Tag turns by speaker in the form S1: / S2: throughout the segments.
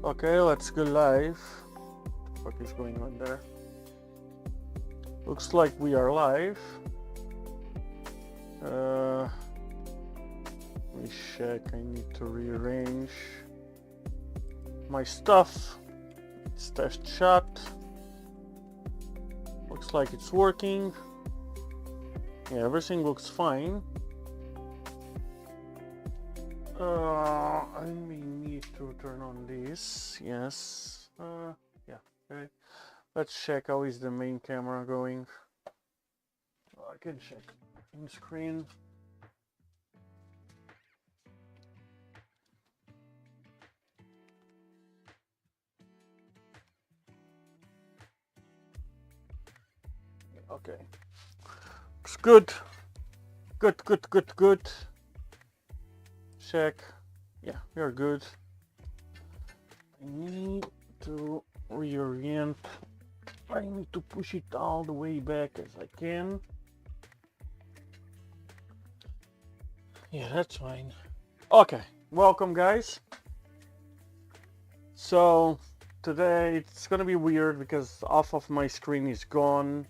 S1: Okay, let's go live. What is going on there? Looks like we are live. Let me check. I need to rearrange my stuff. It's test chat. Looks like it's working. Yeah, everything looks fine. I may need to turn on this. Yes. Yeah. Okay. Let's check how is the main camera going. I can check in screen. Okay. Looks good. Good. Check. Yeah, we are good. I need to reorient. I need to push it all the way back as I can. Yeah, that's fine. Okay, welcome guys. So today it's gonna be weird because half of my screen is gone.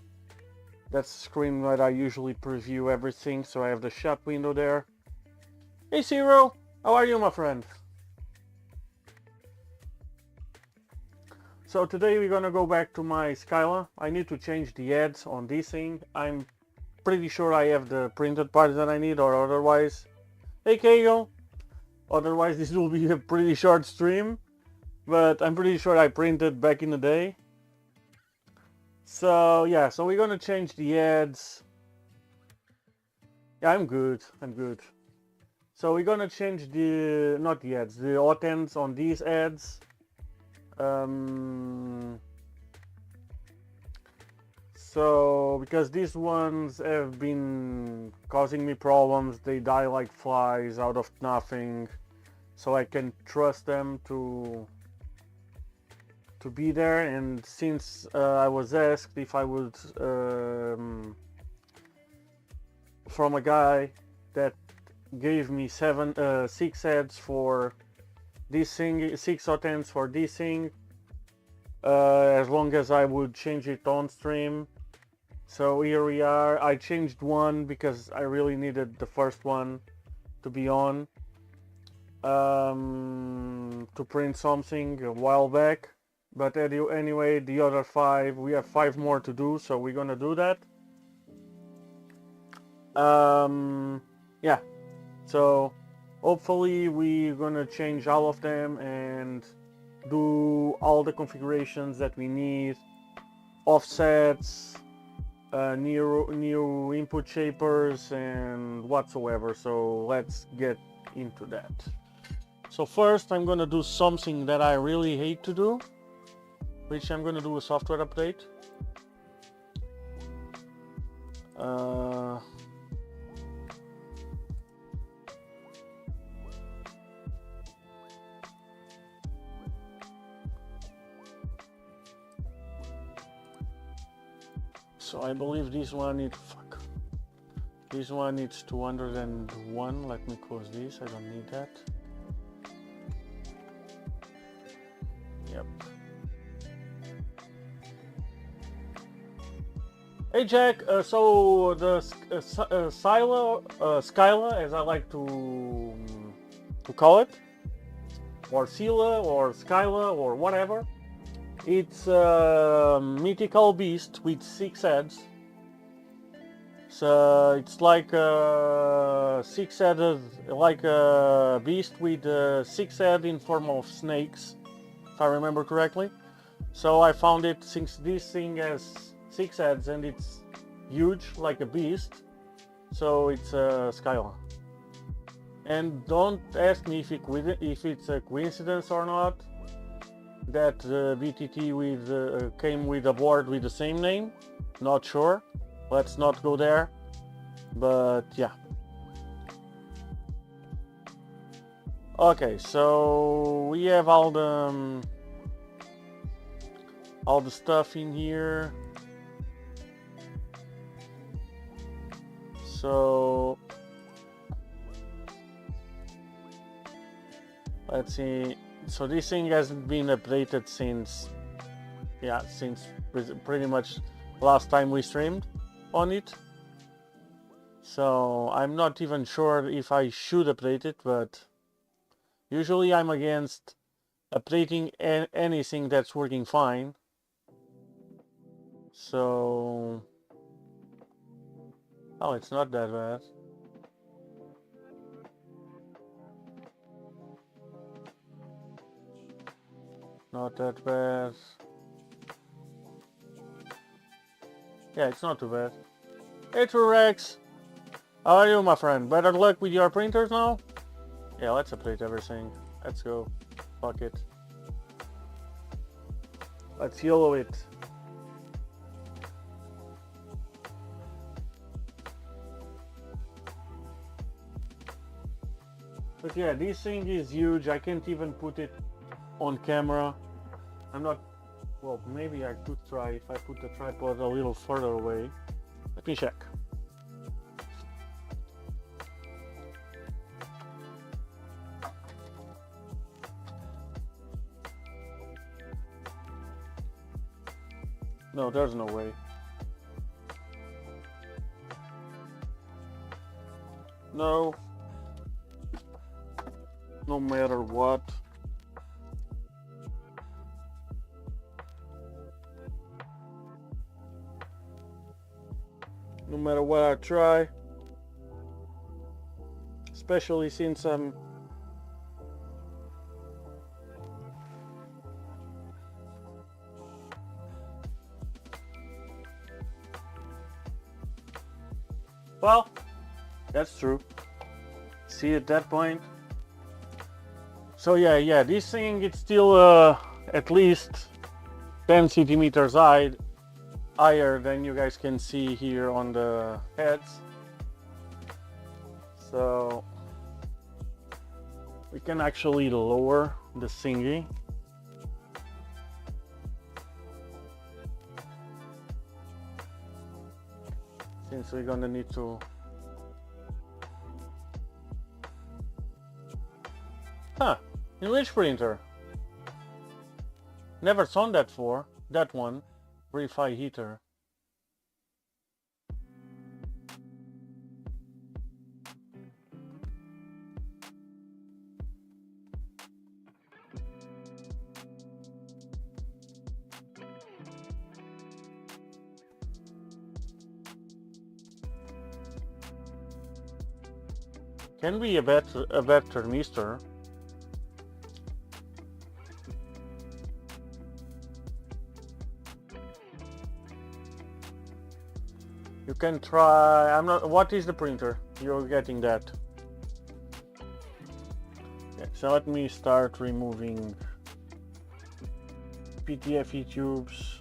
S1: That's the screen that I usually preview everything, so I have the shop window there. Hey Zero, how are you, my friend? So today we're gonna go back to my Scylla. I need to change the heads on this thing. I'm pretty sure I have the printed parts that I need, or otherwise... Hey Kegel! Otherwise this will be a pretty short stream, but I'm pretty sure I printed back in the day. So yeah, so we're gonna change the heads. Yeah, I'm good. So we're gonna change the, not the heads, the hotends on these heads. So because these ones have been causing me problems, they die like flies out of nothing, so I can trust them to be there. And since I was asked if I would from a guy that gave me 6 heads for this thing, 6 hotends for this thing, as long as I would change it on stream. So here we are. I changed one because I really needed the first one to be on to print something a while back. But anyway, the other 5, we have 5 more to do, so we're gonna do that. Yeah, so hopefully we're gonna change all of them and do all the configurations that we need, offsets, new input shapers and whatsoever. So let's get into that. So first I'm gonna do something that I really hate to do, which I'm gonna do a software update. So I believe this one needs, this one needs 201. Let me close this, I don't need that. Yep. Hey Jack, so the Scylla, as I like to call it, or Scylla, or Scylla, or whatever, it's a mythical beast with 6 heads. So it's like a 6-headed, like a beast with 6 heads in form of snakes, if I remember correctly. So I found it, since this thing has 6 heads and it's huge like a beast, so it's a Scylla. And don't ask me if it's a coincidence or not that BTT came with a board with the same name. Not sure, let's not go there, but yeah. Okay, so we have all the stuff in here. So let's see. So this thing hasn't been updated since, yeah, since pretty much last time we streamed on it. So I'm not even sure if I should update it, but usually I'm against updating anything that's working fine. So, oh, it's not that bad. Not that bad. Yeah, it's not too bad. Hey, Rex. How are you, my friend? Better luck with your printers now? Yeah, let's update everything. Let's go. Fuck it. Let's YOLO it. But yeah, this thing is huge. I can't even put it on camera. I'm not... Well, maybe I could try if I put the tripod a little further away. Let me check. No, there's no way. No. No matter what. No matter what I try. Especially since I'm... Well, that's true. See, at that point. So yeah, this thing, it's still at least 10 centimeters higher than you guys can see here on the heads. So we can actually lower the thingy. Since we're gonna need to... Huh, in which printer? Never saw that for, that one. Verify heater. Can be a better mister. You can try... I'm not... What is the printer? You're getting that. Okay, so let me start removing PTFE tubes.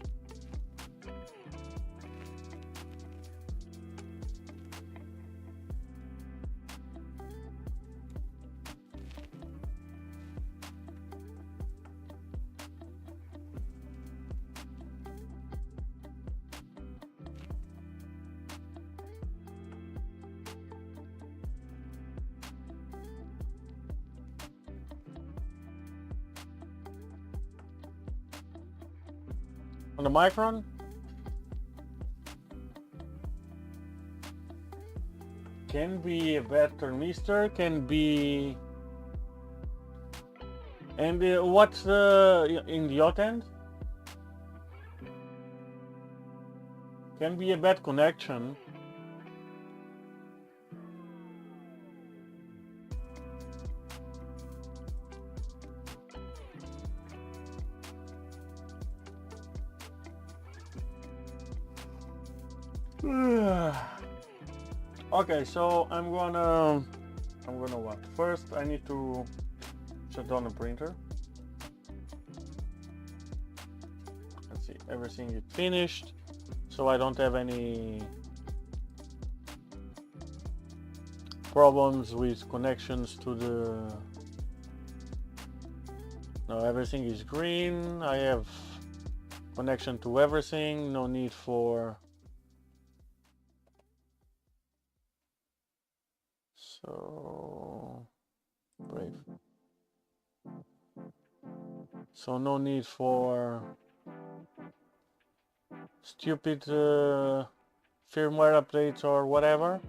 S1: On the micron? Can be a better mister, can be... And what's in the hotend? Can be a bad connection. Okay, so I'm gonna what? First I need to shut down the printer. Let's see, everything is finished, so I don't have any problems with connections to the... No, everything is green. I have connection to everything, no need for... So... Brave. So no need for stupid firmware updates or whatever.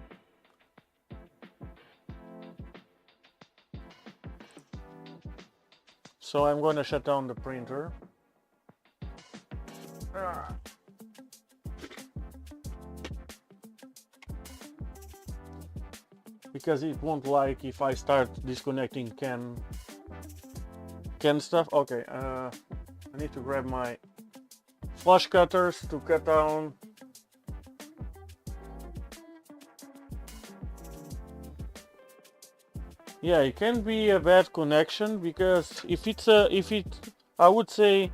S1: So I'm going to shut down the printer. Because it won't like if I start disconnecting can stuff. Okay, I need to grab my flush cutters to cut down. Yeah, it can be a bad connection because I would say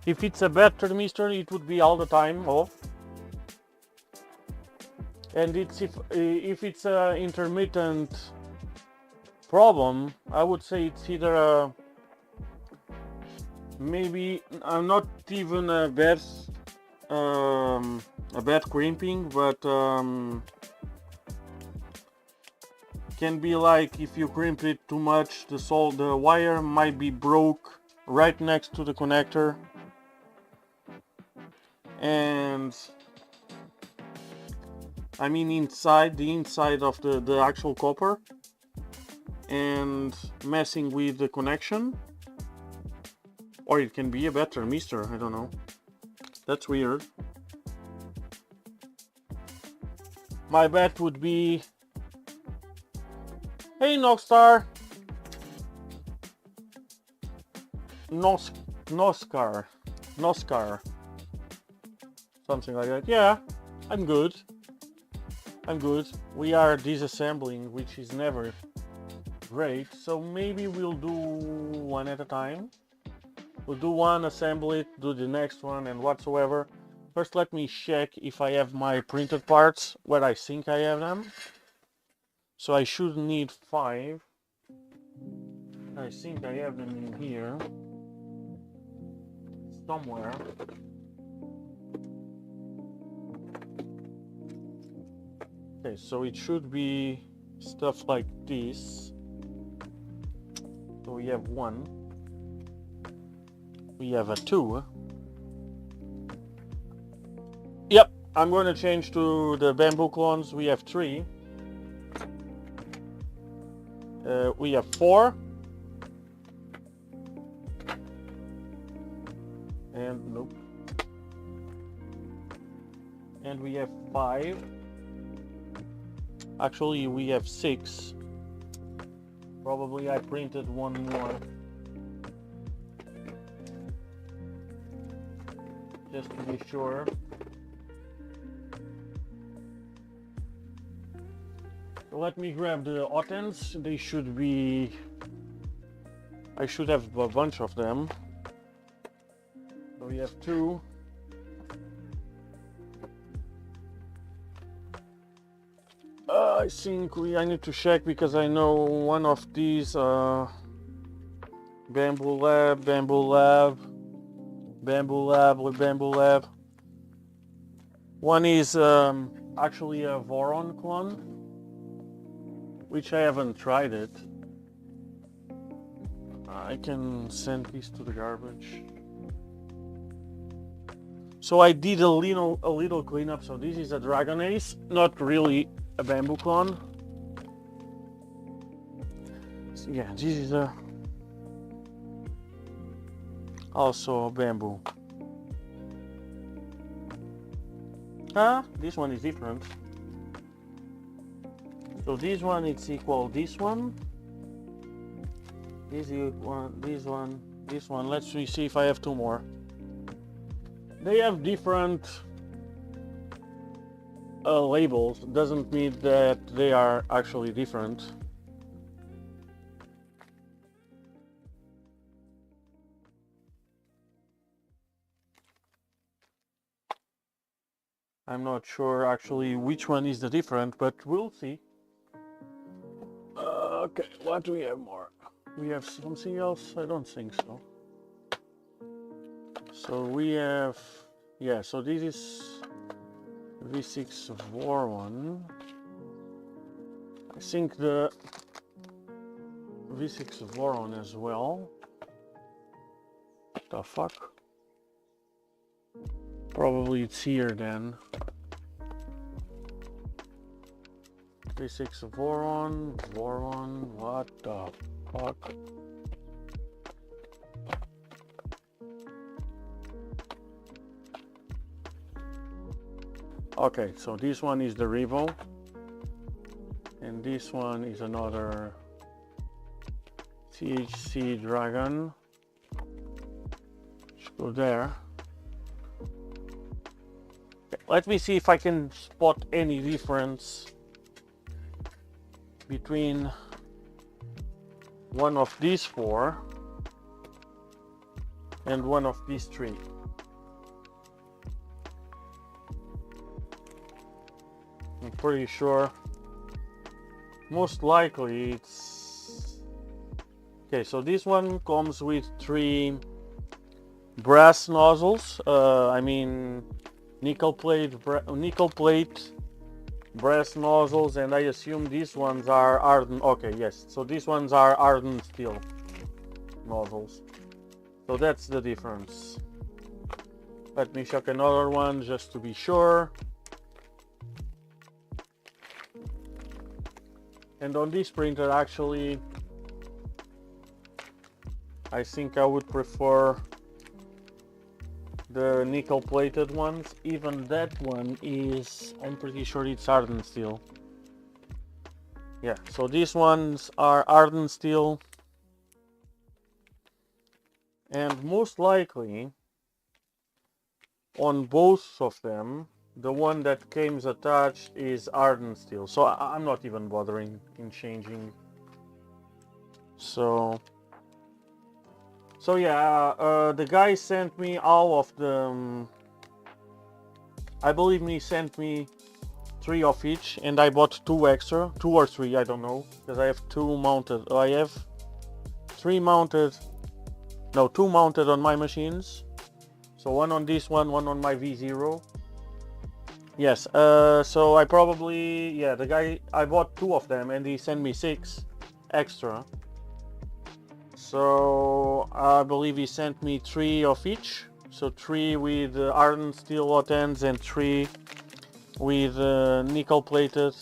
S1: if it's a bad thermistor, it would be all the time off. And it's if it's a intermittent problem, I would say it's either a maybe not even a bad crimping, but can be like if you crimp it too much, the wire might be broke right next to the connector, and I mean inside the inside of the actual copper, and messing with the connection. Or it can be a bad thermistor, I don't know. That's weird. My bet would be... Hey Noxstar! Noskar. Something like that. Yeah, I'm good. We are disassembling, which is never great. So maybe we'll do one at a time. We'll do one, assemble it, do the next one, and whatsoever. First, let me check if I have my printed parts where I think I have them. So I should need 5. I think I have them in here somewhere. Okay, so it should be stuff like this. So we have 1. We have a 2. Yep, I'm going to change to the bamboo clones. We have 3. We have 4. And nope. And we have 5. Actually, we have 6. Probably I printed one more. Just to be sure. So let me grab the hotends. They should be... I should have a bunch of them. So we have 2. I think I need to check because I know one of these Bamboo Lab. One is actually a Voron clone, which I haven't tried it. I can send these to the garbage. So I did a little cleanup. So this is a Dragon Ace, not really a bamboo clone. So yeah, this is a also bamboo. This one is different. So this one it's equal this one. This one. Let's see if I have 2 more. They have different labels. Doesn't mean that they are actually different. I'm not sure actually which one is the different, but we'll see. Okay, what do we have more? We have something else? I don't think so. So we have, yeah, so this is V6 Voron. I think the V6 Voron as well. The fuck? Probably it's here then. 36 Voron, what the fuck? Okay, so this one is the Revo, and this one is another THC Dragon. Let's go there. Okay, let me see if I can spot any difference between one of these four and one of these three. I'm pretty sure most likely it's okay. So this one comes with 3 brass nozzles, I mean nickel plate brass nozzles, and I assume these ones are hardened. Okay, yes, so these ones are hardened steel nozzles, so that's the difference. Let me check another one just to be sure. And on this printer, actually, I think I would prefer the nickel plated ones. Even that one is, I'm pretty sure it's hardened steel. Yeah, so these ones are hardened steel. And most likely, on both of them, the one that comes attached is hardened steel, so I'm not even bothering in changing. So yeah, the guy sent me all of the I believe he sent me 3 of each, and I bought 2 extra, 2 or 3, I don't know, because I have 2 mounted. I have 3 mounted, no, 2 mounted on my machines, so one on this one on my V0. Yes, so I probably, yeah, the guy, I bought 2 of them and he sent me 6 extra. So I believe he sent me 3 of each. So 3 with hardened steel hotends and 3 with nickel plated.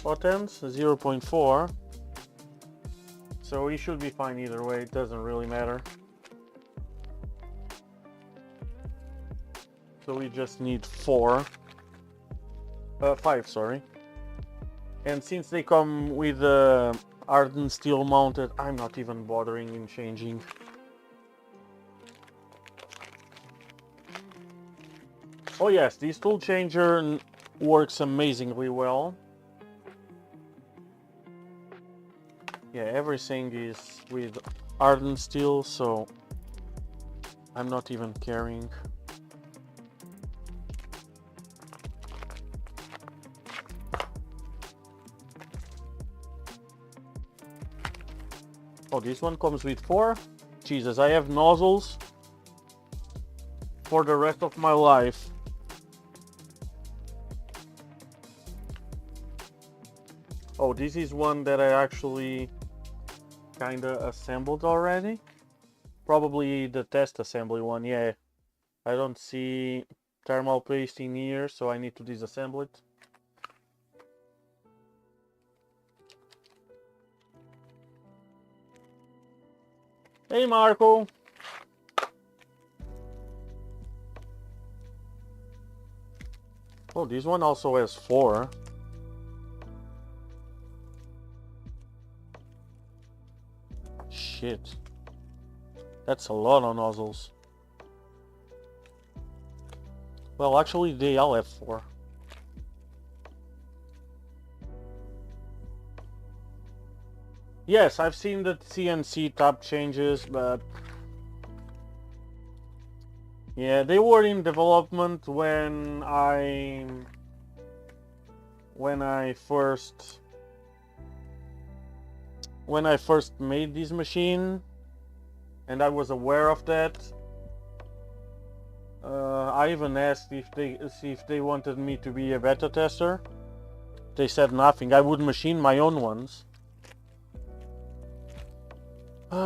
S1: Hotends, 0.4. So he should be fine either way, it doesn't really matter. So we just need 5, sorry. And since they come with hardened steel mounted, I'm not even bothering in changing. Oh yes, this tool changer works amazingly well. Yeah, everything is with hardened steel, so I'm not even caring. Oh, this one comes with 4? Jesus, I have nozzles for the rest of my life. Oh, this is one that I actually kinda assembled already. Probably the test assembly one, yeah. I don't see thermal paste in here, so I need to disassemble it. Hey Marco! Oh, this one also has 4. Shit. That's a lot of nozzles. Well, actually they all have 4. Yes, I've seen the CNC tab changes, but yeah, they were in development when I first made this machine, and I was aware of that. I even asked if they wanted me to be a beta tester. They said nothing. I would machine my own ones. So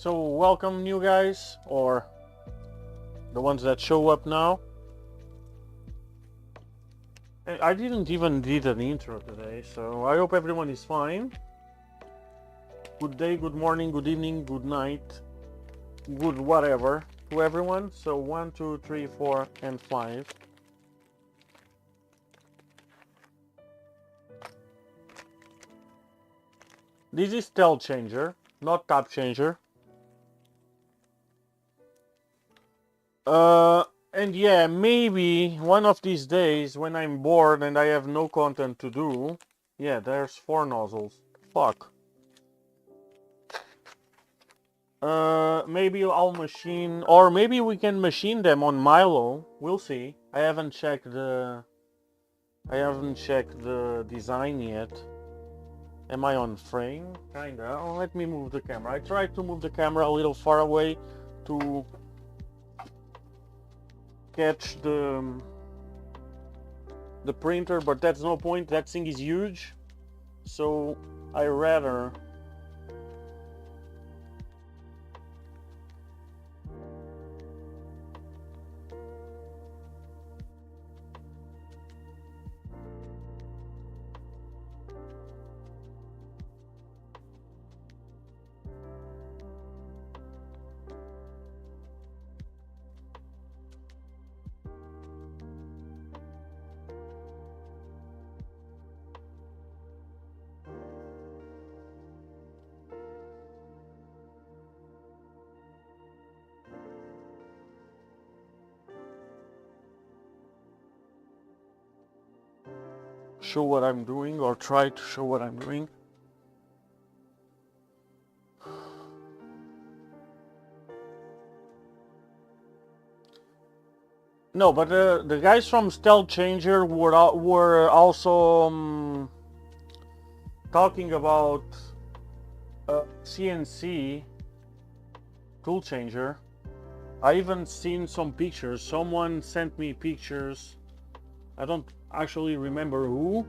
S1: welcome new guys, or the ones that show up now. I didn't even did an intro today, so I hope everyone is fine. Good day, good morning, good evening, good night, good whatever to everyone. So 1, 2, 3, 4, and 5. This is stealth changer, not tab changer. And yeah, maybe one of these days when I'm bored and I have no content to do. Yeah, there's 4 nozzles. Fuck. Maybe I'll machine, or maybe we can machine them on Milo. We'll see. I haven't checked the design yet. Am I on frame? Kinda. Oh, let me move the camera. I tried to move the camera a little far away to catch the printer, but that's no point. That thing is huge, so I rather show what I'm doing, or try to show what I'm doing. No, but the guys from Stealth Changer were also talking about CNC tool changer. I even seen some pictures. Someone sent me pictures. I don't actually remember who,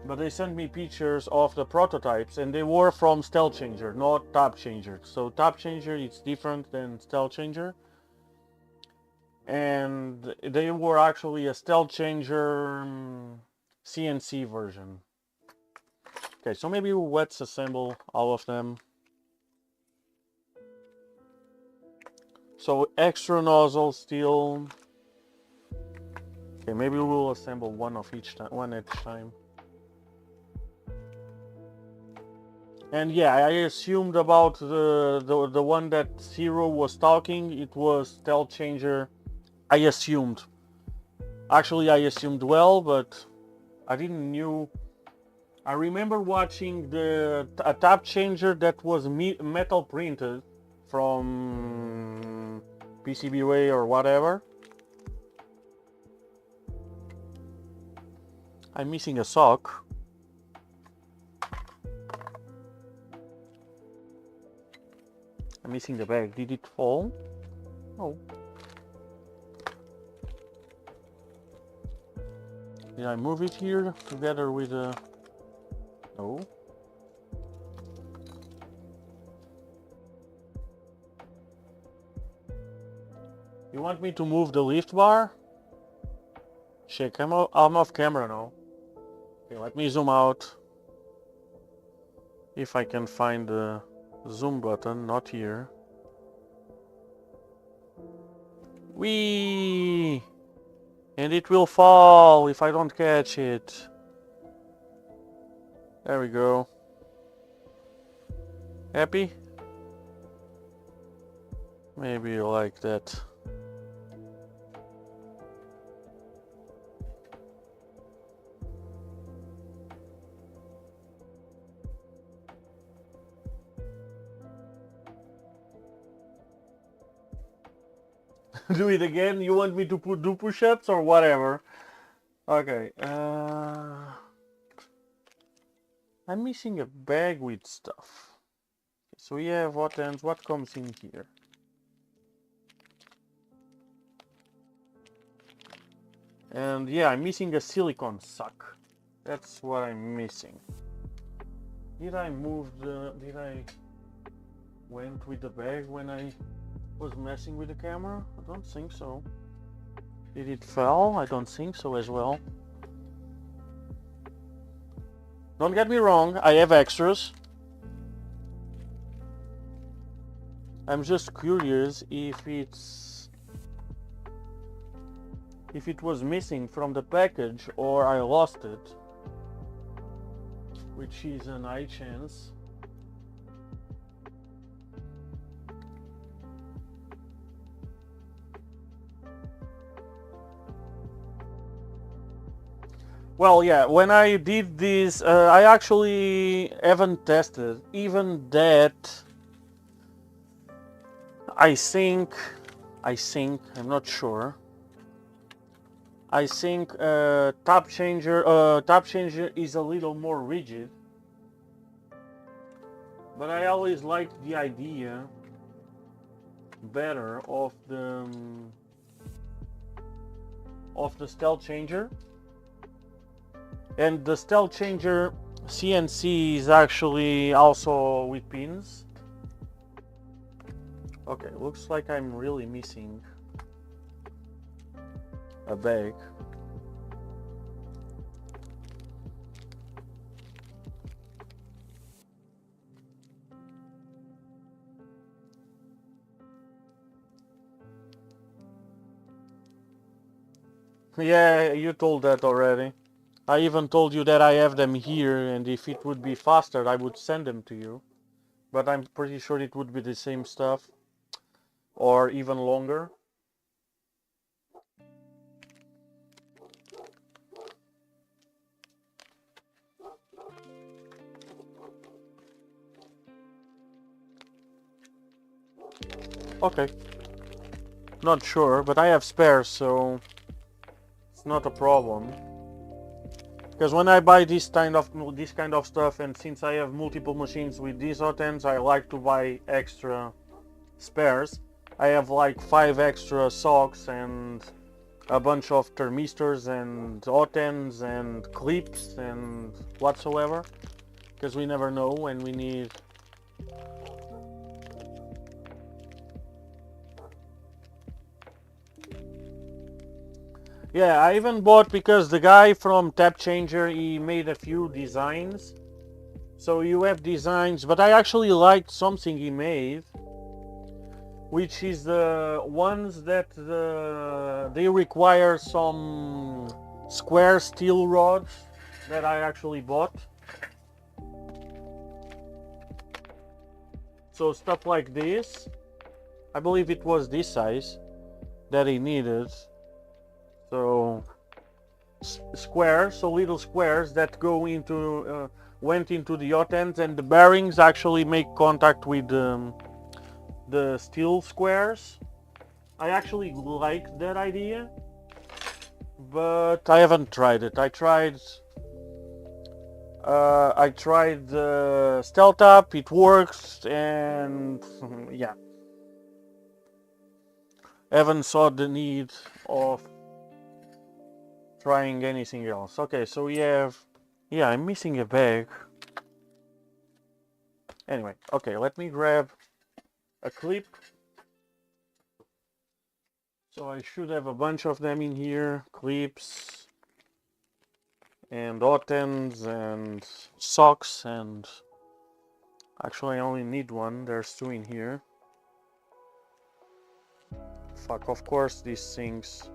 S1: but they sent me pictures of the prototypes, and they were from Stealth Changer, not Tab Changer. So Tab Changer is different than Stealth Changer, and they were actually a Stealth Changer CNC version. Okay, so maybe let's assemble all of them. So extra nozzle still. Okay, maybe we'll assemble one at each time. And yeah, I assumed about the one that Zero was talking. It was Stealth Changer. I assumed. Actually, I assumed well, but I didn't knew. I remember watching a tab changer that was metal printed from PCBWay or whatever. I'm missing a sock. I'm missing the bag. Did it fall? Oh. Did I move it here together with a... No. You want me to move the lift bar? Shit, I'm off camera now. Okay, let me zoom out. If I can find the zoom button, not here. Whee! And it will fall if I don't catch it. There we go. Happy? Maybe like that. Do it again? You want me to do push-ups or whatever? Okay. I'm missing a bag with stuff. So we have hotends. What comes in here? And yeah, I'm missing a silicone sock. That's what I'm missing. Did I went with the bag when I was messing with the camera? I don't think so. Did it fall? I don't think so as well. Don't get me wrong, I have extras. I'm just curious if it was missing from the package or I lost it, which is an high chance. Well, yeah, when I did this, I actually haven't tested even that. I think, I'm not sure. I think top changer is a little more rigid, but I always liked the idea better of the stealth changer. And the stealth changer CNC is actually also with pins. Okay, looks like I'm really missing a bag. Yeah, you told that already. I even told you that I have them here, and if it would be faster, I would send them to you. But I'm pretty sure it would be the same stuff, or even longer. Okay. Not sure, but I have spares, so it's not a problem. Because when I buy this kind of stuff, and since I have multiple machines with these hotends, I like to buy extra spares. I have like 5 extra socks and a bunch of thermistors and hotends and clips and whatsoever, because we never know when we need. Yeah, I even bought, because the guy from Tap Changer, he made a few designs. So you have designs, but I actually liked something he made, which is the ones that they require some square steel rods that I actually bought. So stuff like this, I believe it was this size that he needed. So squares, so little squares that go into went into the hotends, and the bearings actually make contact with the steel squares. I actually like that idea, but I haven't tried it. I tried the Stealth Up, it works, and yeah, haven't saw the need of trying anything else. Okay, so we have, yeah, I'm missing a bag. Anyway, okay, let me grab a clip. So I should have a bunch of them in here, clips and hotends and socks, and actually I only need one, there's 2 in here. Fuck, of course these things.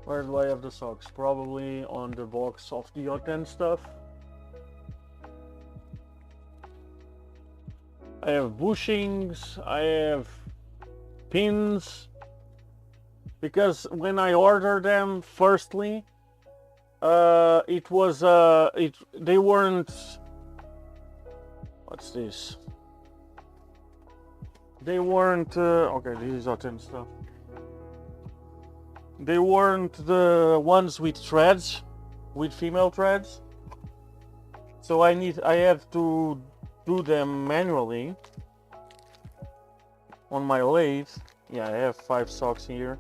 S1: Where do I have the socks? Probably on the box of the hotent stuff. I have bushings, I have pins, because when I ordered them firstly, it was they weren't, what's this? they weren't okay, this is hotend stuff. They weren't the ones with threads, with female threads, so I have to do them manually on my lathe. Yeah, I have 5 socks here.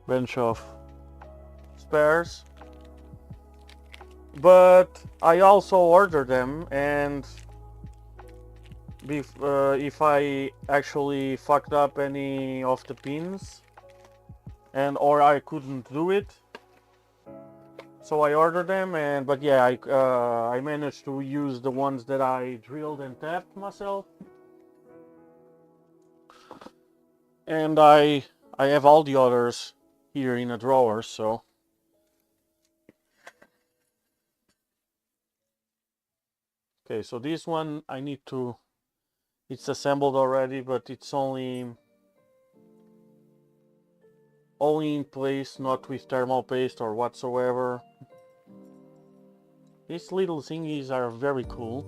S1: Bunch of spares, but I also order them, and if I actually fucked up any of the pins or I couldn't do it, so I ordered them. But yeah, I managed to use the ones that I drilled and tapped myself, and I have all the others here in a drawer. So okay, so this one I need to, it's assembled already, but it's only in place, not with thermal paste or whatsoever. These little thingies are very cool.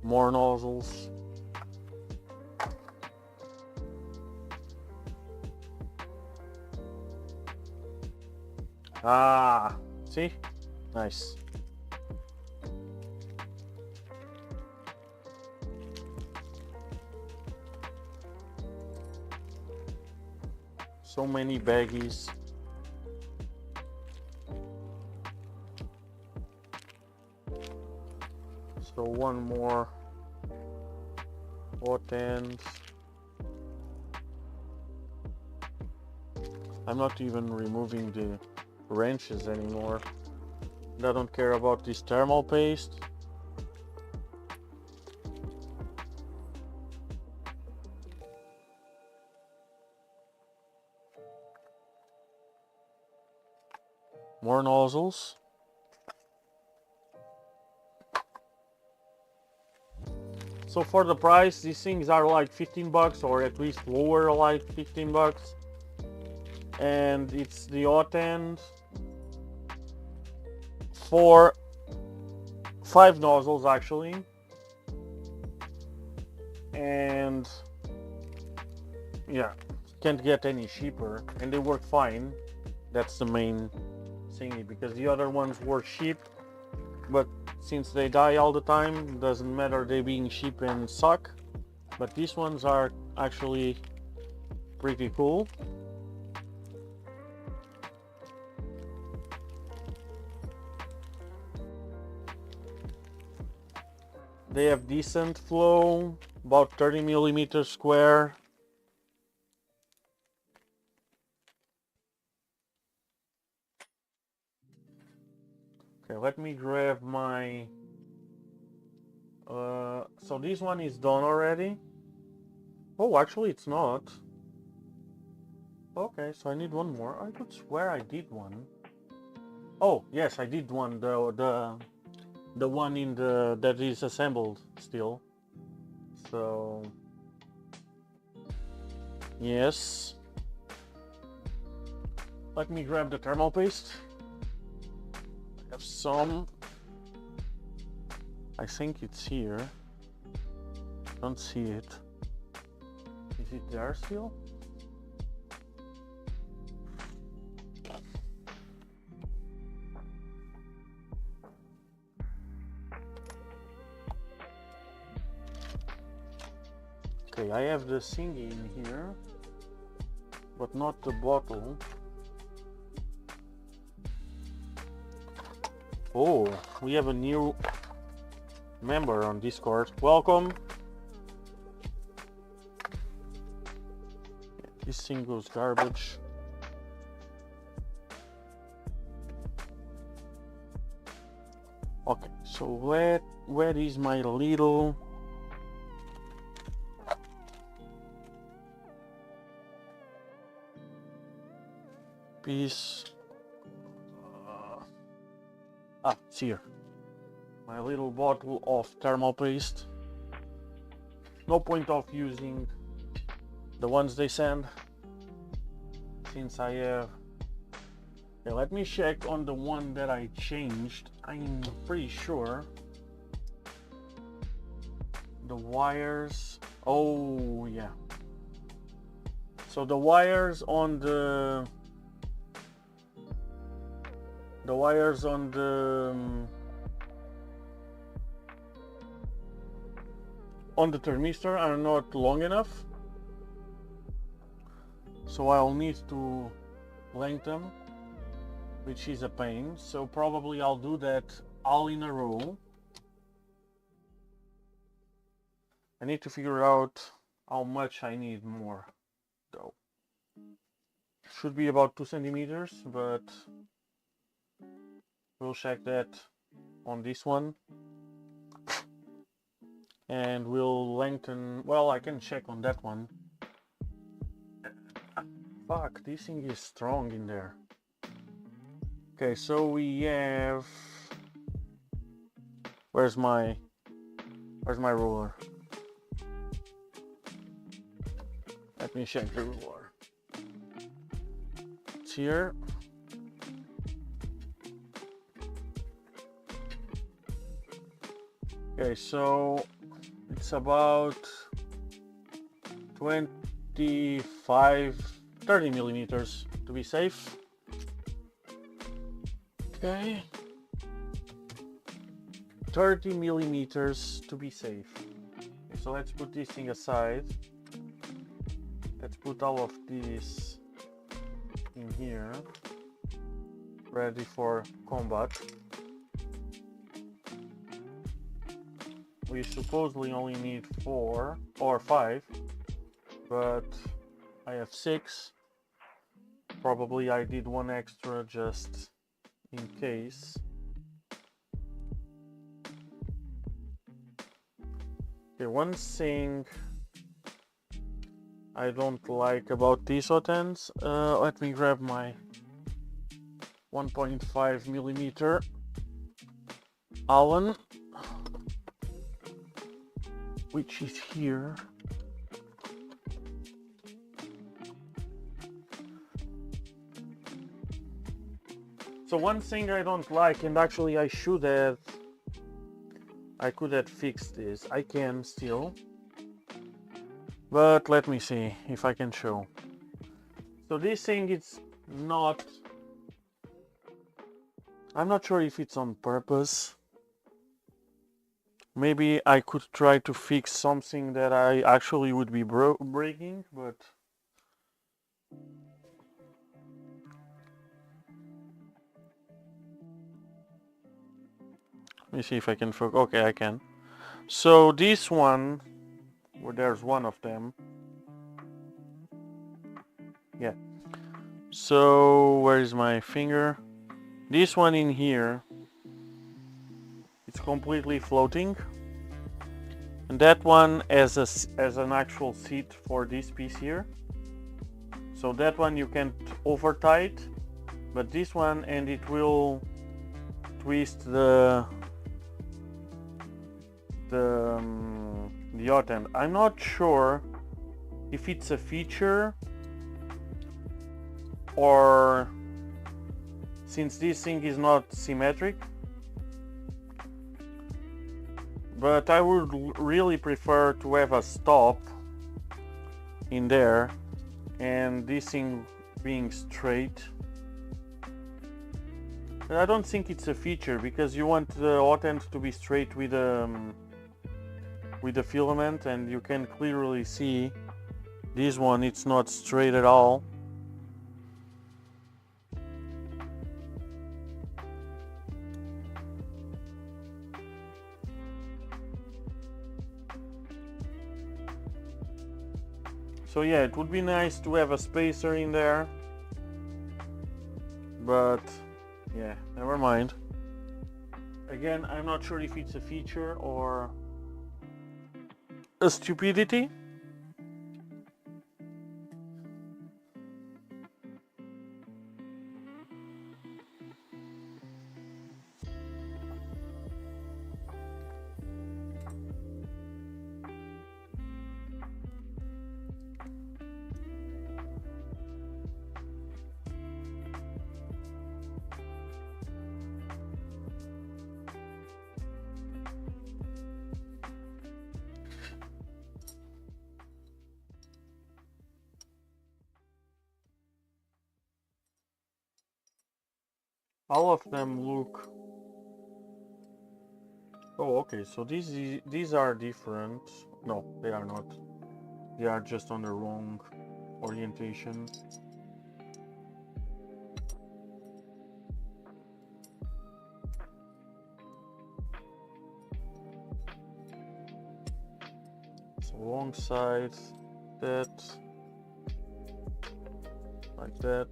S1: More nozzles. Ah, see? Nice. So many baggies. So one more hotends. I'm not even removing the wrenches anymore. I don't care about this thermal paste. More nozzles. So for the price, these things are like 15 bucks, or at least lower, like 15 bucks. And it's the hotend for 5 nozzles actually. And yeah, can't get any cheaper, and they work fine. That's the main thingy, because the other ones were cheap, but since they die all the time, doesn't matter they being cheap and suck. But these ones are actually pretty cool. They have decent flow, about 30 millimeters square. Okay, let me grab my... so this one is done already. Oh, actually it's not. Okay, so I need one more. I could swear I did one. Oh, yes, I did one. The one in the that is assembled still. So yes. Let me grab the thermal paste. I have some. I think it's here. Don't see it. Is it there still? Okay, I have the thingy in here, but not the bottle. Oh, we have a new member on Discord. Welcome. This thing goes garbage. Okay, so where is my little piece? It's here. My little bottle of thermal paste. No point of using the ones they send. since I have... Okay, let me check on the one that I changed. I'm pretty sure the wires... Oh yeah, so the wires on the on the thermistor are not long enough, so I'll need to lengthen them, which is a pain. So probably I'll do that all in a row. I need to figure out how much I need more though. Should be about 2 centimeters, but we'll check that on this one. And we'll lengthen... Well, I can check on that one. Fuck, this thing is strong in there. Okay, so we have... Where's my ruler? Let me check the ruler. It's here. Okay, so it's about 30 millimeters to be safe. Okay, 30 millimeters to be safe. Okay, so let's put this thing aside. Let's put all of this in here, ready for combat. We supposedly only need 4 or 5, but I have 6. Probably I did one extra just in case. Okay, one thing I don't like about these hotends, let me grab my 1.5 millimeter Allen, which is here. So one thing I don't like, and actually I could have fixed this. I can still, but let me see if I can show. So this thing, it's not, I'm not sure if it's on purpose. Maybe I could try to fix something that I actually would be breaking, but let me see if I can focus. Okay, I can. So this one, well, there's one of them. Yeah. So where is my finger? This one in here, it's completely floating, and that one as an actual seat for this piece here. So that one you can't over tight, but this one, and it will twist the hotend. I'm not sure if it's a feature or since this thing is not symmetric, but I would really prefer to have a stop in there and this thing being straight. But I don't think it's a feature because you want the hotend to be straight with the filament, and you can clearly see this one, it's not straight at all. So yeah, it would be nice to have a spacer in there, but yeah, never mind. Again, I'm not sure if it's a feature or a stupidity. All of them look... Oh, okay, so these are different. No, they are not. They are just on the wrong orientation. So alongside that, like that.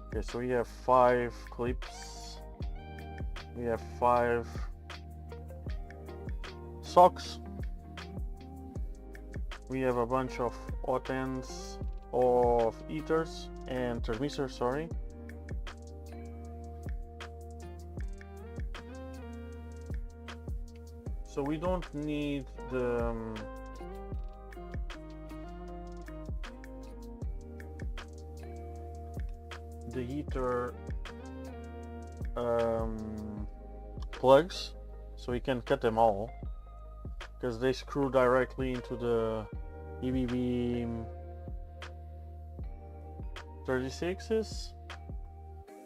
S1: Okay, so we have 5 clips. We have 5 socks. We have a bunch of hotends of eaters and thermistors, sorry. So we don't need the heater plugs, so we can cut them all because they screw directly into the EBB 36s.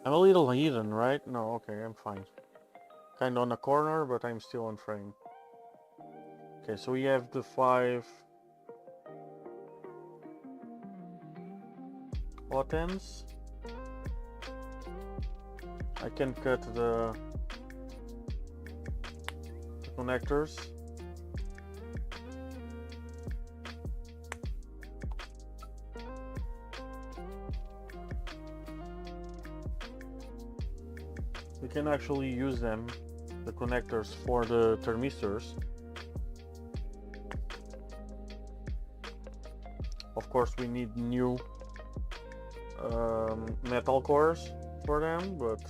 S1: I'm a little hidden, right? No, okay, I'm fine. Kind of on a corner, but I'm still on frame. Okay, so we have the 5 hotends. I can cut the connectors. We can actually use them, the connectors, for the thermistors. Of course, we need new metal cores for them, but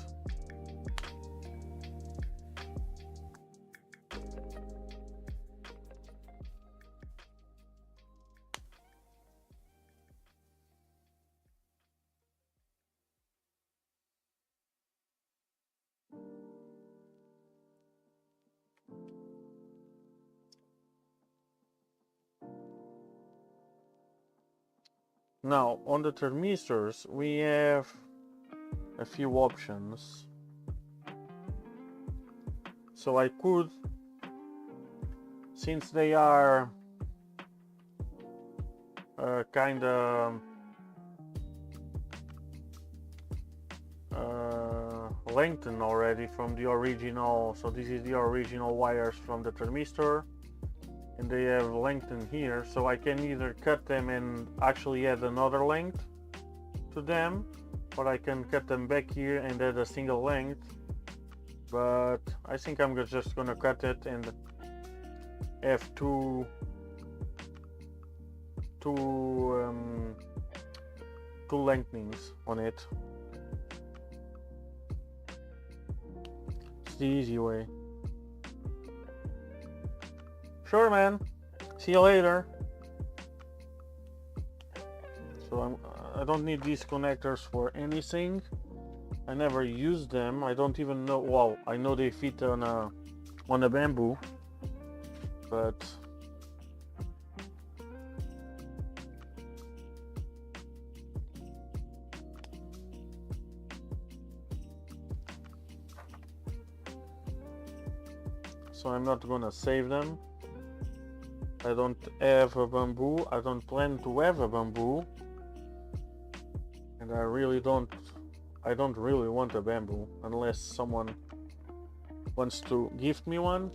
S1: now on the thermistors we have a few options. So I could, since they are kind of lengthened already from the original, so this is the original wires from the thermistor, and they have lengthened here, so I can either cut them and actually add another length to them, or I can cut them back here and add a single length. But I think I'm just gonna cut it and have two lengthenings on it. It's the easy way. Sure, man. See you later. So I don't need these connectors for anything. I never use them. I don't even know. Well, I know they fit on a bamboo, but so I'm not gonna save them. I don't have a bamboo. I don't plan to have a bamboo, and I don't really want a bamboo unless someone wants to gift me one.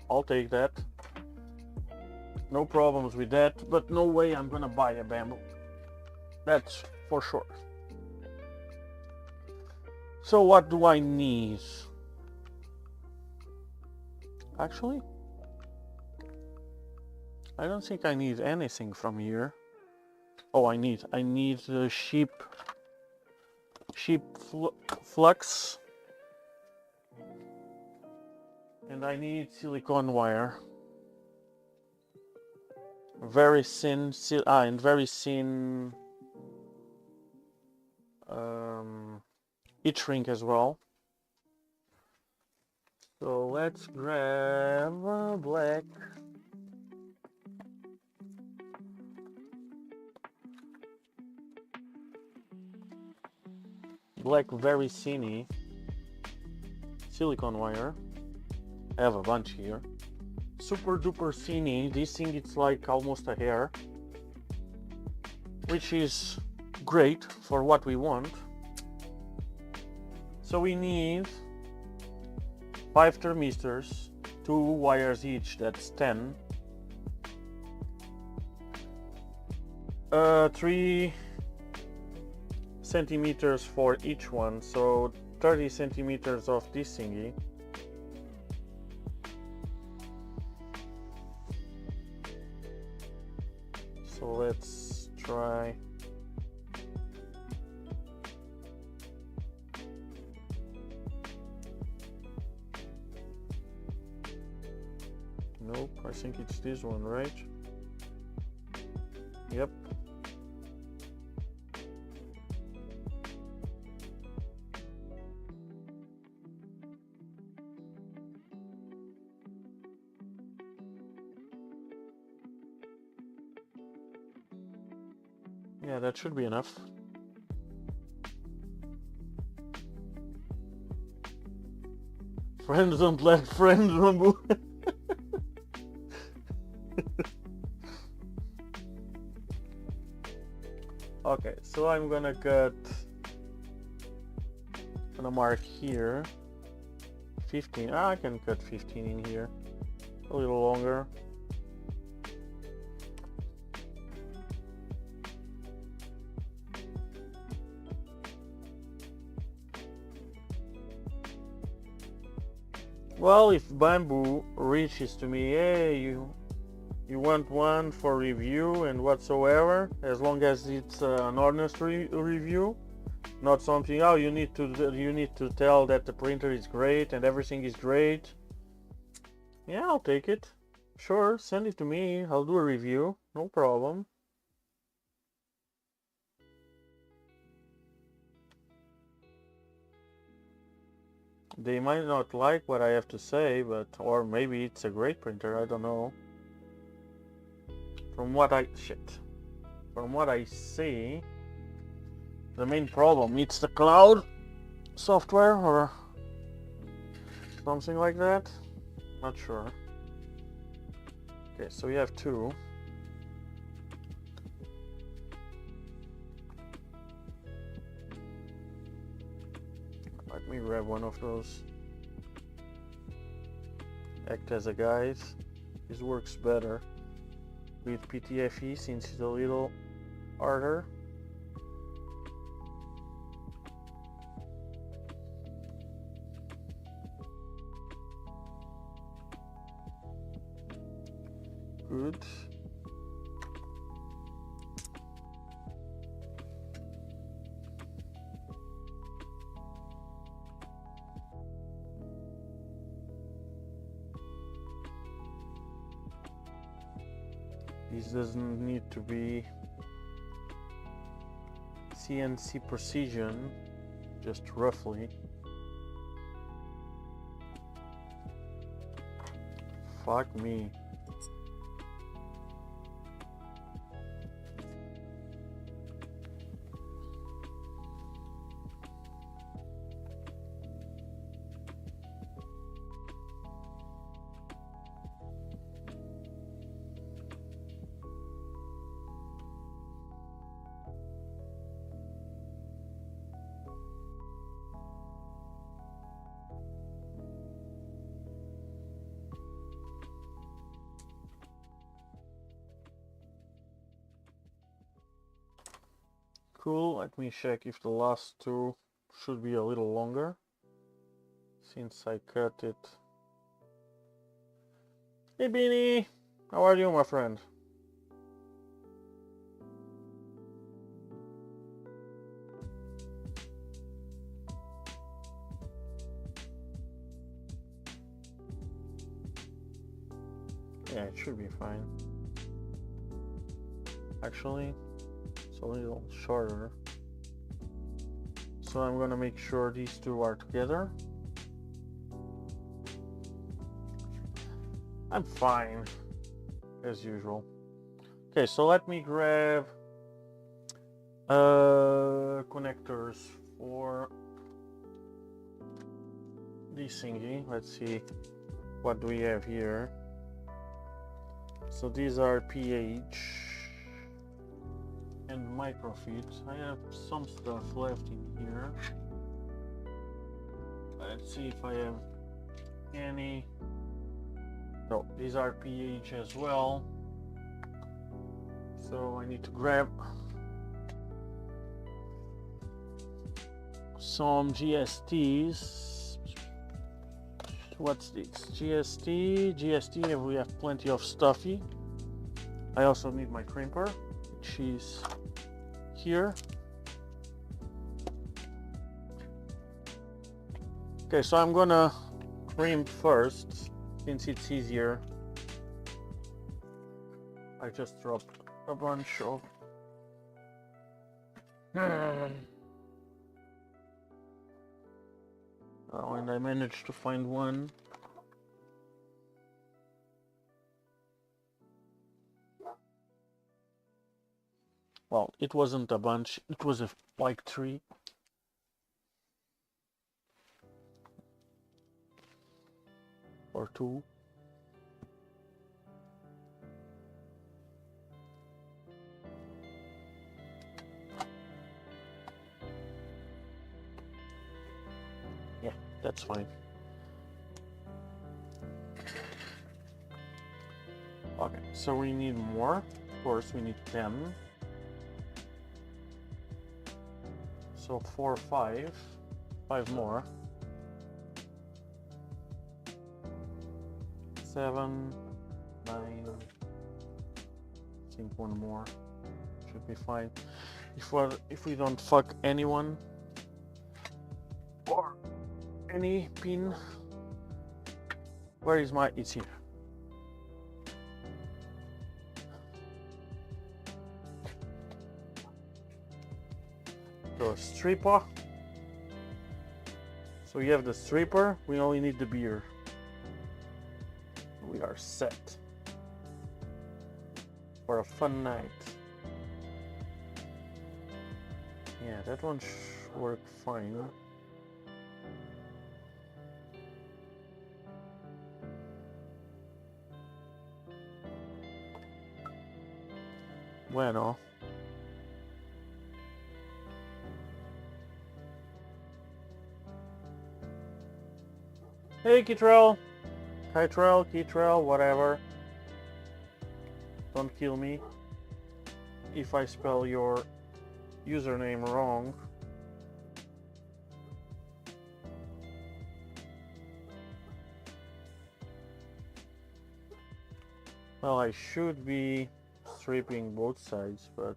S1: I'll take that. No problems with that, but no way I'm gonna buy a bamboo. That's for sure. So what do I need? Actually, I don't think I need anything from here. Oh, I need the sheep flux, and I need silicone wire. Very thin, and very thin heat shrink as well. So let's grab black. Black very thinny silicone wire. I have a bunch here. Super duper thinny. This thing it's like almost a hair, which is great for what we want. So we need 5 thermistors, 2 wires each, that's 10. 3 centimeters for each one, so 30 centimeters of this thingy. So let's try. Nope, I think it's this one, right? Yep. Yeah, that should be enough. Friends don't let friends remove. Okay, so I'm gonna mark here 15. I can cut 15 in here, a little longer. Well, if Bamboo reaches to me, hey, you want one for review and whatsoever, as long as it's an honest review, not something, oh, you need to tell that the printer is great and everything is great. Yeah, I'll take it. Sure, send it to me. I'll do a review. No problem. They might not like what I have to say, but or maybe it's a great printer, I don't know. From what I see, the main problem it's the cloud software or something like that. Not sure. Okay, so we have 2. Let me grab one of those. Act as a guide. This works better with PTFE since it's a little harder. Good. This doesn't need to be CNC precision, just roughly. Fuck me. Cool, let me check if the last 2 should be a little longer since I cut it. Hey Beanie, how are you, my friend? Yeah, it should be fine. Actually, it's a little shorter. So I'm gonna make sure these 2 are together. I'm fine, as usual. Okay, so let me grab connectors for this thingy. Let's see, what do we have here? So these are pH and microfit. I have some stuff left in here. Let's see if I have any. No, these are pH as well. So I need to grab some GSTs. What's this? GST, we have plenty of stuffy. I also need my crimper, which is here. Okay, so I'm gonna crimp first, since it's easier. I just dropped a bunch of oh, and I managed to find one. Well, it wasn't a bunch, it was like 3. Or 2. Yeah, that's fine. Okay, so we need more. Of course, we need 10. So 4, 5. 5 more. 7, 9. I think one more should be fine. If we don't fuck anyone or any pin. Where is my? It's here. So stripper. So you have the stripper. We only need the beer. We are set for a fun night. Yeah, that one should work fine. Bueno. Hey, Kitrell. Kitrell, whatever. Don't kill me if I spell your username wrong. Well, I should be stripping both sides, but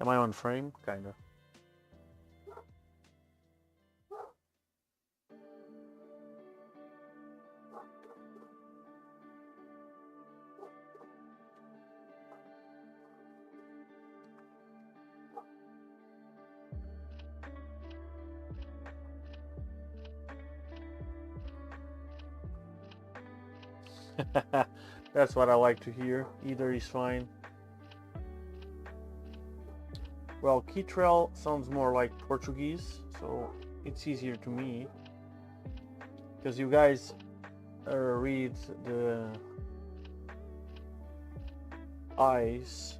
S1: am I on frame? Kinda. That's what I like to hear. Either is fine. Well, Kitrell sounds more like Portuguese, so it's easier to me. Because you guys read the I's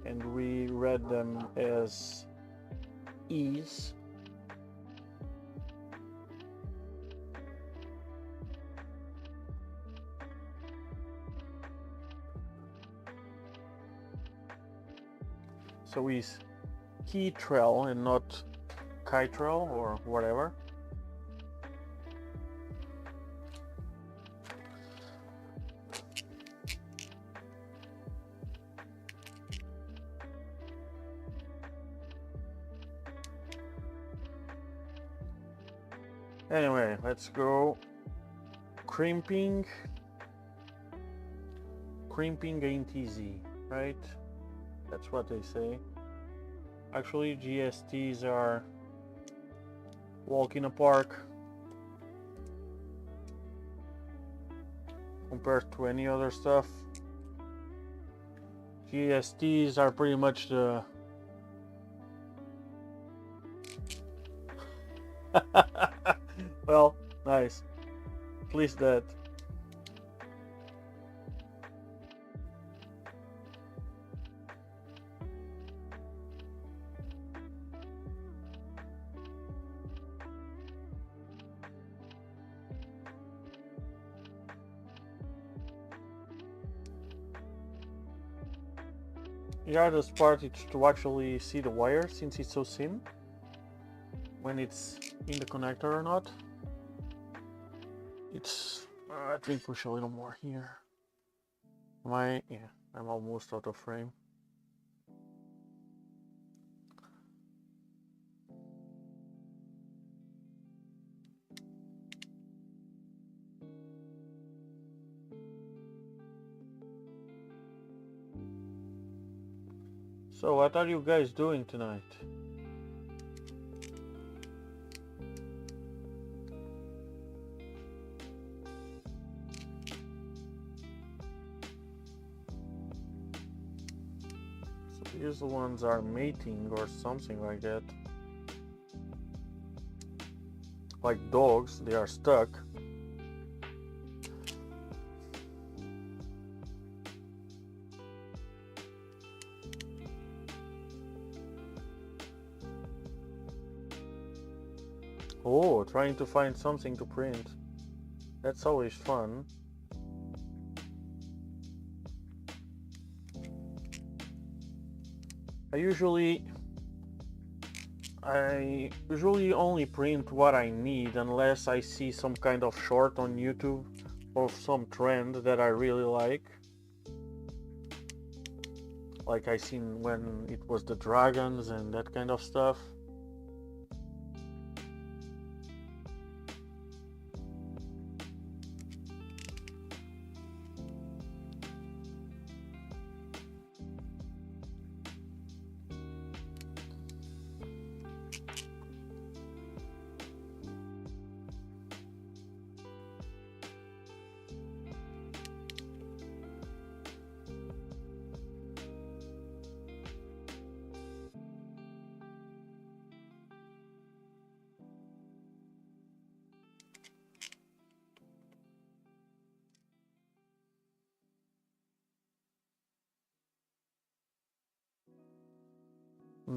S1: and we read them as E's. So he's Kitrell and not Kytrell or whatever. Anyway, let's go. Crimping. Crimping ain't easy, right? That's what they say. Actually, GSTs are walk in a park. compared to any other stuff. GSTs are pretty much the well, nice. At least that. The hardest part is to actually see the wire since it's so thin, when it's in the connector or not. It's let me push a little more here. Yeah, I'm almost out of frame. So what are you guys doing tonight? So these ones are mating or something like that. Like dogs, they are stuck. Oh, trying to find something to print. That's always fun. I usually only print what I need unless I see some kind of short on YouTube or some trend that I really like. Like I seen when it was the dragons and that kind of stuff.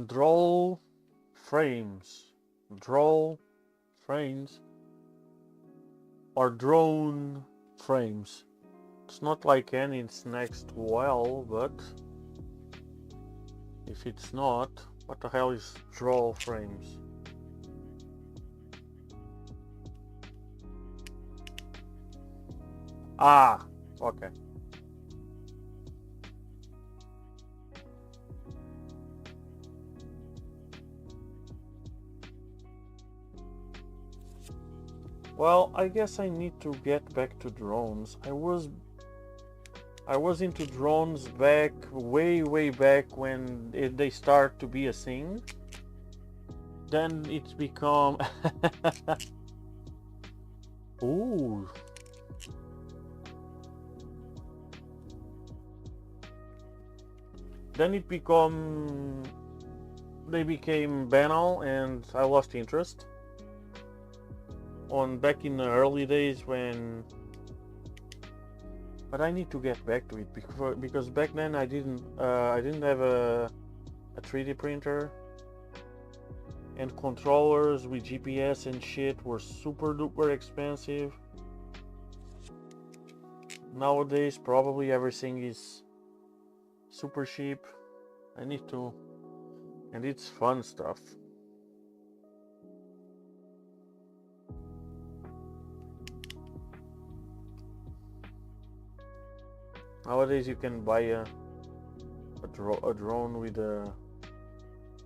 S1: Draw frames. Draw frames. Or drone frames. It's not like any's next well, but if it's not, what the hell is draw frames? Ah, okay. Well, I guess I need to get back to drones. I was into drones back way back when they start to be a thing. Then it's become ooh. Then they became banal and I lost interest. Back in the early days when, but I need to get back to it because back then I didn't have a 3D printer, and controllers with GPS and shit were super duper expensive. Nowadays probably everything is super cheap. I need to, and it's fun stuff. Nowadays you can buy a drone with a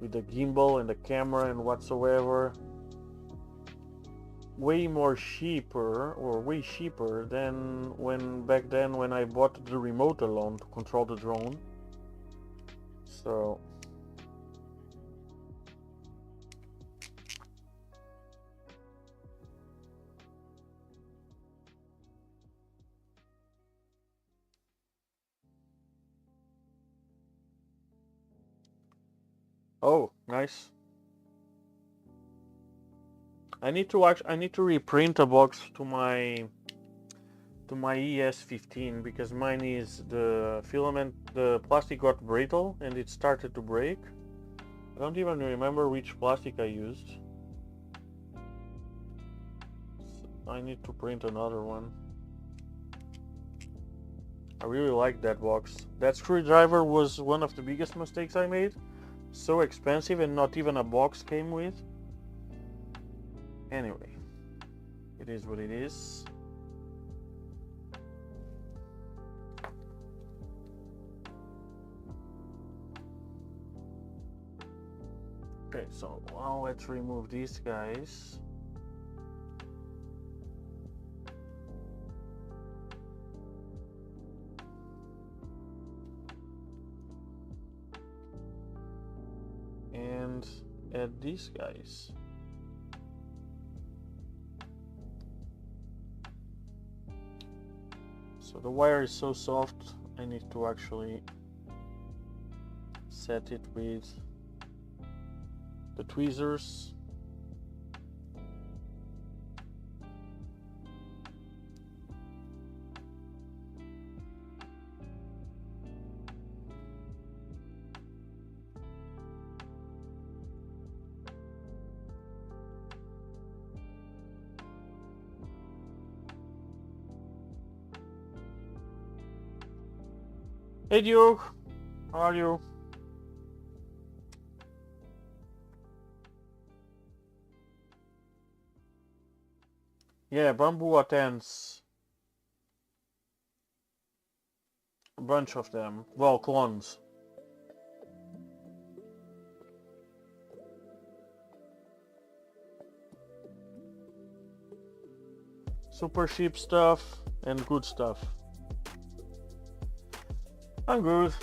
S1: gimbal and a camera and whatsoever, way cheaper than back then when I bought the remote alone to control the drone. So Oh, nice. I need to reprint a box to my ES15 because mine is the filament, the plastic got brittle and it started to break. I don't even remember which plastic I used. So I need to print another one. I really like that box. That screwdriver was one of the biggest mistakes I made. So expensive and not even a box came with. Anyway, it is what it is. Okay, so now let's remove these guys. And add these guys. So the wire is so soft, I need to actually set it with the tweezers. Hey Duke, how are you? Yeah, bamboo hotends. A bunch of them. Well, clones. Super cheap stuff and good stuff. I'm good.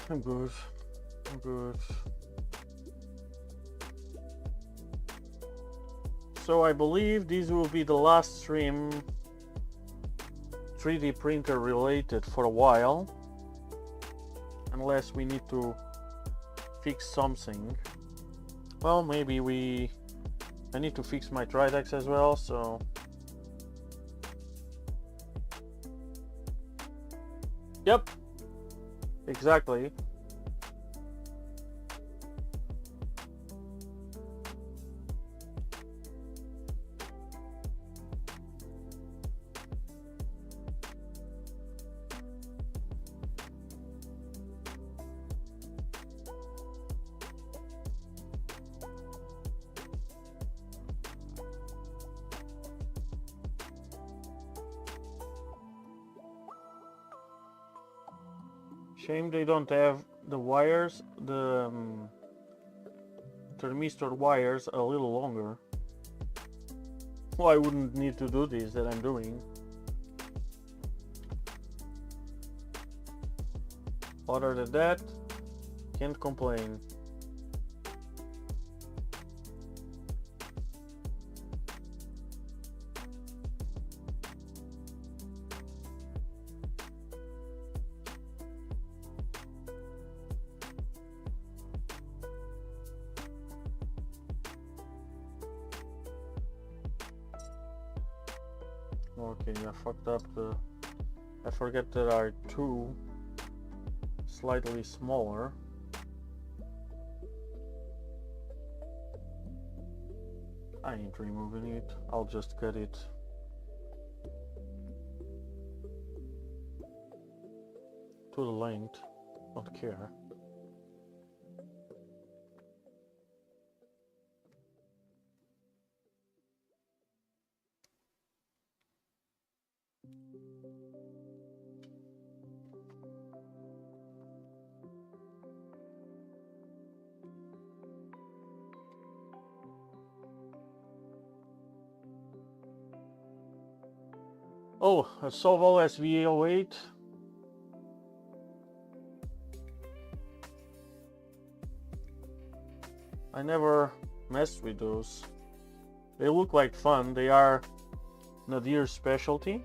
S1: So I believe this will be the last stream 3D printer related for a while. Unless we need to fix something. Well, maybe I need to fix my Tridex as well, so... Yep, exactly. Shame they don't have the wires, the thermistor wires a little longer. Well, I wouldn't need to do this that I'm doing. Other than that, can't complain. Okay, I fucked up the... I forget there are two slightly smaller. I ain't removing it, I'll just cut it. To the length, don't care. Oh, a Soval SV08. I never messed with those. They look like fun. They are Nadir's specialty.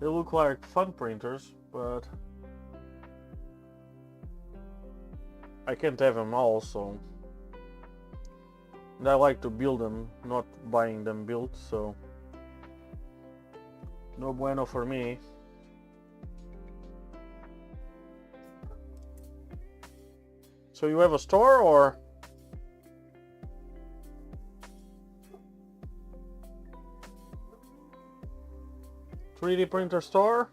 S1: They look like fun printers, but I can't have them all, so... And I like to build them, not buying them built, so... No bueno for me. So you have a store, or? 3D printer store?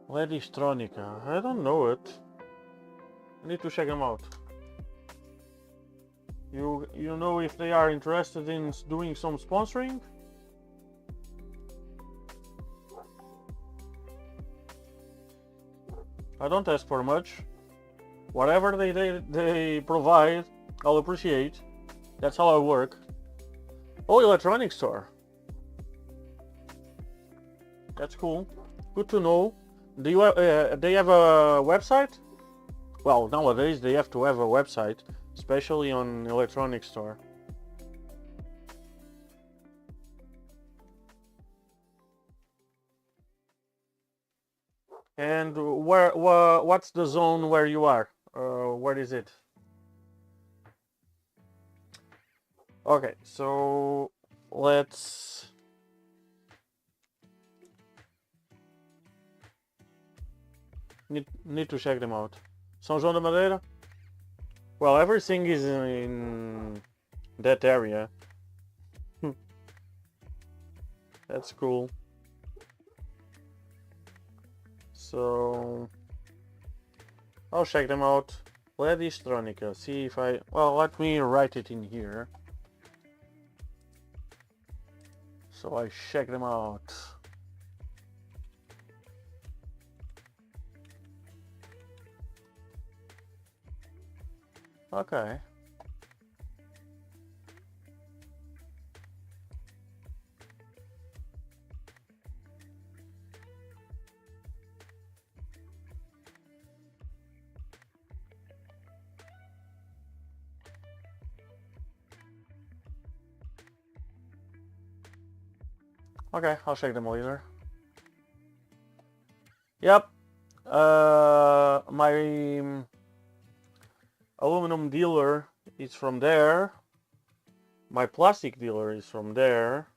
S1: Ledistronica, I don't know it. I need to check them out. You know if they are interested in doing some sponsoring? I don't ask for much. Whatever they provide, I'll appreciate. That's how I work. Oh, electronics store. That's cool. Good to know. Do you they have a website? Well, nowadays they have to have a website, especially on electronics store. And what's the zone where you are? Where is it? Okay, so let's... Need to check them out. São João da Madeira? Well, everything is in that area. That's cool. So I'll check them out. Ledistronica. See if I... Well, let me write it in here. So I check them out. Okay. Okay, I'll check them later. Yep. My aluminum dealer is from there. My plastic dealer is from there.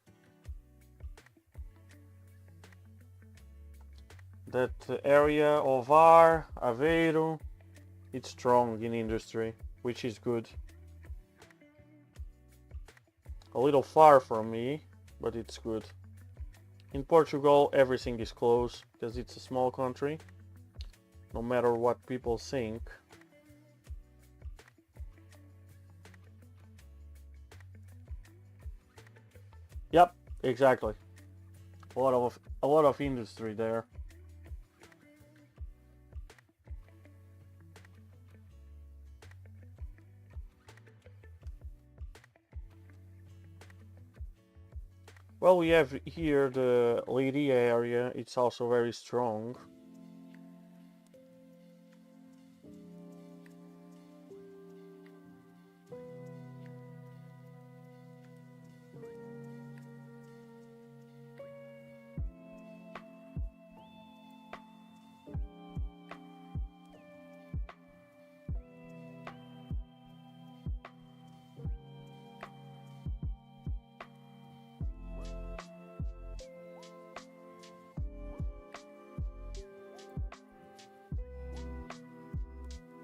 S1: That area of Aveiro, it's strong in industry, which is good. A little far from me, but it's good. In Portugal, everything is close because it's a small country, no matter what people think. Yep, exactly. A lot of industry there. Well, we have here the Leiria area. It's also very strong.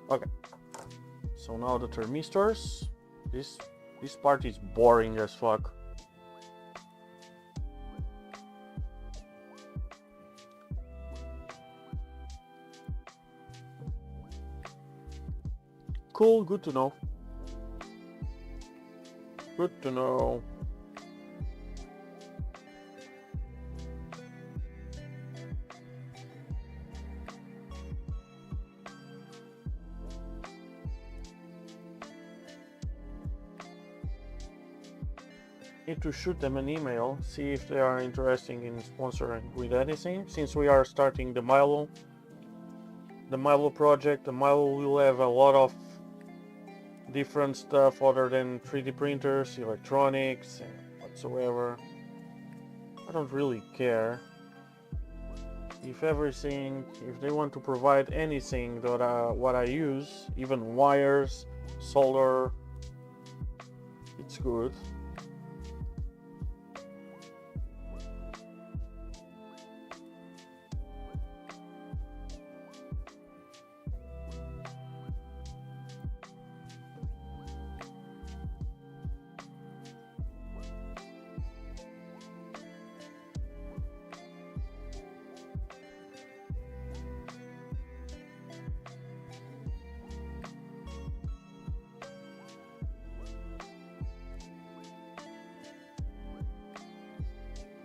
S1: Okay, so now the thermistors. This part is boring as fuck. Cool, good to know. Good to know. Need to shoot them an email, see if they are interested in sponsoring with anything, since we are starting the Milo. the Milo project. The Milo will have a lot of different stuff other than 3D printers, electronics, and whatsoever. I don't really care. If they want to provide anything that what I use, even wires, solder, it's good.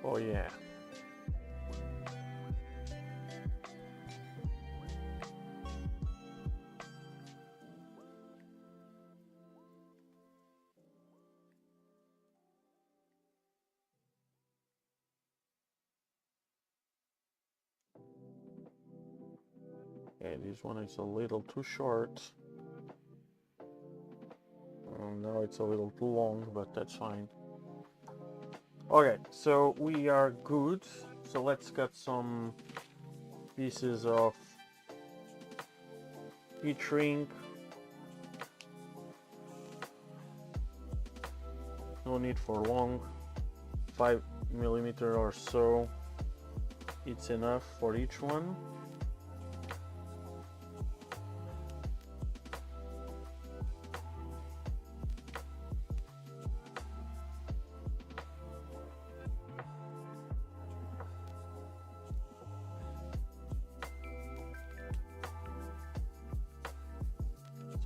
S1: Oh yeah. Okay, this one is a little too short. Now it's a little too long, but that's fine. Okay, so we are good. So let's cut some pieces of heat shrink. No need for long, 5mm or so. It's enough for each one.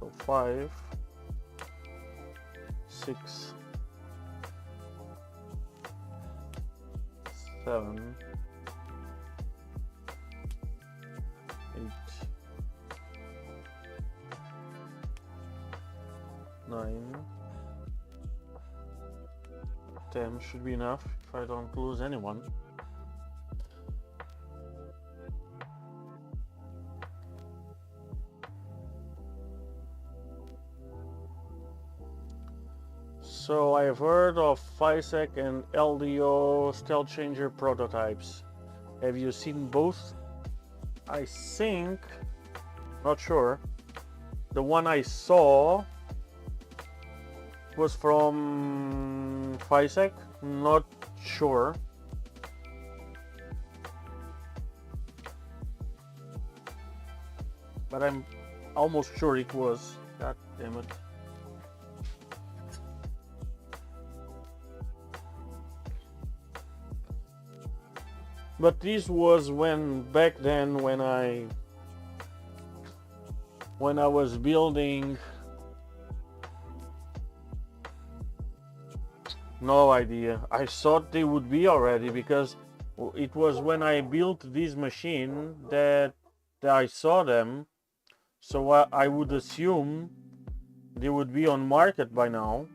S1: So 5, 6, 7, 8, 9, 10 should be enough if I don't lose anyone. So I've heard of FISEC and LDO stealth changer prototypes. Have you seen both? I think, not sure. The one I saw was from FISEC, not sure. But I'm almost sure it was. God damn it. But this was back then when I was building. No idea. I thought they would be already because it was when I built this machine that I saw them. So I would assume they would be on market by now.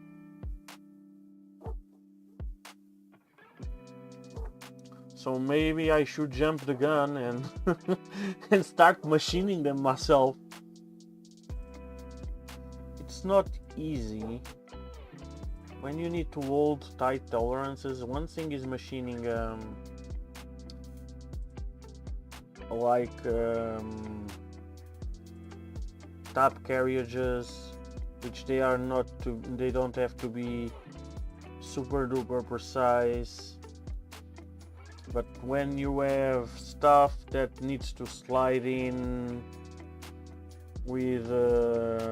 S1: So maybe I should jump the gun and and start machining them myself. It's not easy when you need to hold tight tolerances. One thing is machining tap carriages, which they don't have to be super duper precise. But when you have stuff that needs to slide in with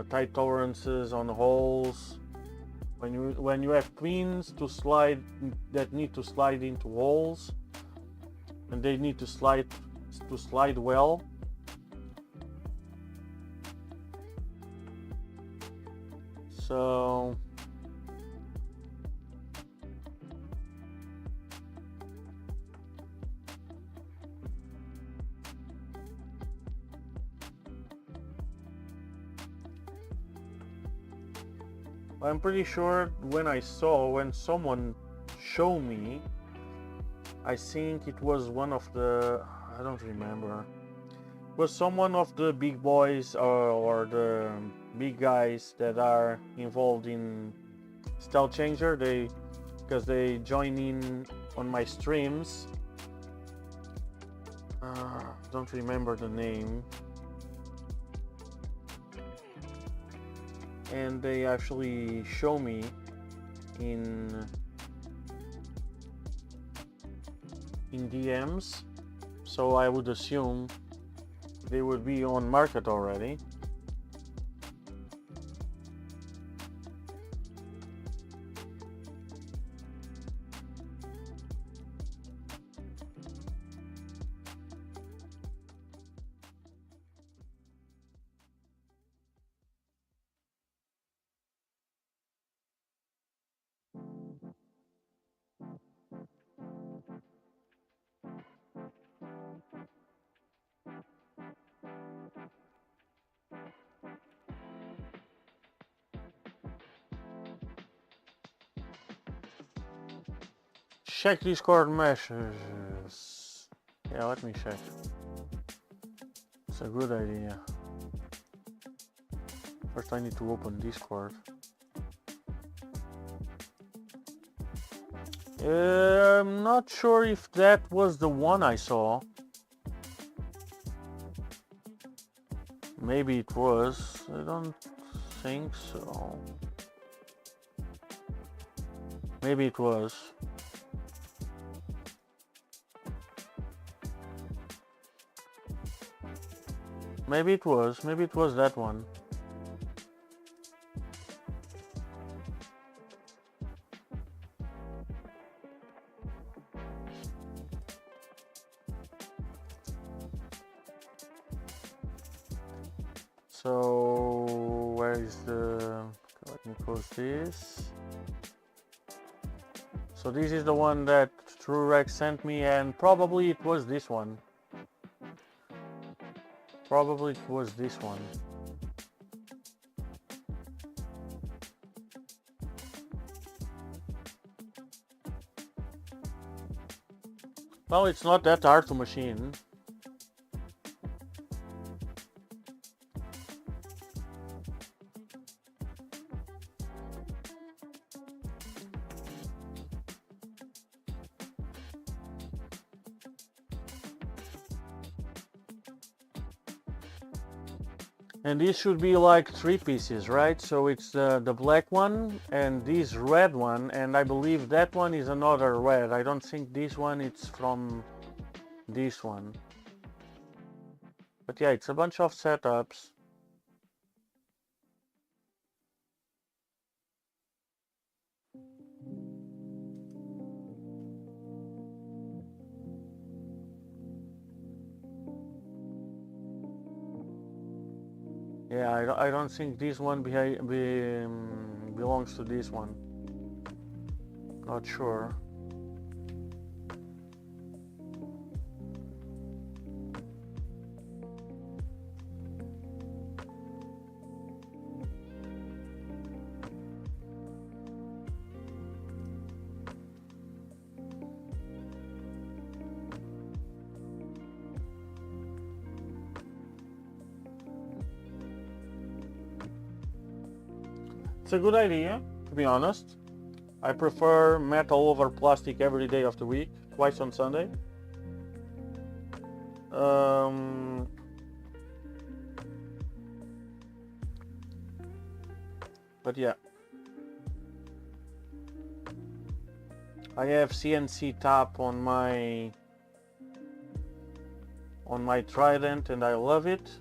S1: tight tolerances on holes, when you have pins that need to slide into holes, and they need to slide well. So I'm pretty sure when someone showed me, I think it was one of the, I don't remember, was someone of the big boys or the big guys that are involved in Style Changer. Because they join in on my streams. Don't remember the name. And they actually show me in DMs, so I would assume they would be on market already. Check Discord messages. Yeah, let me check. It's a good idea. First I need to open Discord. I'm not sure if that was the one I saw. Maybe it was. I don't think so. Maybe it was. Maybe it was that one. So where is the, let me close this. So this is the one that TrueRex sent me, and probably it was this one. Probably it was this one. Well, it's not that hard to machine. And this should be like 3 pieces, right? So it's the black one and this red one, and I believe that one is another red. I don't think this one it's from this one. But yeah, it's a bunch of setups. Yeah, I don't think this one belongs to this one. Not sure. It's a good idea, to be honest. I prefer metal over plastic every day of the week, twice on Sunday. But yeah. I have CNC tap on my Trident and I love it.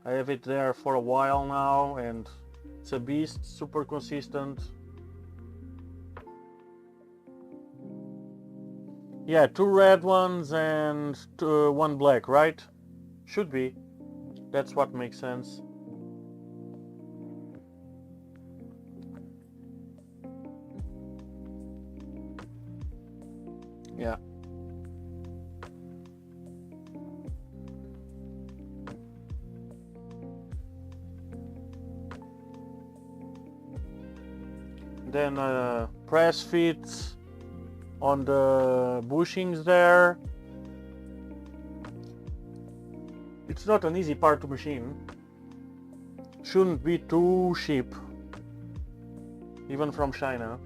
S1: I have it there for a while now and it's a beast, super consistent. Yeah, 2 red ones and 1 black, right? Should be. That's what makes sense. Yeah. Then press fits on the bushings there. It's not an easy part to machine. Shouldn't be too cheap, even from China.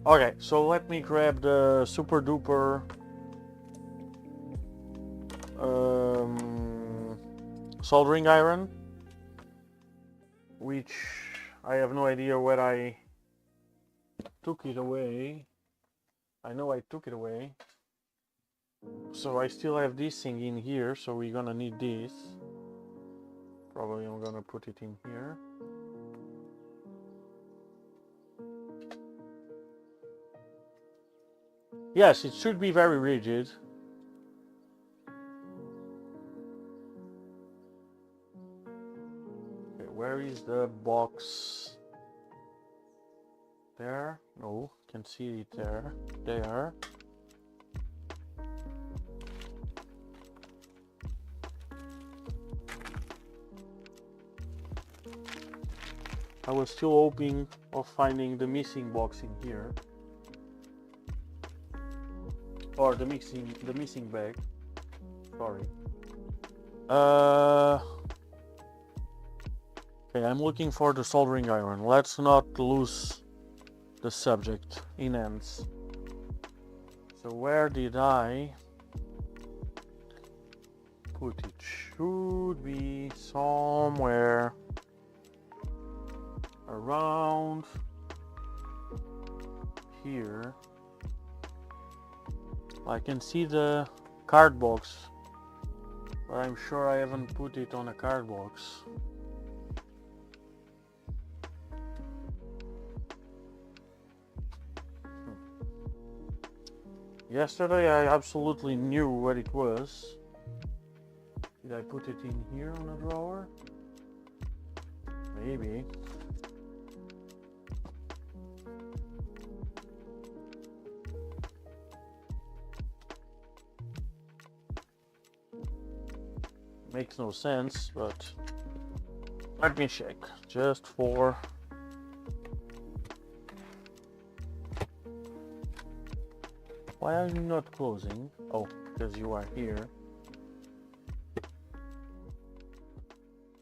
S1: Okay, so let me grab the super duper soldering iron, which I have no idea where I took it away. I know I took it away. So I still have this thing in here, so we're gonna need this. Probably I'm gonna put it in here. Yes, it should be very rigid. Okay, where is the box? There? No, can see it there. There. I was still hoping of finding the missing box in here. Or the missing bag. Sorry. Okay, I'm looking for the soldering iron. Let's not lose the subject in ends. So where did I put it? Should be somewhere around here. I can see the card box, but I'm sure I haven't put it on a card box. Yesterday I absolutely knew where it was. Did I put it in here on a drawer? Maybe. Makes no sense, but let me check just for why are you not closing? Oh, because you are here.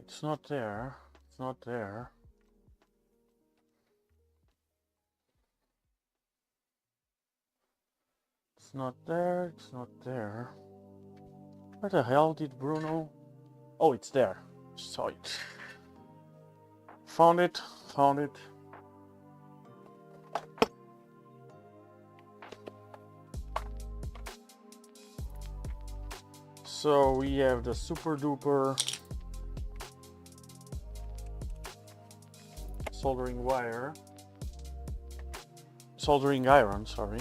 S1: It's not there. It's not there. It's not there. It's not there. Where the hell did Bruno? Oh, it's there. Saw it. Found it. Found it. So we have the super duper soldering wire. Soldering iron, sorry.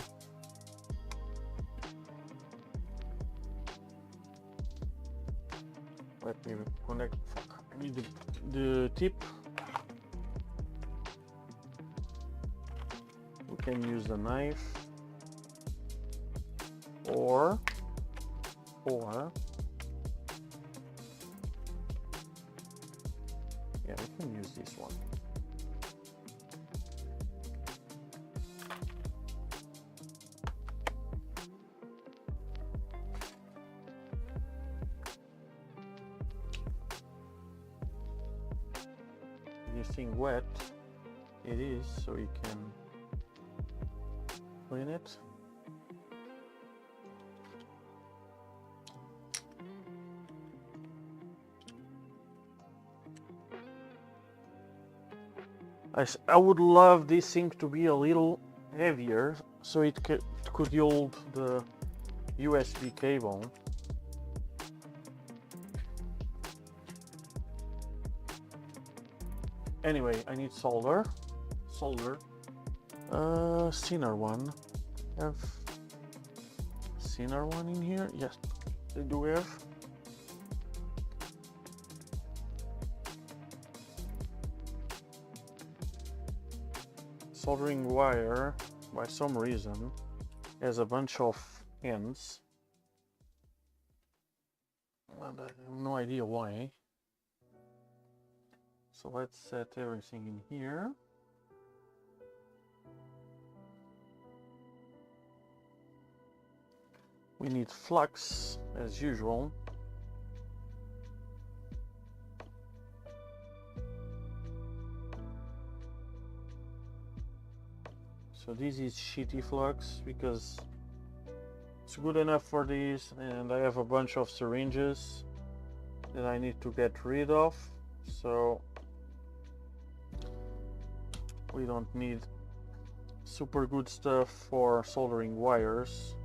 S1: Let me connect. Fuck. I need the tip. We can use the knife, or yeah, we can use this one. Anything wet, it is, so you can clean it. I would love this thing to be a little heavier, so it could hold the USB cable. Anyway, I need solder. Thinner one. Have thinner one in here? Yes, they do have. Soldering wire, by some reason, has a bunch of ends. And I have no idea why. So let's set everything in here. We need flux as usual. So this is shitty flux because it's good enough for these, and I have a bunch of syringes that I need to get rid of, so we don't need super good stuff for soldering wires.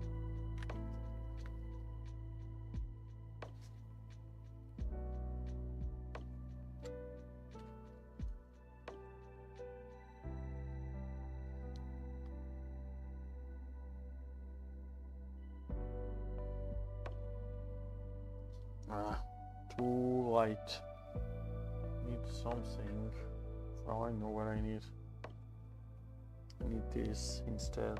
S1: Too light. Need something. Oh, I know what I need. I need this instead.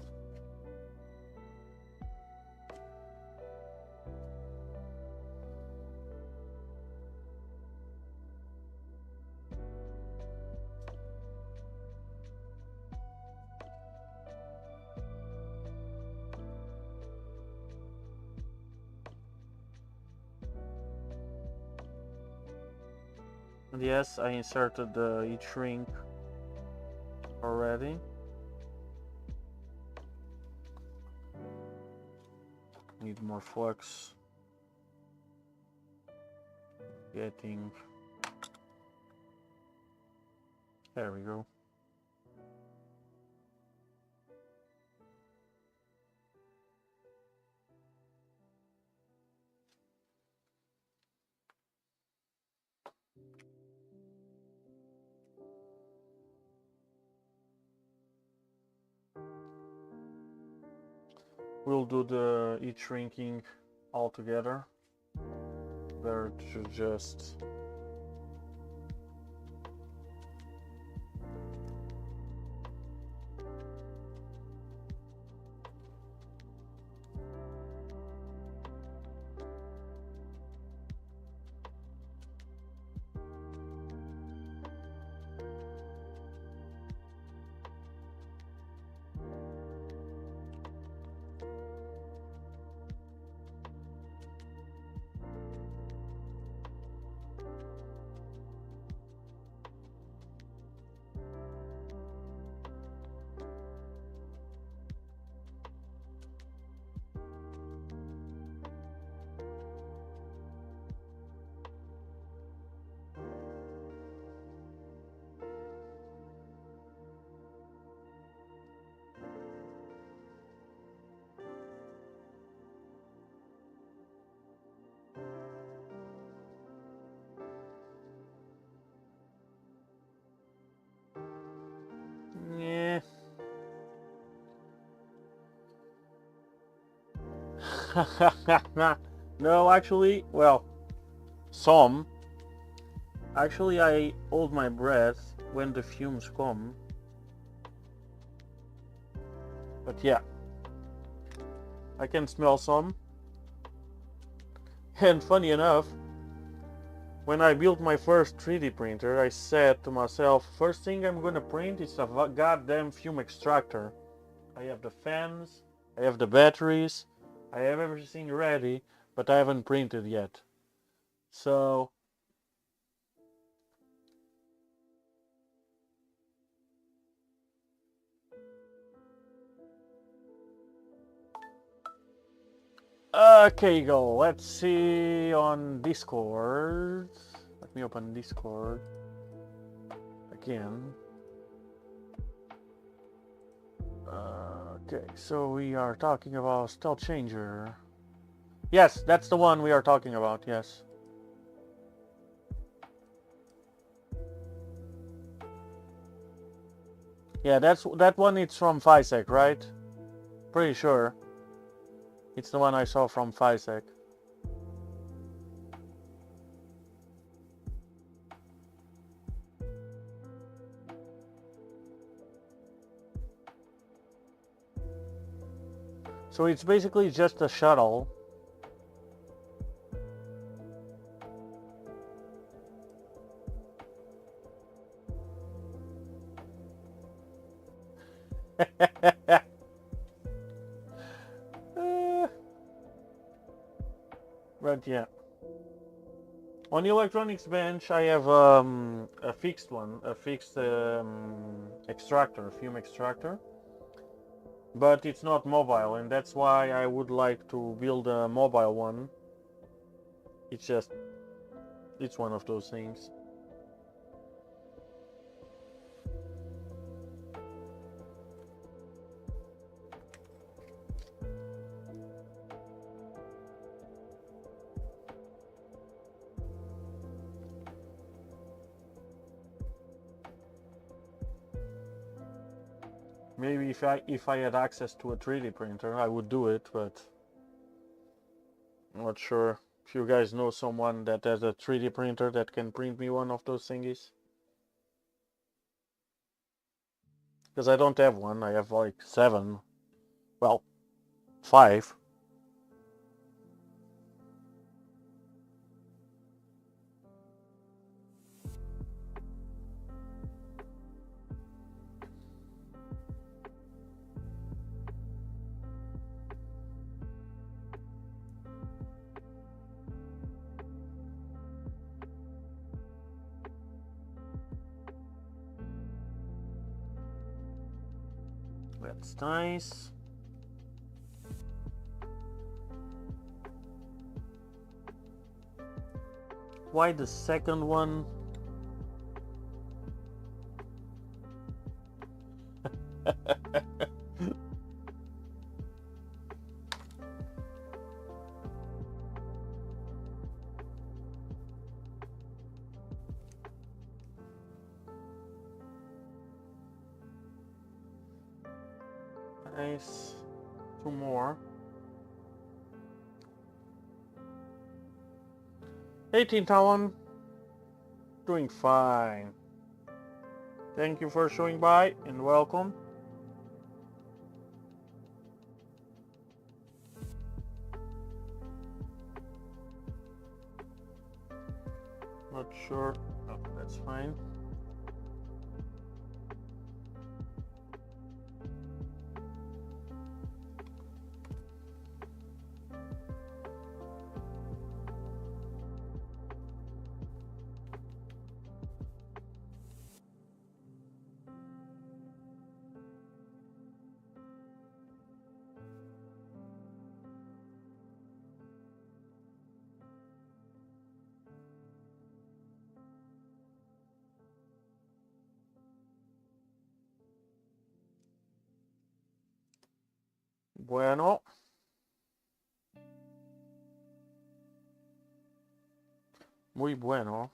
S1: And yes, I inserted the heat shrink already. Need more flux. Getting. There we go. We'll do the heat shrinking all together. Better to just yeah. No, actually, well, some. Actually, I hold my breath when the fumes come. But yeah, I can smell some. And funny enough, when I built my first 3D printer, I said to myself, first thing I'm gonna print is a goddamn fume extractor. I have the fans, I have the batteries, I have everything ready, but I haven't printed yet. So okay, go. Let's see on Discord. Let me open Discord again. Okay, so we are talking about Stealth Changer. Yes, that's the one we are talking about, yes. Yeah, that one. It's from FiSec, right? Pretty sure. It's the one I saw from FiSec. So it's basically just a shuttle. But yeah. On the electronics bench, I have a fixed one, a fixed extractor, fume extractor. But it's not mobile, and that's why I would like to build a mobile one. It's just, it's one of those things. Maybe if I had access to a 3D printer, I would do it, but I'm not sure if you guys know someone that has a 3D printer that can print me one of those thingies. Because I don't have one, I have like 7. Well, 5. That's nice. Why the second one? Nice. 2 more. 18 Talon. Doing fine. Thank you for showing by and welcome. Not sure. Oh, that's fine. Bueno. Muy bueno.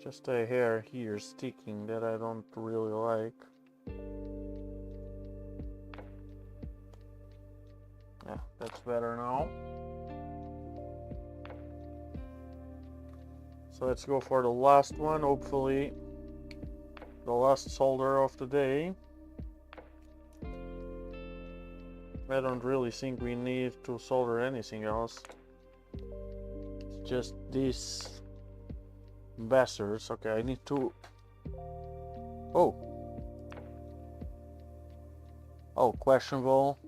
S1: Just a hair here sticking that I don't really like. Yeah, that's better now. So let's go for the last one, hopefully. The last solder of the day. I don't really think we need to solder anything else. It's just these bastards. Okay, I need to... Oh. Oh, questionable.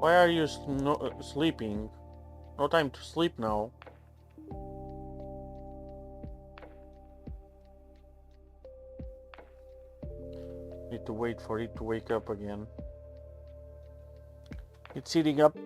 S1: Why are you sleeping? No time to sleep now. Need to wait for it to wake up again. It's sitting up.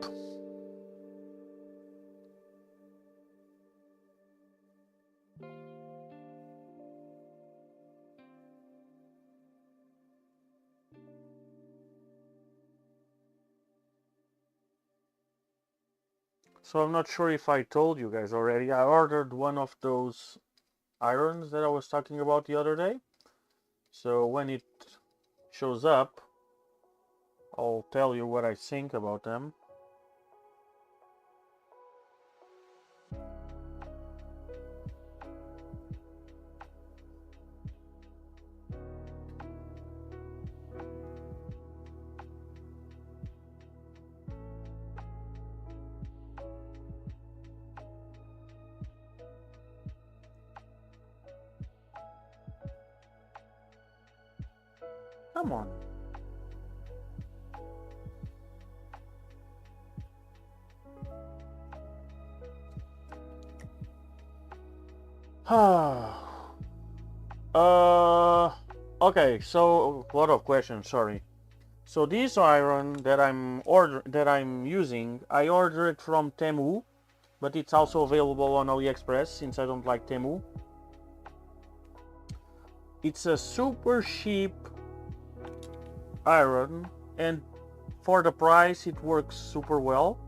S1: So I'm not sure if I told you guys already. I ordered one of those irons that I was talking about the other day. So when it shows up, I'll tell you what I think about them. Come on. Okay, so a lot of questions, sorry. So this iron that I'm using, I ordered it from Temu, but it's also available on AliExpress since I don't like Temu. It's a super cheap iron, and for the price it works super well.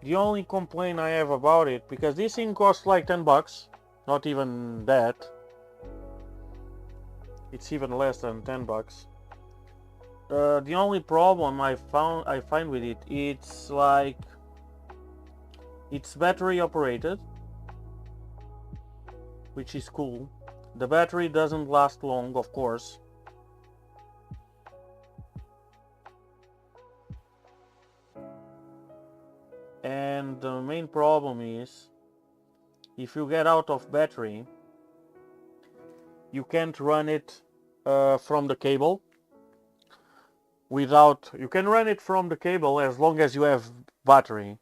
S1: The only complaint I have about it, because this thing costs like 10 bucks, not even that. It's even less than 10 bucks. The only problem I find with it, it's like it's battery operated, which is cool. The battery doesn't last long, of course. And the main problem is, if you get out of battery, you can't run it from the cable. You can run it from the cable as long as you have battery.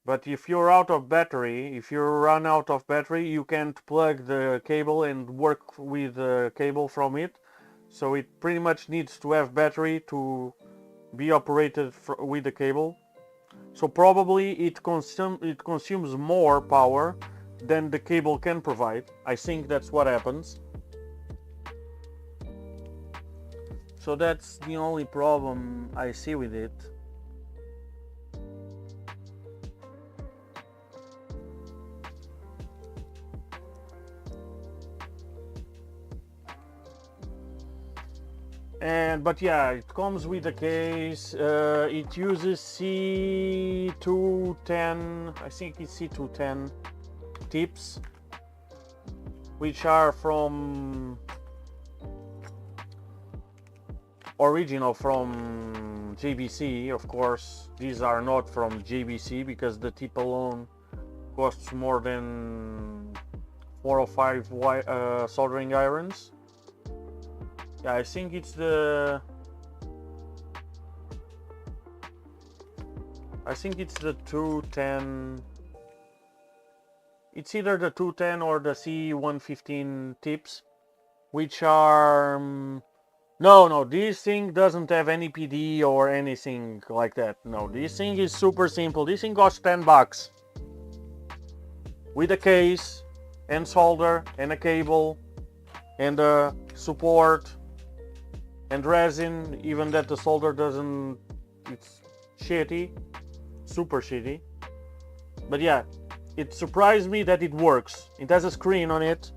S1: But if you're out of battery, if you run out of battery, you can't plug the cable and work with the cable from it. So it pretty much needs to have battery to be operated with the cable. So probably it consumes more power than the cable can provide. I think that's what happens. So that's the only problem I see with it. But yeah, it comes with a case. It uses C210, I think it's C210 tips, which are from original from JBC. Of course, these are not from JBC because the tip alone costs more than 4 or 5 soldering irons. Yeah, I think it's the 210. It's either the 210 or the C115 tips, which are no, this thing doesn't have any PD or anything like that. No, this thing is super simple. This thing costs 10 bucks with a case and solder and a cable and a support and resin, even that the solder doesn't, it's shitty, super shitty. But yeah, it surprised me that it works. It has a screen on it,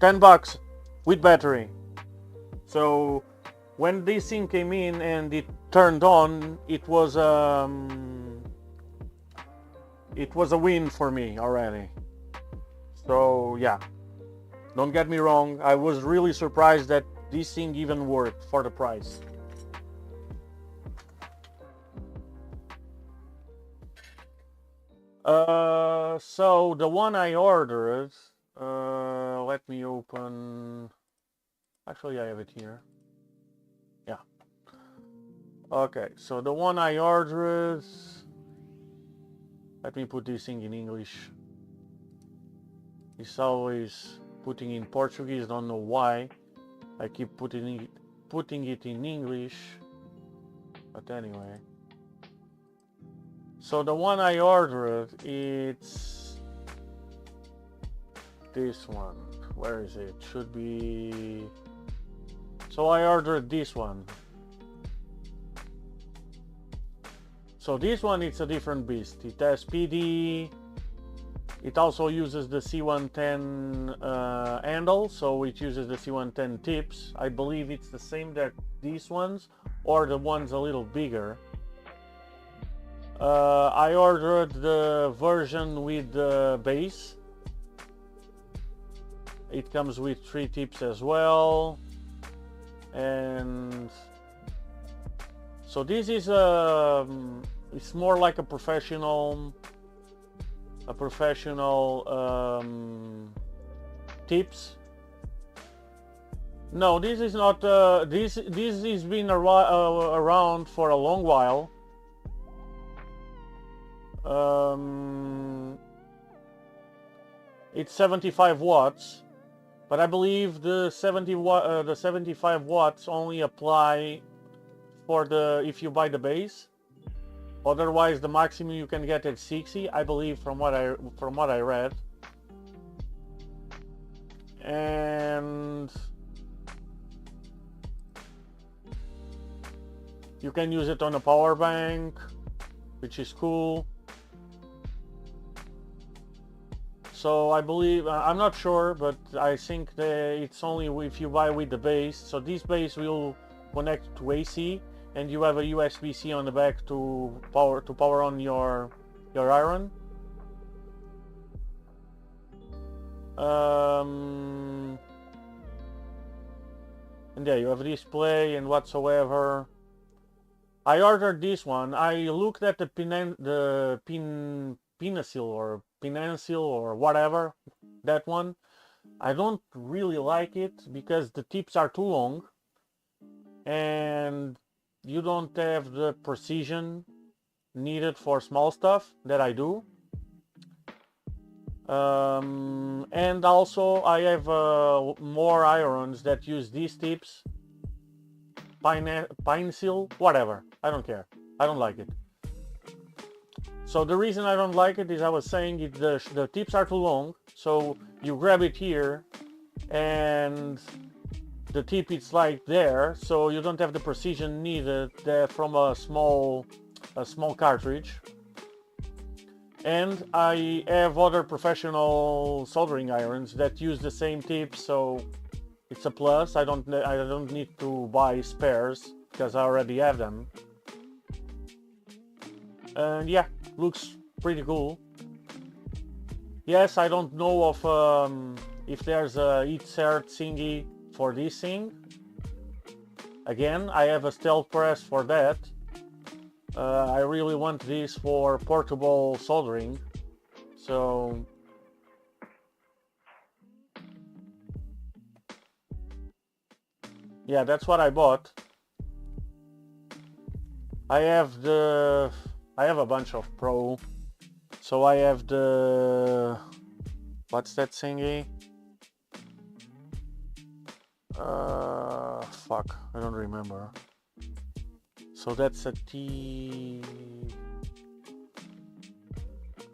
S1: 10 bucks with battery. So when this thing came in and it turned on, it was a win for me already. So yeah, don't get me wrong, I was really surprised that this thing even worked for the price. So the one I ordered, let me open, actually I have it here. Yeah. Okay, so the one I ordered, let me put this thing in English. It's always putting in Portuguese, don't know why. I keep putting it in English, but anyway. So the one I ordered, it's this one. Where is it? Should be. So I ordered this one. So this one, it's a different beast. It has PD, It also uses the C110 handle, so it uses the C110 tips. I believe it's the same that these ones, or the ones a little bigger. I ordered the version with the base. It comes with 3 tips as well, and so this is it's more like a professional tips. No, this is not. This has been around for a long while. It's 75 watts, but I believe the 75 watts only apply for if you buy the base. Otherwise, the maximum you can get at 60, I believe, from what I read. And you can use it on a power bank, which is cool. So I believe, I'm not sure, but I think that it's only if you buy with the base. So this base will connect to AC, and you have a USB-C on the back to power on your iron. And there you have a display and whatsoever. I ordered this one. I looked at the Pinasil or whatever, that one. I don't really like it because the tips are too long and you don't have the precision needed for small stuff that I do. And also I have more irons that use these tips. Pinasil, whatever. I don't care. I don't like it. So the reason I don't like it is I was saying the tips are too long. So you grab it here and the tip is like there, so you don't have the precision needed from a small cartridge. And I have other professional soldering irons that use the same tip, so it's a plus. I don't need to buy spares because I already have them. And yeah, looks pretty cool. Yes, I don't know of if there's a insert thingy for this thing. Again, I have a stealth press for that. I really want this for portable soldering. So yeah, that's what I bought. I have a bunch of Pro. So I have the, what's that thingy? Fuck, I don't remember. So that's a T...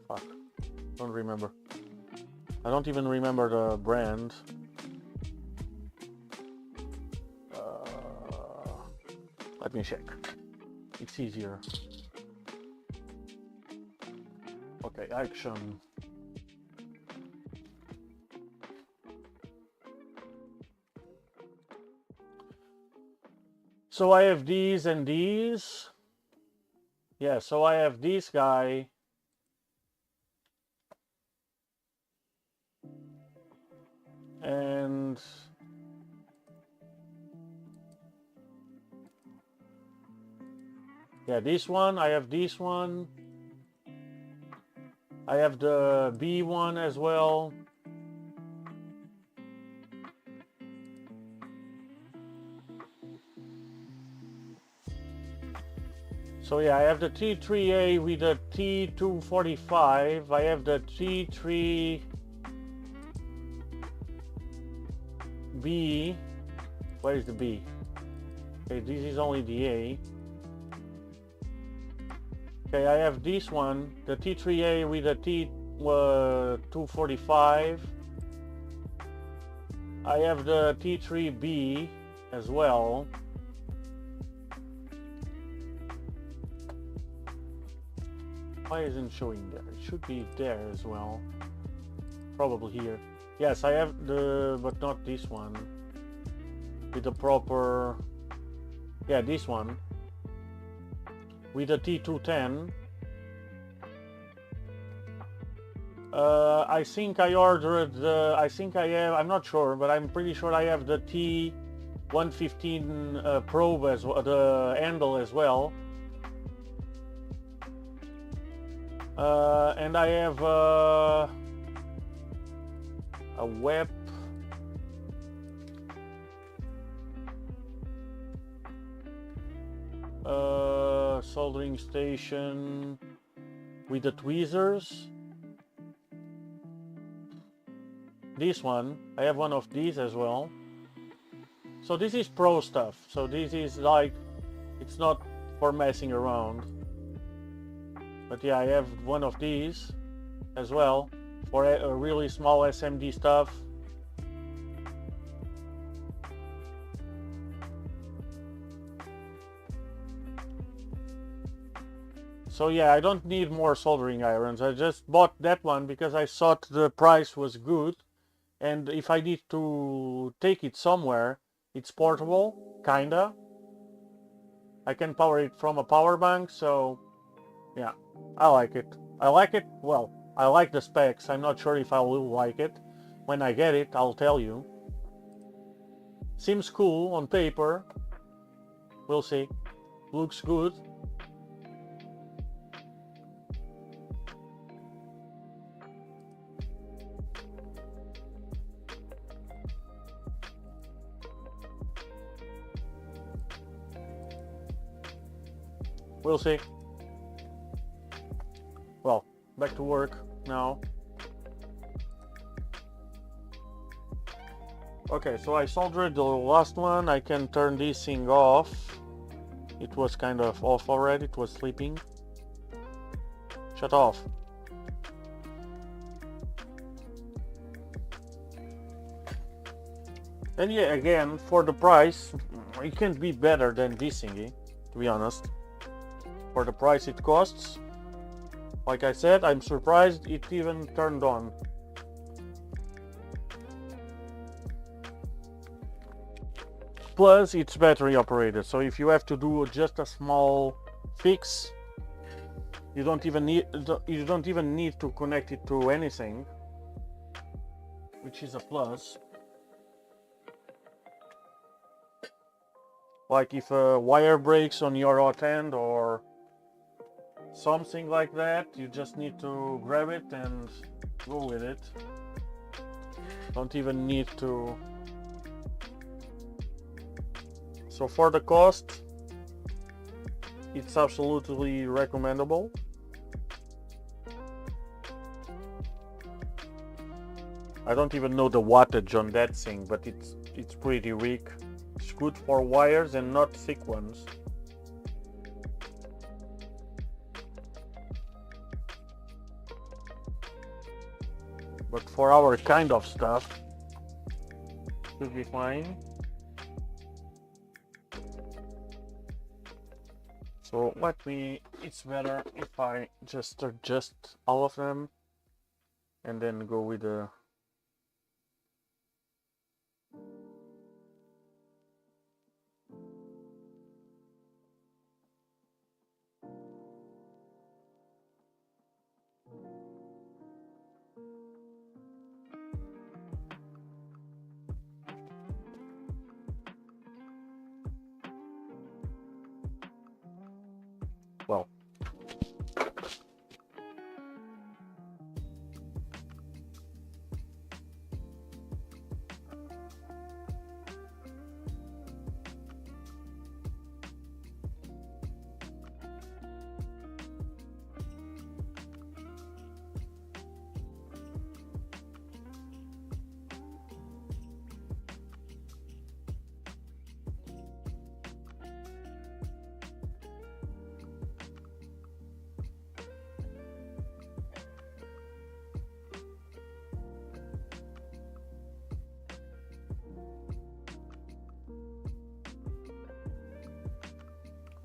S1: Fuck, don't remember. I don't even remember the brand. Let me check. It's easier. Okay, action. So I have these and these. Yeah, so I have this guy. And yeah, this one, I have this one. I have the B one as well. So yeah, I have the T3A with the T245. I have the T3B. Where is the B? Okay, this is only the A. Okay, I have this one, the T3A with the T245. I have the T3B as well. Why isn't it showing there? It should be there as well. Probably here. Yes, I have the, but not this one. With the proper, yeah, this one. With the T210. I think I ordered the, I think I have, I'm not sure, but I'm pretty sure I have the T115 probe as well, the handle as well. And I have a web. Soldering station with the tweezers. This one, I have one of these as well. So this is pro stuff. So this is like, it's not for messing around. But yeah, I have one of these as well for a really small SMD stuff. So yeah, I don't need more soldering irons. I just bought that one because I thought the price was good. And if I need to take it somewhere, it's portable, kinda. I can power it from a power bank, so yeah, I like it. I like it, well, I like the specs. I'm not sure if I will like it. When I get it, I'll tell you. Seems cool on paper. We'll see. Looks good. We'll see. Well, back to work now. Okay, so I soldered the last one. I can turn this thing off. It was kind of off already. It was sleeping. Shut off. And yeah, again, for the price, it can't be better than this thingy, to be honest. For the price it costs, like I said, I'm surprised it even turned on. Plus, it's battery operated, so if you have to do just a small fix, you don't even need to connect it to anything, which is a plus. Like if a wire breaks on your hot end or something like that, you just need to grab it and go with it. Don't even need to. So for the cost, it's absolutely recommendable. I don't even know the wattage on that thing, but it's pretty weak. It's good for wires and not thick ones. But for our kind of stuff, should be fine. So it's better if I just adjust all of them and then go with the well.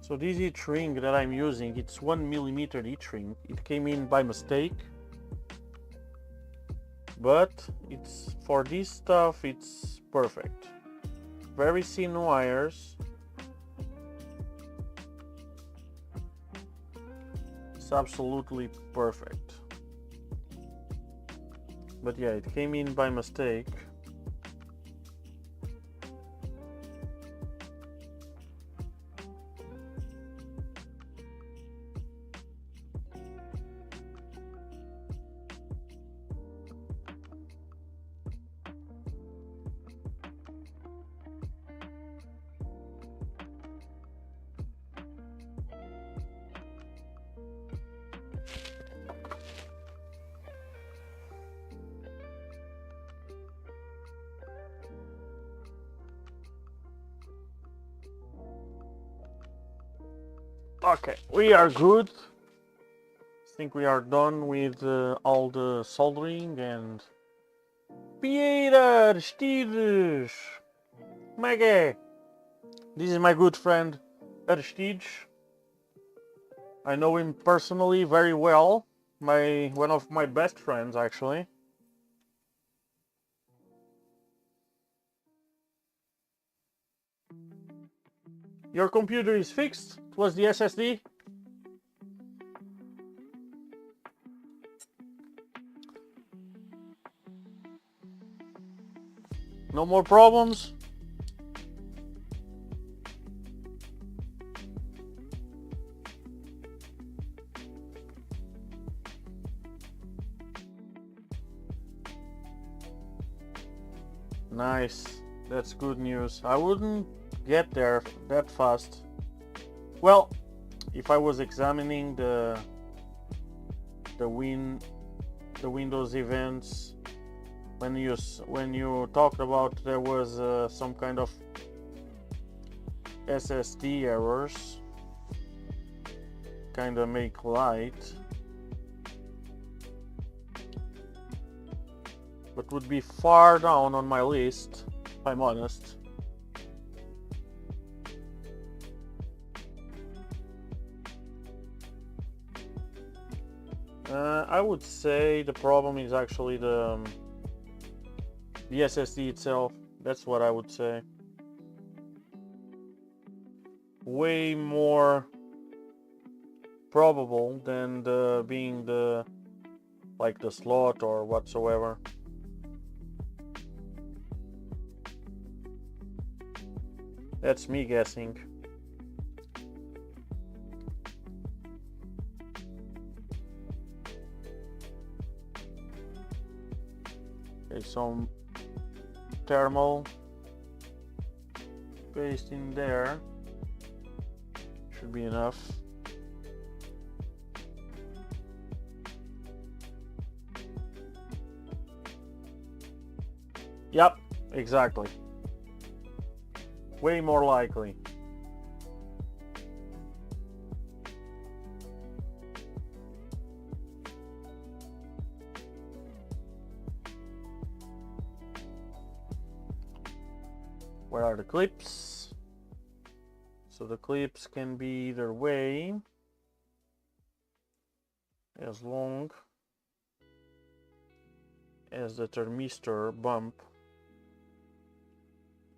S1: So this heat shrink that I'm using, it's 1mm heat shrink. It came in by mistake. but it's for this stuff it's perfect. Very thin wires. It's absolutely perfect. But yeah, it came in by mistake. Okay, we are good. I think we are done with all the soldering and... Peter, Aristides, Maggie. This is my good friend Aristides. I know him personally very well. One of my best friends, actually. Your computer is fixed? It was the SSD? No more problems? Nice. That's good news. I wouldn't get there that fast. Well, if I was examining the Windows events, when you talked about there was some kind of SSD errors, kind of make light, but would be far down on my list, if I'm honest. I would say the problem is actually the SSD itself. That's what I would say. Way more probable than being the slot or whatsoever. That's me guessing. Okay, some thermal paste in there. Should be enough. Yep, exactly. Way more likely. Where are the clips? So the clips can be either way, as long as the thermistor bump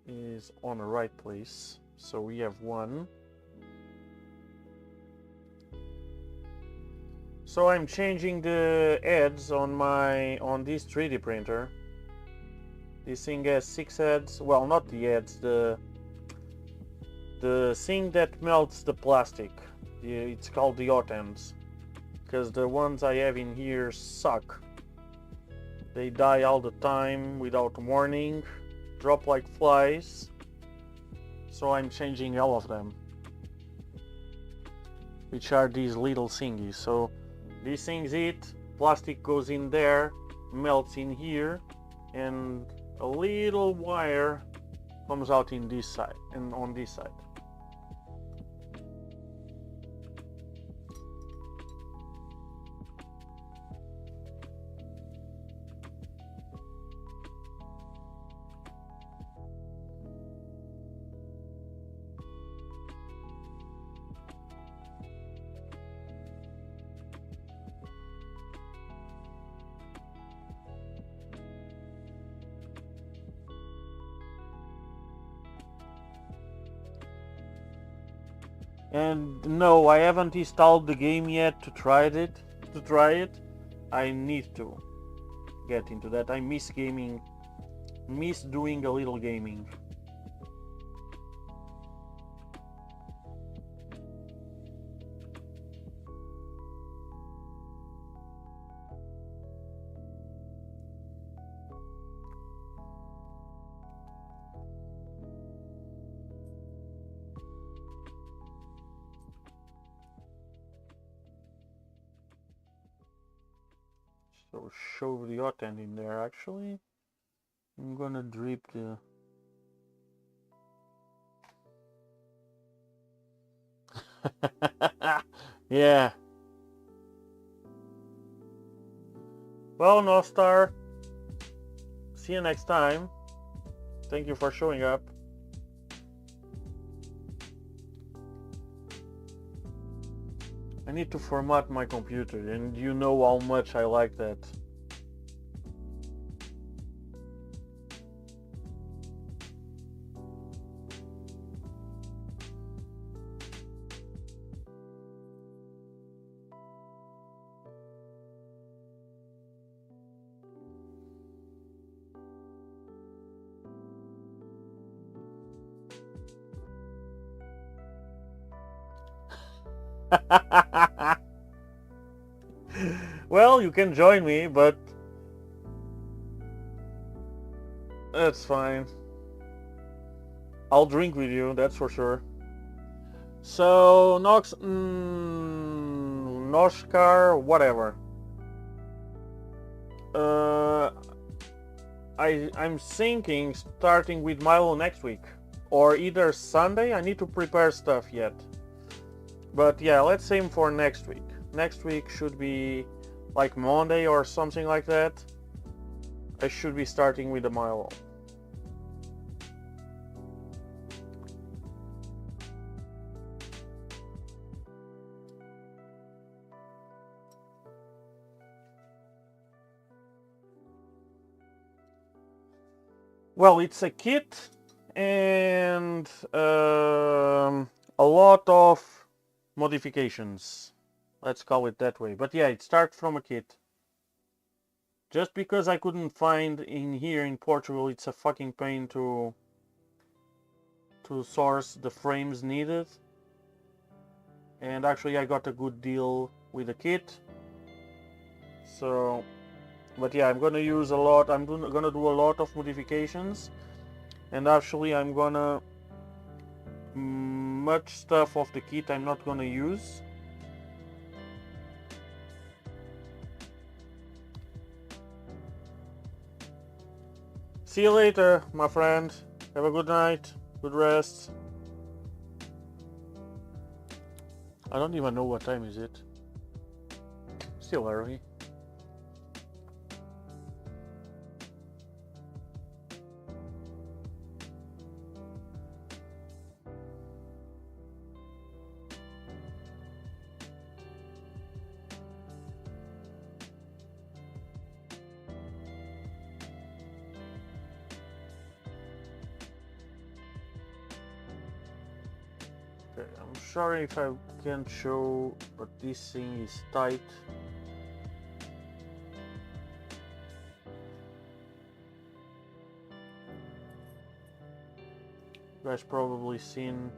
S1: is on the right place. So we have one. So I'm changing the heads on this 3D printer. This thing has 6 heads. Well, not the heads, the thing that melts the plastic. It's called the hotends, because the ones I have in here suck. They die all the time without warning, drop like flies. So I'm changing all of them, which are these little thingies. So these things plastic goes in there, melts in here, and a little wire comes out in this side and on this side. And no, I haven't installed the game yet to try it. I need to get into that. I miss gaming, miss doing a little gaming. So show the hotent in there actually. I'm gonna drip the yeah. Well, North Star, see you next time. Thank you for showing up. I need to format my computer, and you know how much I like that. Well, you can join me, but that's fine. I'll drink with you, that's for sure. So, Noshkar, whatever. I'm thinking starting with Milo next week. Or either Sunday, I need to prepare stuff yet. But yeah, let's aim for next week. Next week should be like Monday or something like that. I should be starting with the Milo. Well, it's a kit and a lot of modifications. Let's call it that way. But yeah, it starts from a kit. Just because I couldn't find in here in Portugal, it's a fucking pain to source the frames needed. And actually I got a good deal with the kit. So, but yeah, I'm gonna use a lot, I'm gonna do a lot of modifications. And actually I'm gonna, much stuff of the kit I'm not gonna use. See you later, my friend. Have a good night, good rest. I don't even know what time is it. Still early. Okay, I'm sorry if I can't show, but this thing is tight. You guys probably seen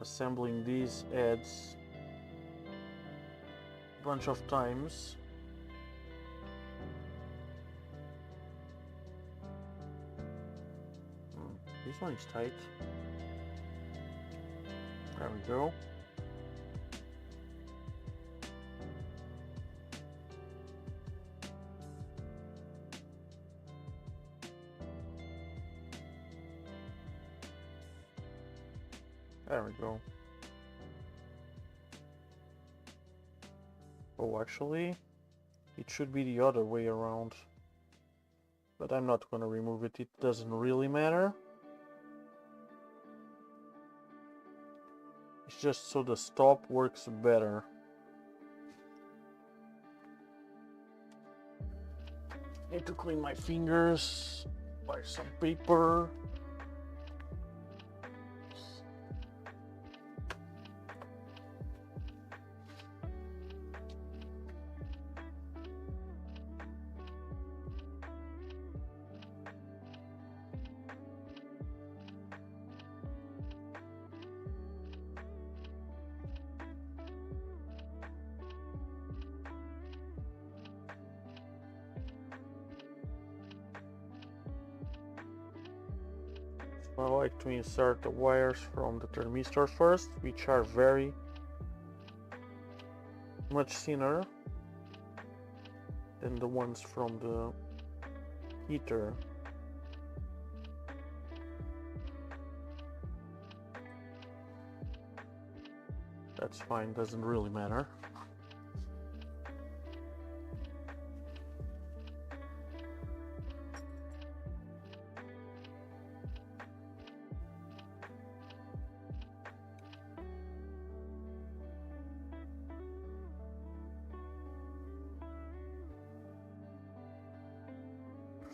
S1: assembling these heads a bunch of times. This one is tight. There we go. There we go. Oh, actually, it should be the other way around. But I'm not gonna remove it, it doesn't really matter. It's just so the stop works better. Need to clean my fingers, buy some paper. I like to insert the wires from the thermistor first, which are very much thinner than the ones from the heater. That's fine, doesn't really matter.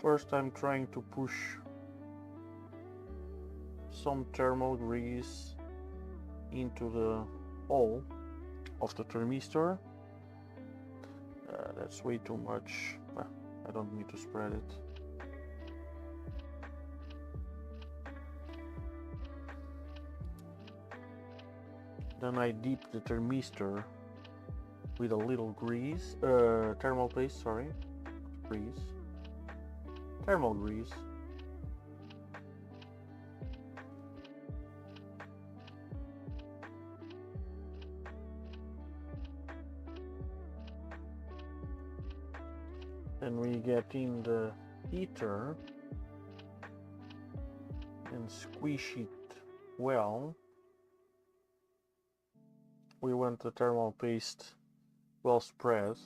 S1: First, I'm trying to push some thermal grease into the hole of the thermistor. That's way too much. Well, I don't need to spread it. Then I dip the thermistor with a little grease, thermal paste, sorry, grease. Thermal grease. Then we get in the heater and squish it well. We want the thermal paste well spread.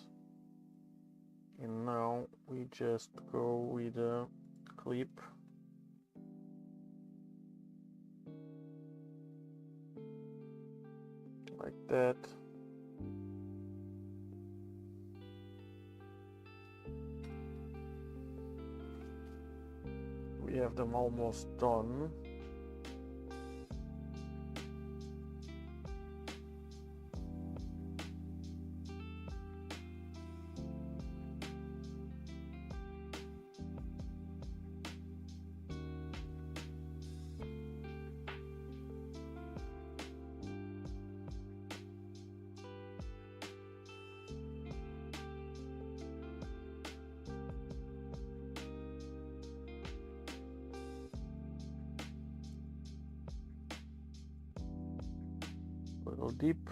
S1: And now we just go with a clip like that. We have them almost done. Little deep.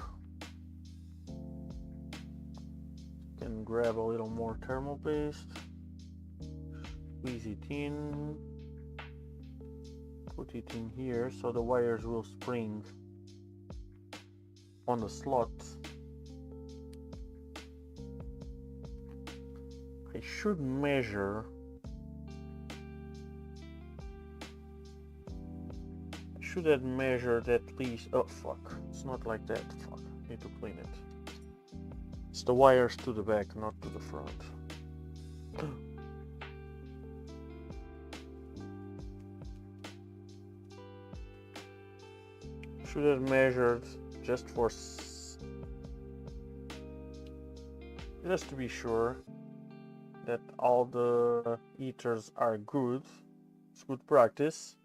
S1: Can grab a little more thermal paste, squeeze it in, put it in here so the wires will spring on the slot. I should measure. Should have measured at least. Oh fuck, it's not like that. Fuck, need to clean it. It's the wires to the back, not to the front. Should have measured just to be sure that all the heaters are good. It's good practice.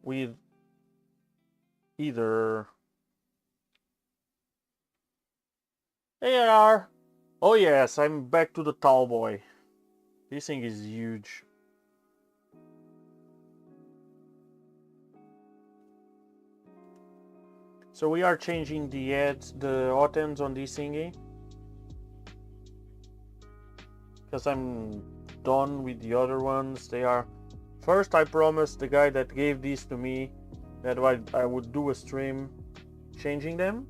S1: With either AR. Oh yes, I'm back to the tall boy. This thing is huge. So we are changing the hot ends on this thingy, because I'm done with the other ones. They are. First, I promised the guy that gave these to me that I would do a stream changing them.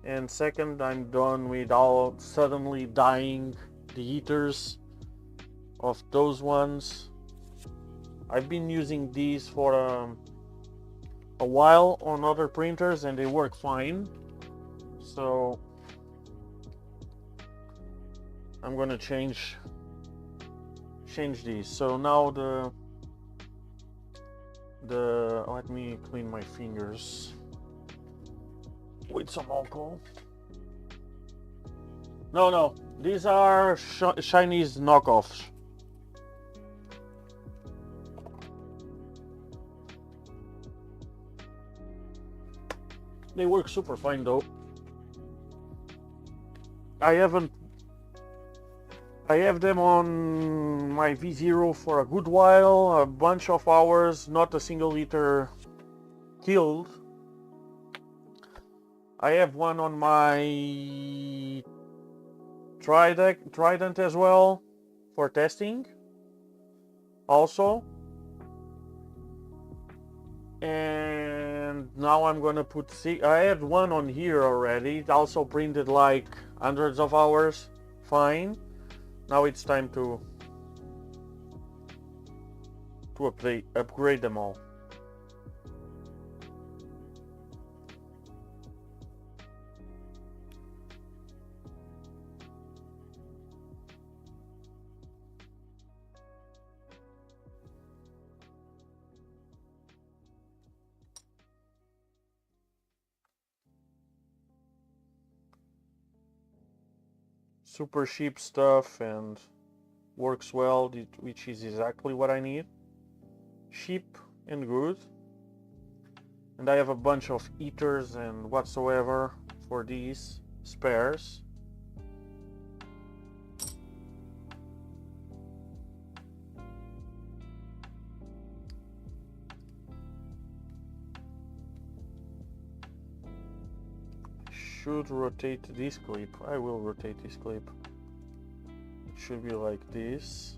S1: And second, I'm done with all suddenly dying the heaters of those ones. I've been using these for a while on other printers and they work fine. So I'm gonna change these. So now the let me clean my fingers with some alcohol. No, these are Chinese knockoffs. They work super fine though. I I have them on my V0 for a good while, a bunch of hours, not a single liter killed. I have one on my Trident as well for testing also. And now I'm gonna put I had one on here already. It also printed like hundreds of hours. Fine. Now it's time to upgrade them all. Super cheap stuff and works well, which is exactly what I need. Cheap and good. And I have a bunch of eaters and whatsoever for these spares. Should rotate this clip. I will rotate this clip. It should be like this.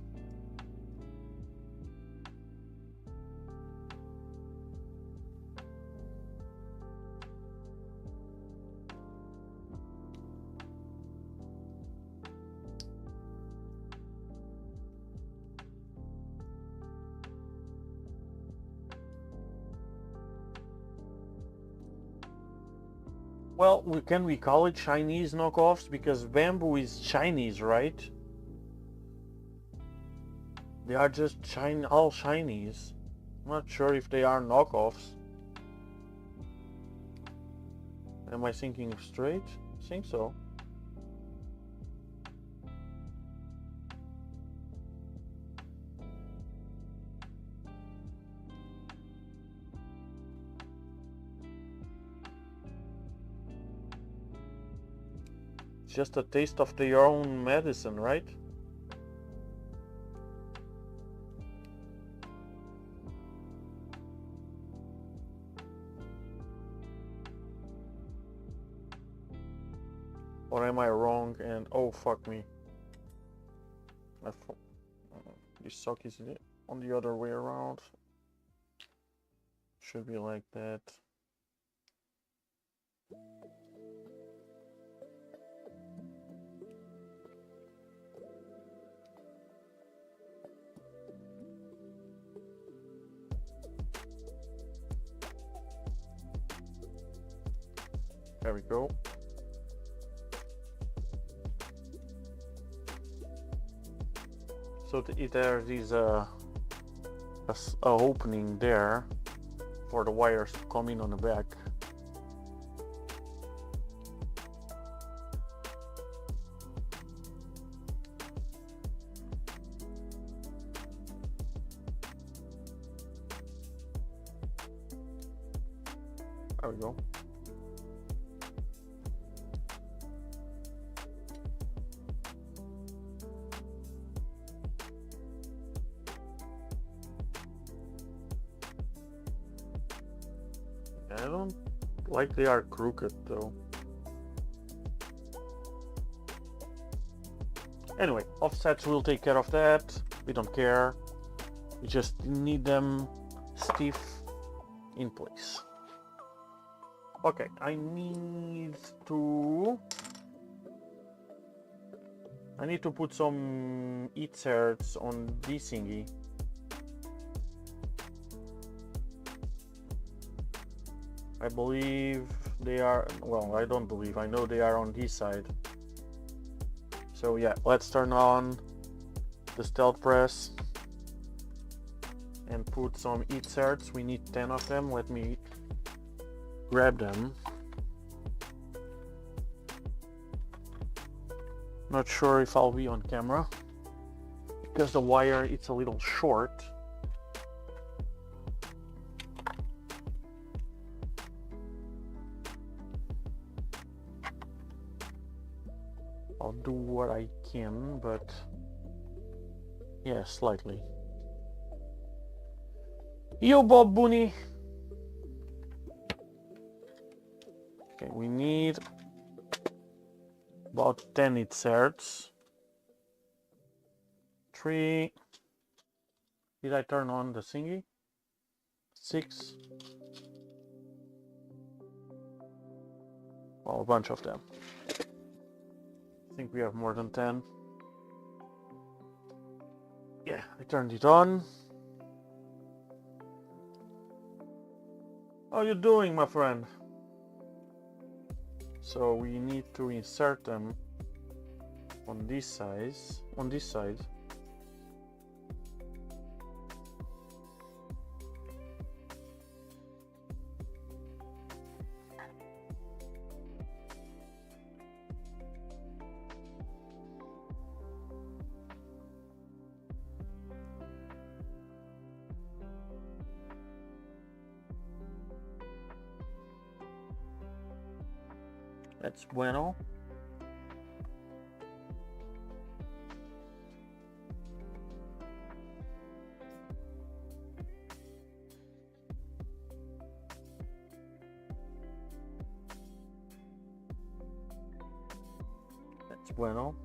S1: Well, can we call it Chinese knockoffs? Because bamboo is Chinese, right? They are just all Chinese. I'm not sure if they are knockoffs. Am I thinking straight? I think so. It's just a taste of their own medicine, right? Or am I wrong and oh fuck me. This sock is on the other way around. Should be like that. There we go. So there is a opening there for the wires to come in on the back. There we go. I don't like they are crooked though. Anyway, offsets will take care of that. We don't care. We just need them stiff in place. Okay, I need to put some inserts on this thingy. I believe they are, well, I don't believe, I know they are on this side. So yeah, let's turn on the stealth press and put some inserts. We need 10 of them. Let me grab them. Not sure if I'll be on camera because the wire, it's a little short. I'll do what I can, but Yeah, slightly. Yo, Bob Booney. Okay, we need about 10 inserts. 3. Did I turn on the thingy? 6. Well, a bunch of them. I think we have more than 10. Yeah, I turned it on. How you doing, my friend? So we need to insert them on this side. That's bueno. That's bueno.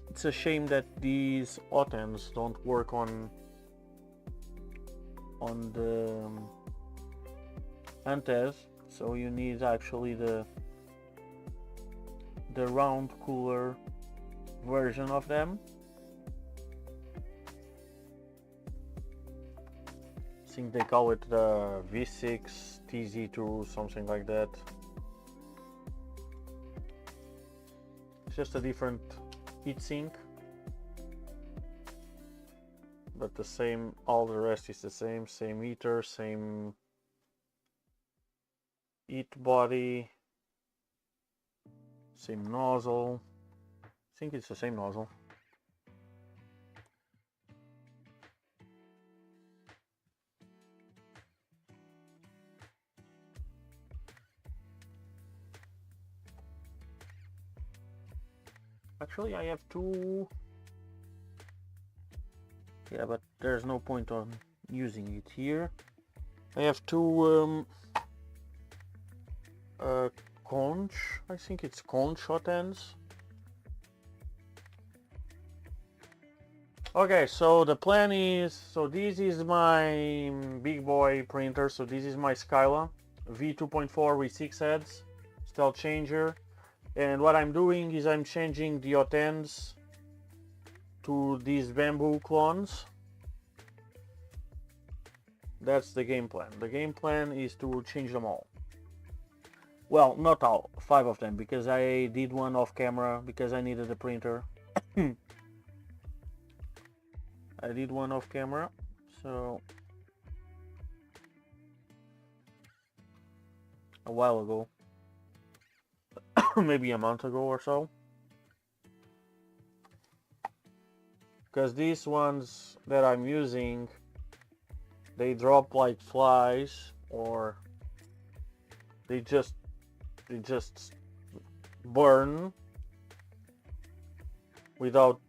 S1: It's a shame that these hotends don't work on the antes, so you need actually the round cooler version of them. I think they call it the V6 TZ2, something like that. It's just a different heatsink, but the same, all the rest is the same heater, same heat body, same nozzle. I think it's the same nozzle. Actually, I have 2. Yeah, but there's no point on using it here. I have 2 conch, I think it's conch hotends. Okay, so the plan is, so this is my big boy printer, so this is my Scylla V2.4 with 6 heads, style changer. And what I'm doing is I'm changing the hotends to these bamboo clones. That's the game plan. The game plan is to change them all. Well, not all, 5 of them, because I did one off camera because I needed a printer. I did one off camera, so a while ago. Maybe a month ago or so. Because these ones that I'm using, they drop like flies, or they just burn without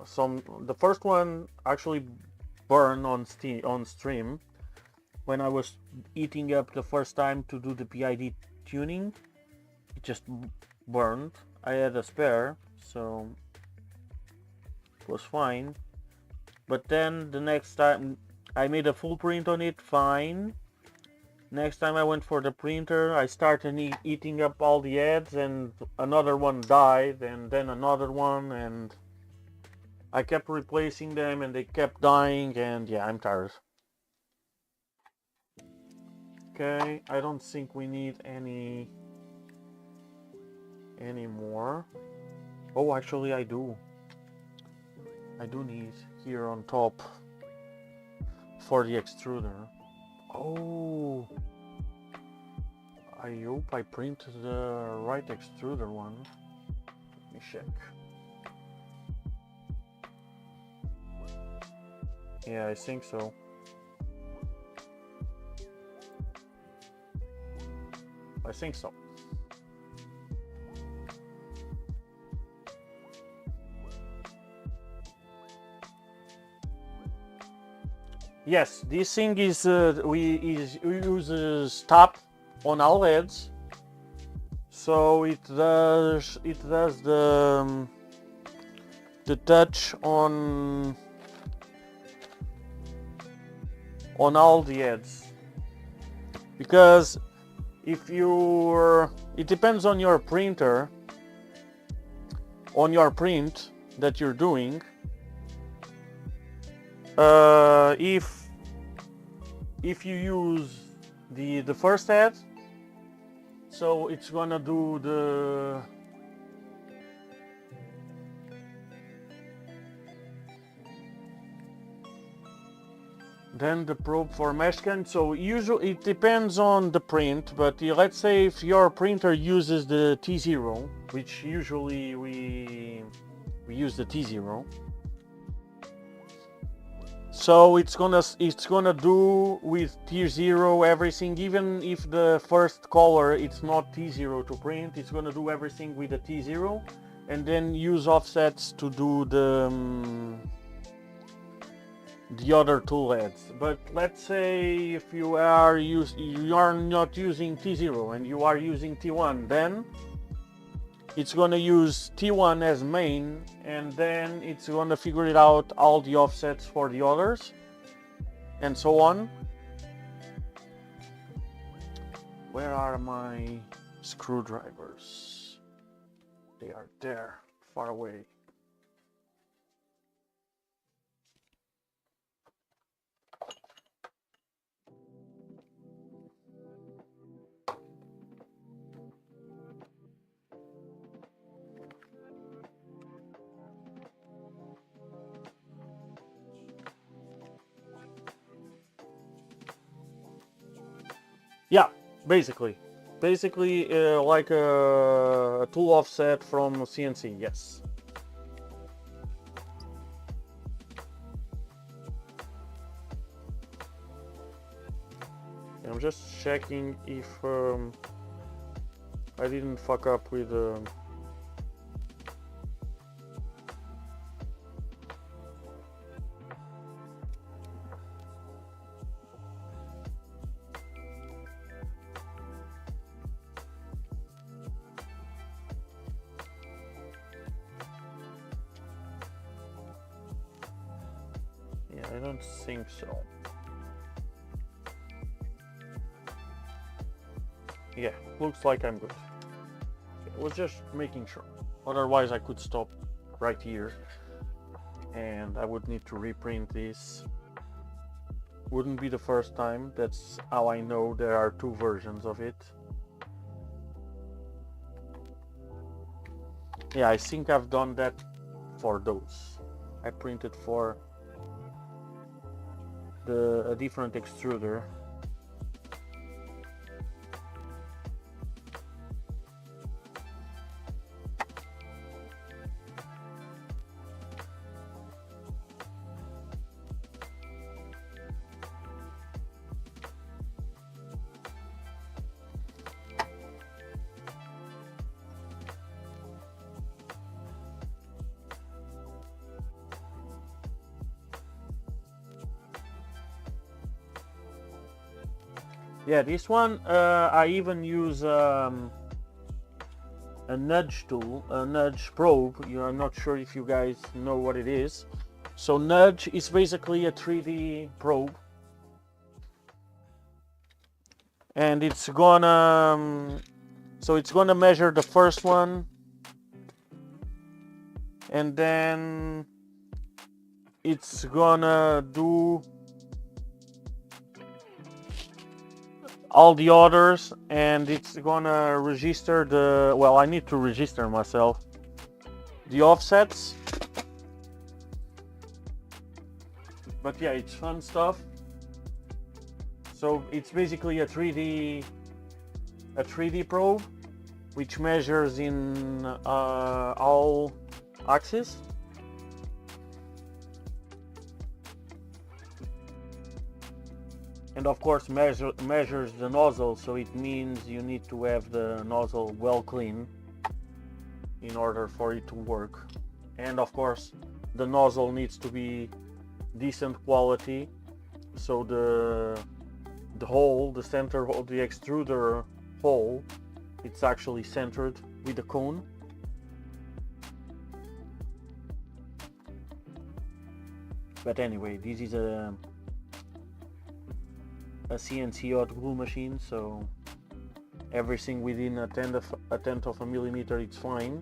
S1: some. The first one actually burned on stream when I was heating up the first time to do the PID tuning. It just burned. I had a spare, so it was fine. But then the next time I made a full print on it, fine. Next time I went for the printer, I started eating up all the heads, and another one died, and then another one, and I kept replacing them and they kept dying, and yeah, I'm tired. Okay, I don't think we need any more. Oh, actually I do. I do need here on top for the extruder. Oh, I hope I printed the right extruder one. Let me check. Yeah, I think so. I think so. Yes, this thing is we use tap on all heads, so it does the touch on all the heads, because if you're, it depends on your printer, on your print that you're doing. If you use the first head, so it's gonna do the then the probe for mesh scan. So usually it depends on the print, but let's say if your printer uses the T0, which usually we use the T0. So it's gonna do with T0 everything, even if the first color it's not T0 to print, it's gonna do everything with the T0, and then use offsets to do the other two heads. But let's say if you are not using T0 and you are using T1, then it's gonna use T1 as main, and then it's gonna figure it out all the offsets for the others, and so on. Where are my screwdrivers? They are there, far away. Yeah, basically like a tool offset from CNC, yes. I'm just checking if I didn't fuck up with yeah, I don't think so. Yeah, looks like I'm good. I was just making sure. Otherwise I could stop right here and I would need to reprint this. Wouldn't be the first time. That's how I know there are two versions of it. Yeah, I think I've done that for those. I printed for a different extruder. Yeah, this one I even use a nudge tool, a nudge probe. I'm not sure if you guys know what it is. So nudge is basically a 3D probe, and it's gonna measure the first one, and then it's gonna do all the others, and it's gonna register the, well, I need to register myself the offsets, but yeah, it's fun stuff. So it's basically a 3D a 3D probe which measures in all axes. And of course measures the nozzle, so it means you need to have the nozzle well clean in order for it to work. And of course the nozzle needs to be decent quality, so the hole, the center of the extruder hole, it's actually centered with the cone. But anyway, this is a CNC hot glue machine, so everything within a tenth of a millimeter, it's fine.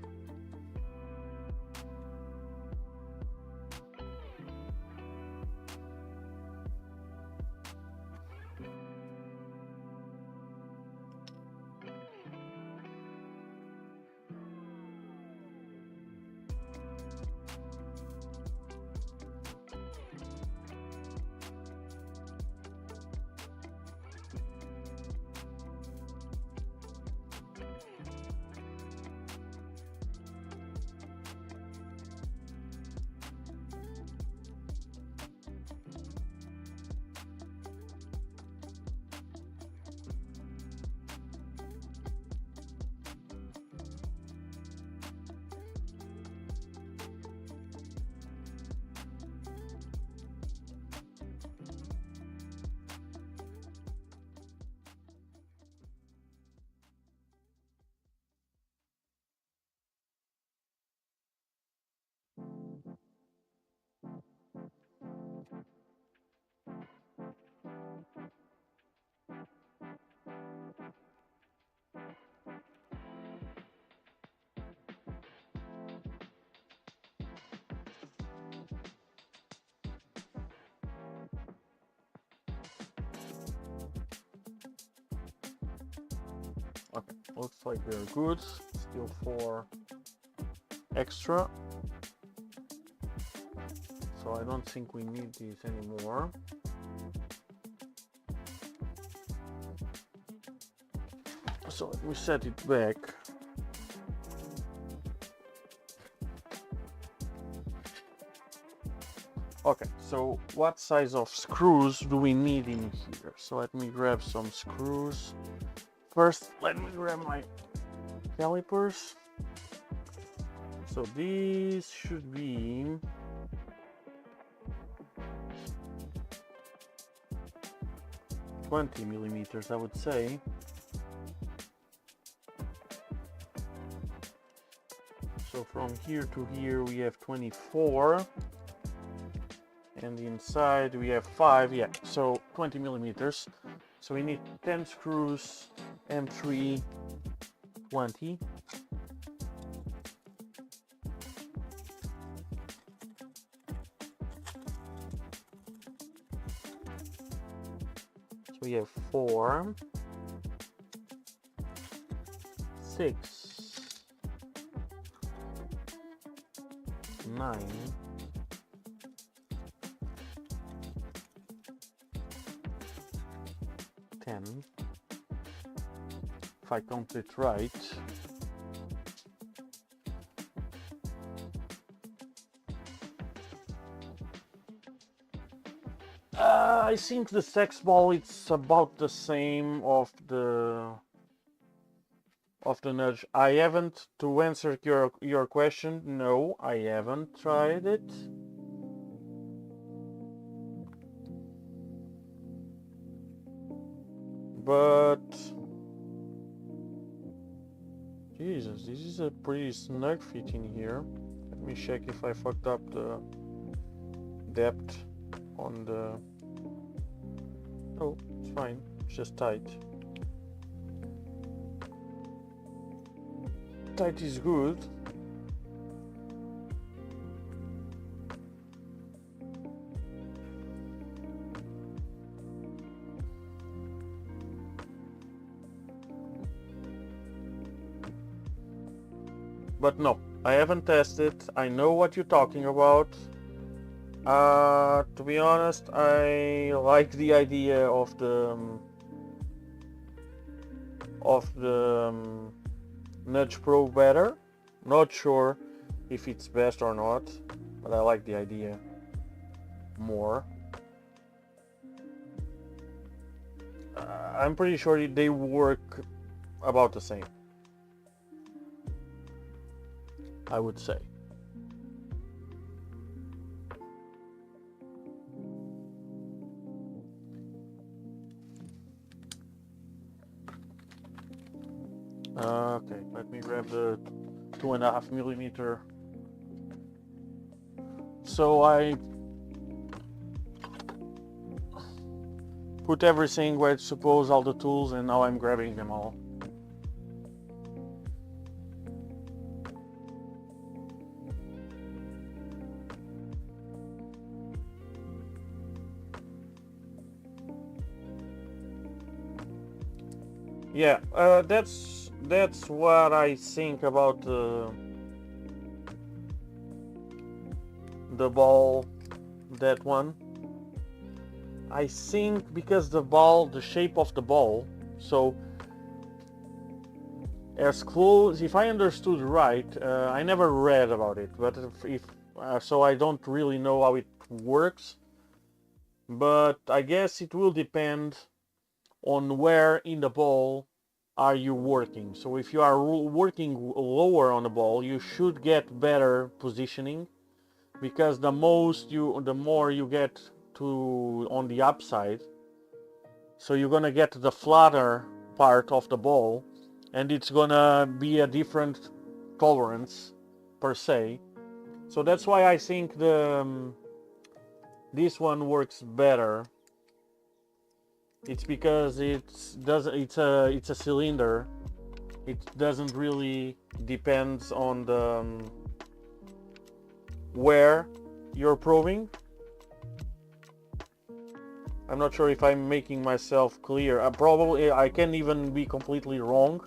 S1: Okay, looks like they're good. Still 4 extra. So I don't think we need these anymore. So let me set it back. Okay, so what size of screws do we need in here? So let me grab some screws. First, let me grab my calipers. So these should be 20 millimeters, I would say. So from here to here we have 24. And inside we have 5, yeah, so 20 millimeters. So we need 10 screws and 3 20. So we have 4, 6, 9, 10, if I count it right. I think the sex ball, it's about the same of the nudge. I haven't, to answer your question, no, I haven't tried it. But Jesus, this is a pretty snug fit in here. Let me check if I fucked up the depth on the... Oh, it's fine, it's just tight. Tight is good. But no, I haven't tested. I know what you're talking about. To be honest, I like the idea of of the nudge probe better. Not sure if it's best or not, but I like the idea more. I'm pretty sure they work about the same, I would say. Okay, let me grab the 2.5 millimeter. So I put everything where it's supposed, all the tools, and now I'm grabbing them all. Yeah, that's what I think about the ball, that one. I think because the shape of the ball, so as close, if I understood right, I never read about it, but so I don't really know how it works, but I guess it will depend on where in the ball are you working. So if you are working lower on the ball, you should get better positioning, because the more you get to on the upside, so you're gonna get the flatter part of the ball, and it's gonna be a different tolerance per se. So that's why I think this one works better. It's because it's a cylinder. It doesn't really depends on the where you're probing. I'm not sure if I'm making myself clear. Probably I can even be completely wrong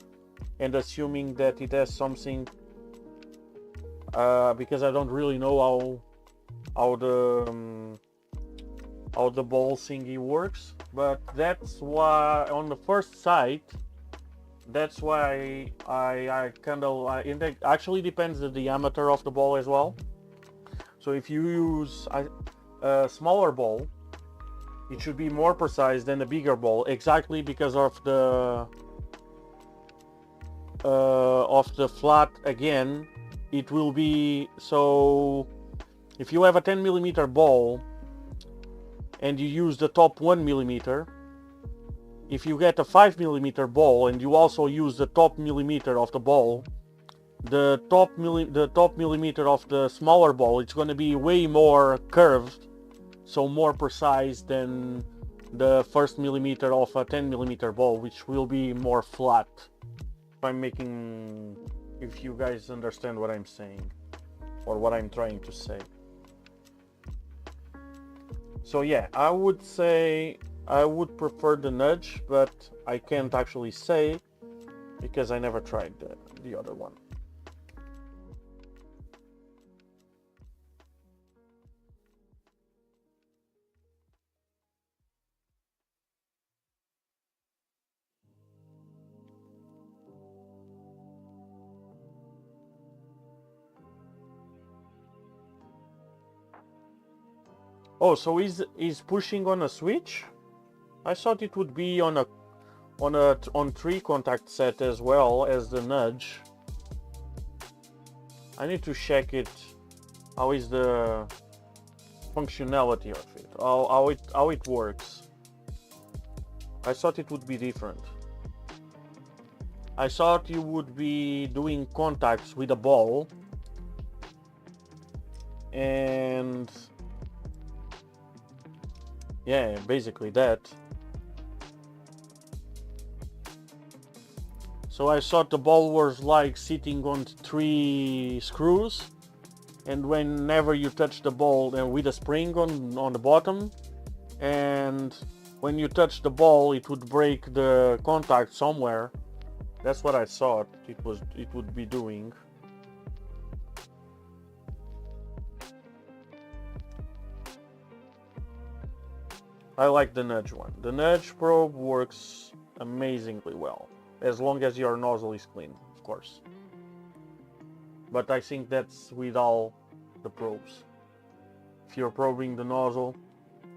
S1: and assuming that it has something, because I don't really know how the ball thingy works. But that's why on the first sight, that's why I kind of it actually depends the diameter of the ball as well. So if you use a smaller ball, it should be more precise than a bigger ball, exactly because of the flat. Again, it will be, so if you have a 10 millimeter ball and you use the top 1 millimeter, if you get a 5 millimeter ball and you also use the top millimeter of the ball, the top millimeter of the smaller ball, it's going to be way more curved, so more precise than the first millimeter of a 10 millimeter ball, which will be more flat. If you guys understand what I'm saying or what I'm trying to say. So yeah, I would say I would prefer the nudge, but I can't actually say because I never tried the other one. Oh, so is pushing on a switch? I thought it would be on 3 contact set as well as the nudge. I need to check it. How is the functionality of it? How it works? I thought it would be different. I thought you would be doing contacts with a ball and yeah, basically that. So I thought the ball was like sitting on 3 screws, and whenever you touch the ball with a spring on the bottom, and when you touch the ball it would break the contact somewhere. That's what I thought it would be doing. I like the nudge one. The nudge probe works amazingly well. as long as your nozzle is clean, of course. But I think that's with all the probes. If you're probing the nozzle,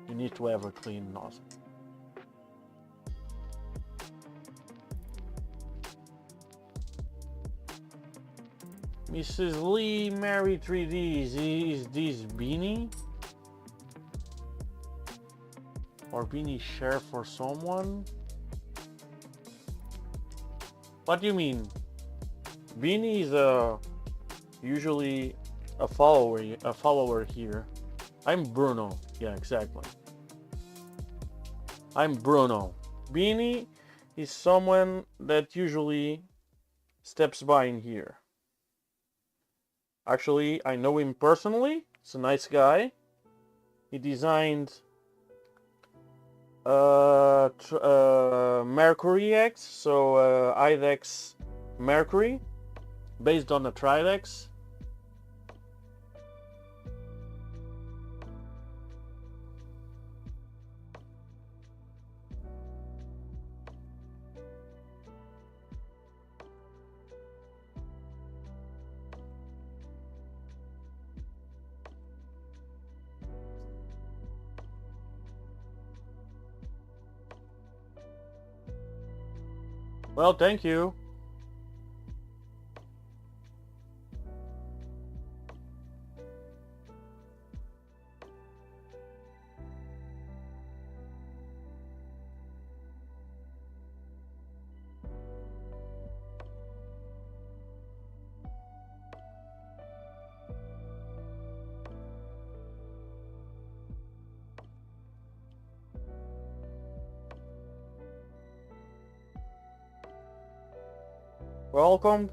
S1: you need to have a clean nozzle. Mrs. Lee, Mary 3D, is this Beanie? Or Beanie share for someone? What do you mean? Beanie is usually a follower here. I'm Bruno. Yeah, exactly. I'm Bruno. Beanie is someone that usually steps by in here. Actually, I know him personally. He's a nice guy. He designed Mercury X, so IDEX Mercury, based on a Tridex. Well, thank you. Welcome.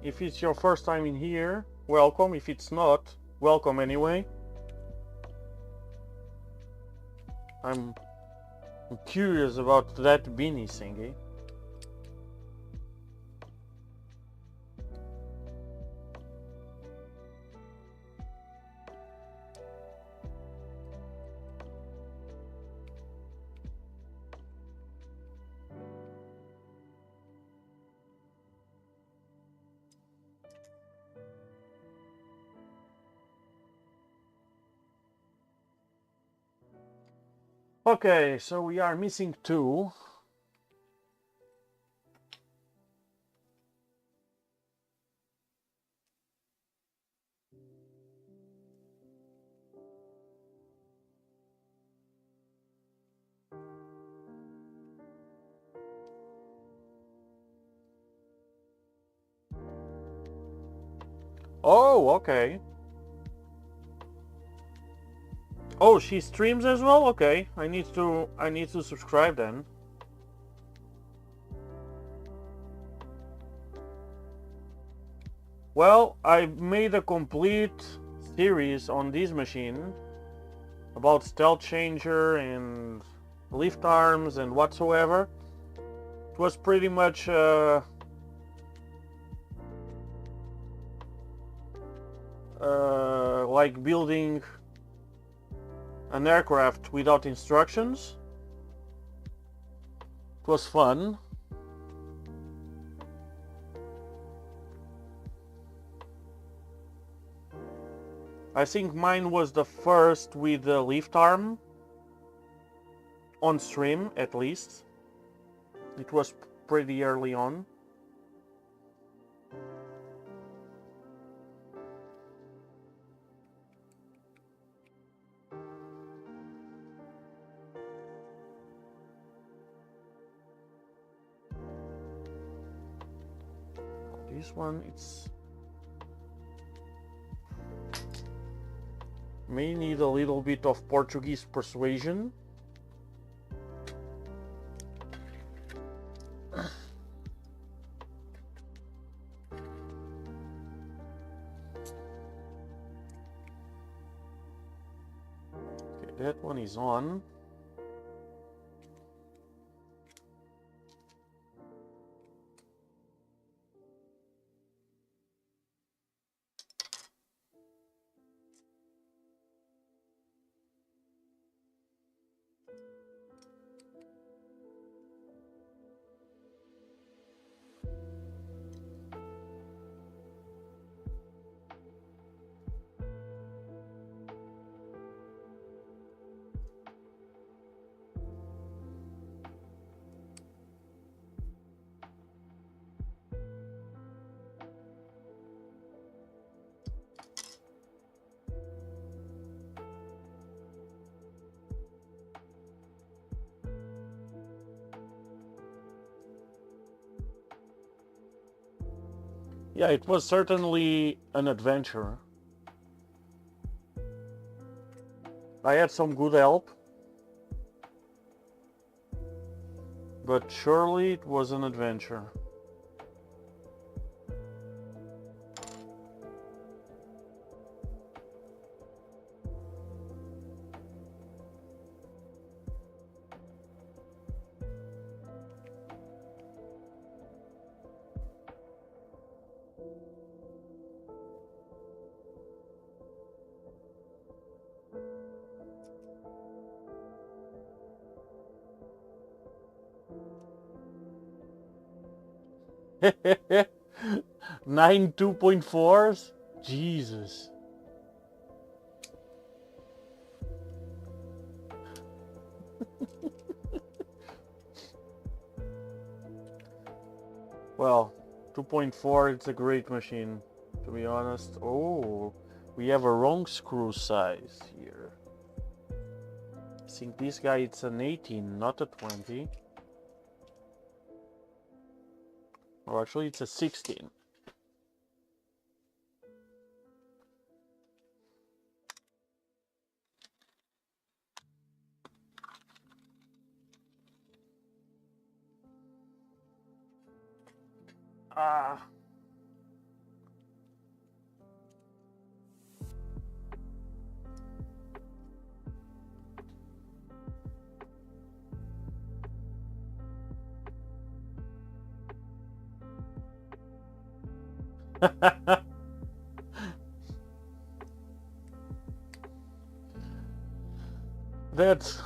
S1: If it's your first time in here, welcome. If it's not, welcome anyway. I'm curious about that beanie thingy. Okay, so we are missing two. Oh, okay. Oh, she streams as well? Okay. I need to subscribe then. Well, I made a complete series on this machine about stealth changer and lift arms and whatsoever. It was pretty much like building an aircraft without instructions. It was fun. I think mine was the first with the lift arm on stream, at least. It was pretty early on. This one, it's may need a little bit of Portuguese persuasion. Okay, that one is on. Yeah, it was certainly an adventure. I had some good help, but surely it was an adventure. Nine 2.4s? Jesus. Well, 2.4, it's a great machine, to be honest. Oh, we have a wrong screw size here. I think this guy, it's an 18, not a 20. Or actually, it's a 16. Ah. That's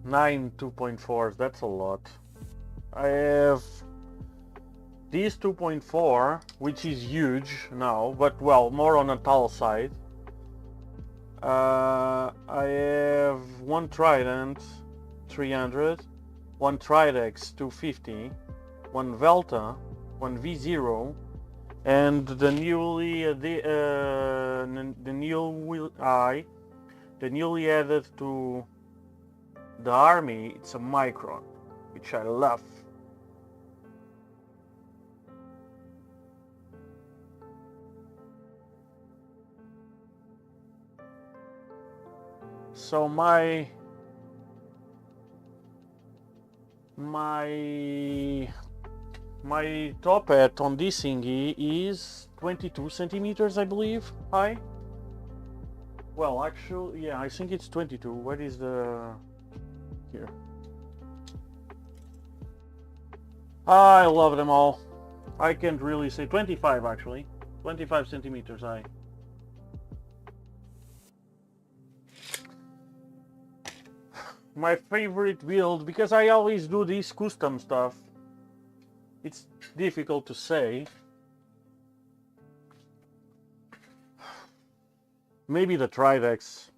S1: 9 2.4s, that's a lot. I have these 2.4, which is huge now, but well, more on a tall side. I have one Trident 300, one Tridex 250, one Velta, one V0, and the newly added to the army, it's a Micron, which I love. So my top hat on this thingy is 22 centimeters, I believe, high. Well, actually, yeah, I think it's 22. What is the... here? I love them all. I can't really say 25, actually. 25 centimeters high. My favorite build, because I always do this custom stuff, it's difficult to say. Maybe the Tridex.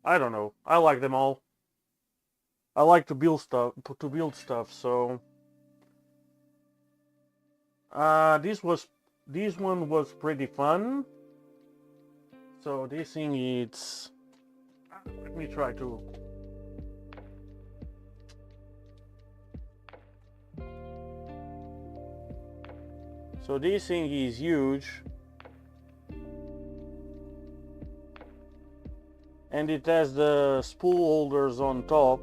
S1: I don't know. I like them all. I like to build stuff, so this one was pretty fun. So this thing, it's... let me try to... So this thing is huge. And it has the spool holders on top.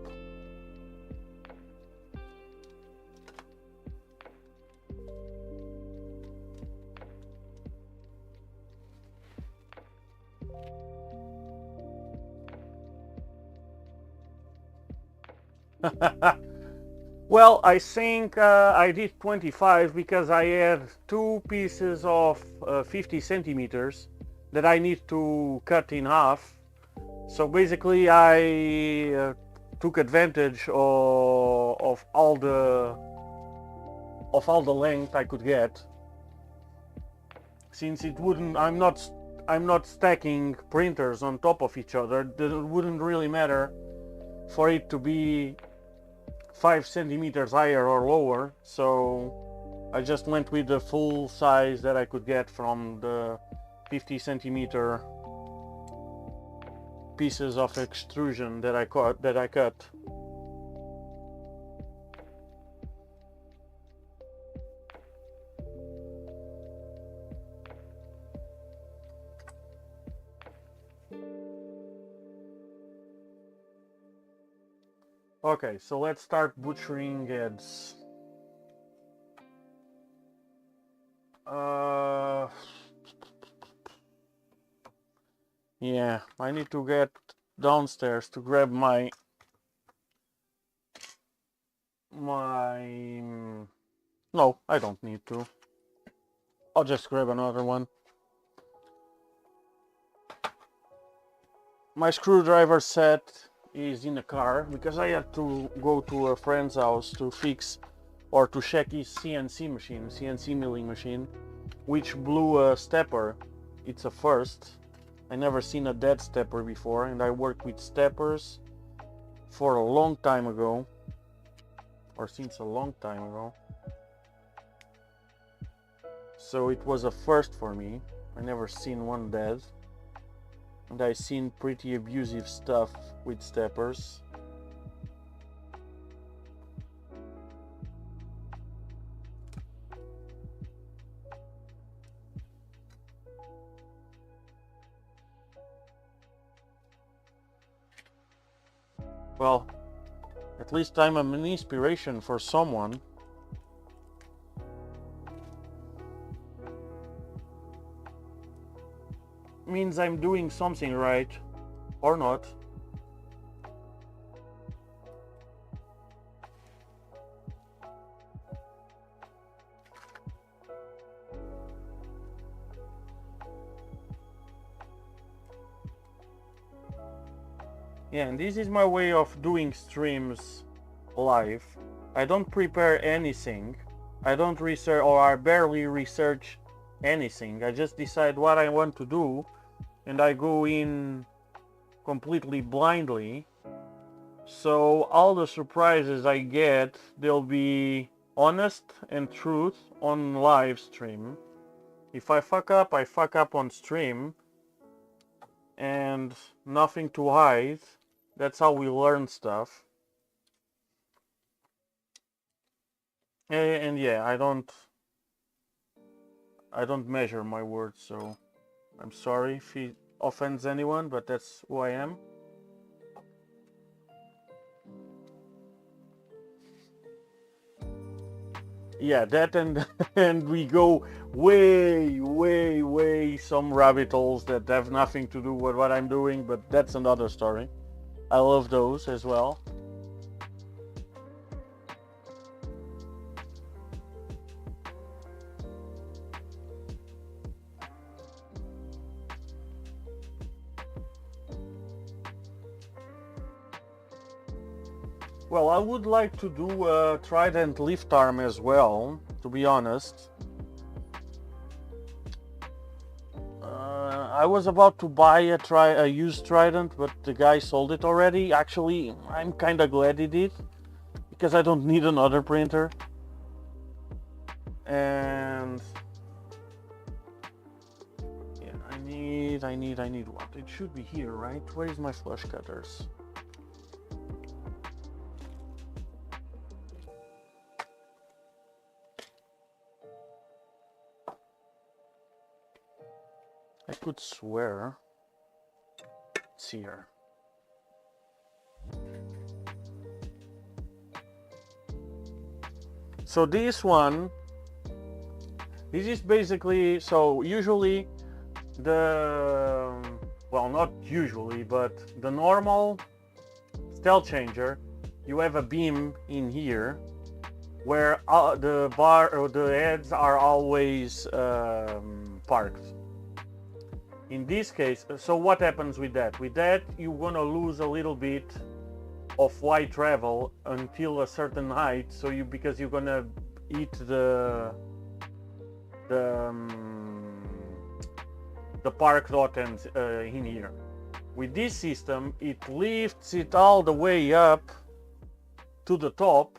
S1: Well, I think I did 25 because I had two pieces of 50 centimeters that I need to cut in half. So basically I took advantage of all the length I could get, since it wouldn't... I'm not stacking printers on top of each other. It wouldn't really matter for it to be 5 centimeters higher or lower, so I just went with the full size that I could get from the 50 centimeter pieces of extrusion that I cut. Okay, so let's start butchering heads. Yeah, I need to get downstairs to grab my no, I don't need to. I'll just grab another one. My screwdriver set is in the car because I had to go to a friend's house to fix or to check his CNC milling machine, which blew a stepper. It's a first. I never seen a dead stepper before, and I worked with steppers for a long time ago, or since a long time ago. So it was a first for me. I never seen one dead. And I seen pretty abusive stuff with steppers. Well, at least I'm an inspiration for someone. Means I'm doing something right, or not. Yeah, and this is my way of doing streams live. I don't prepare anything. I don't research, or I barely research anything. I just decide what I want to do, and I go in completely blindly. So all the surprises I get, they'll be honest and truth on live stream. If I fuck up on stream, and nothing to hide. That's how we learn stuff. And yeah, I don't measure my words, so I'm sorry if it offends anyone, but that's who I am. Yeah, that and and we go way some rabbit holes that have nothing to do with what I'm doing, but that's another story. I love those as well. Well, I would like to do a trident lift arm as well, to be honest. I was about to buy a used trident, but the guy sold it already. Actually, I'm kinda glad he did, because I don't need another printer. And yeah, I need what? It should be here, right? Where is my flush cutters? I could swear it's here. So this is basically, so usually well, not usually, but the normal style changer, you have a beam in here where the heads are always parked. In this case, so what happens with that? With that, you're gonna lose a little bit of wide travel until a certain height. So because you're gonna eat the parked hotends in here. With this system, it lifts it all the way up to the top,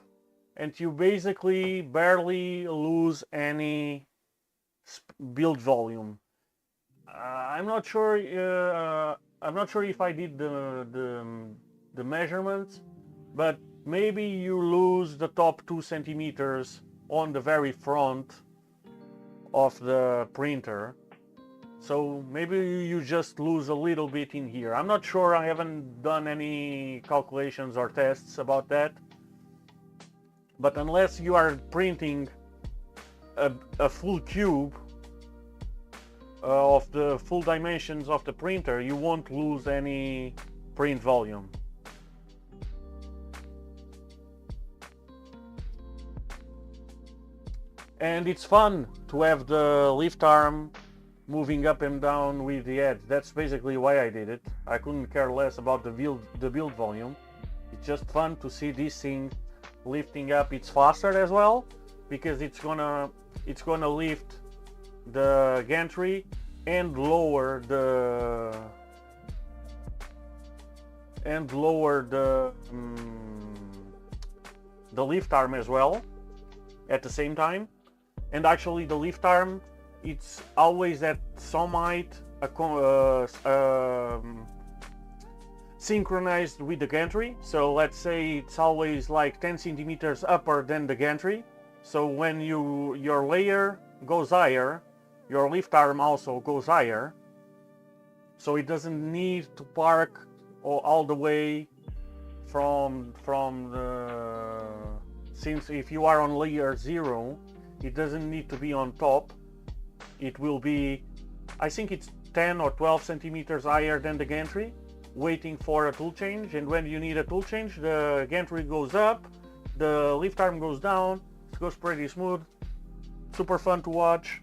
S1: and you basically barely lose any build volume. I'm not sure. I'm not sure if I did the measurements, but maybe you lose the top 2 centimeters on the very front of the printer. So maybe you just lose a little bit in here. I'm not sure, I haven't done any calculations or tests about that. But unless you are printing a full cube of the full dimensions of the printer, you won't lose any print volume. And it's fun to have the lift arm moving up and down with the edge. That's basically why I did it. I couldn't care less about the build volume. It's just fun to see this thing lifting up. It's faster as well because it's gonna lift the gantry and lower the lift arm as well at the same time. And actually the lift arm, it's always at some height synchronized with the gantry. So let's say it's always like 10 centimeters upper than the gantry. So when your layer goes higher, your lift arm also goes higher. So it doesn't need to park all the way from the... Since if you are on layer 0, it doesn't need to be on top. It will be, I think it's 10 or 12 centimeters higher than the gantry, waiting for a tool change. And when you need a tool change, the gantry goes up, the lift arm goes down. It goes pretty smooth, super fun to watch.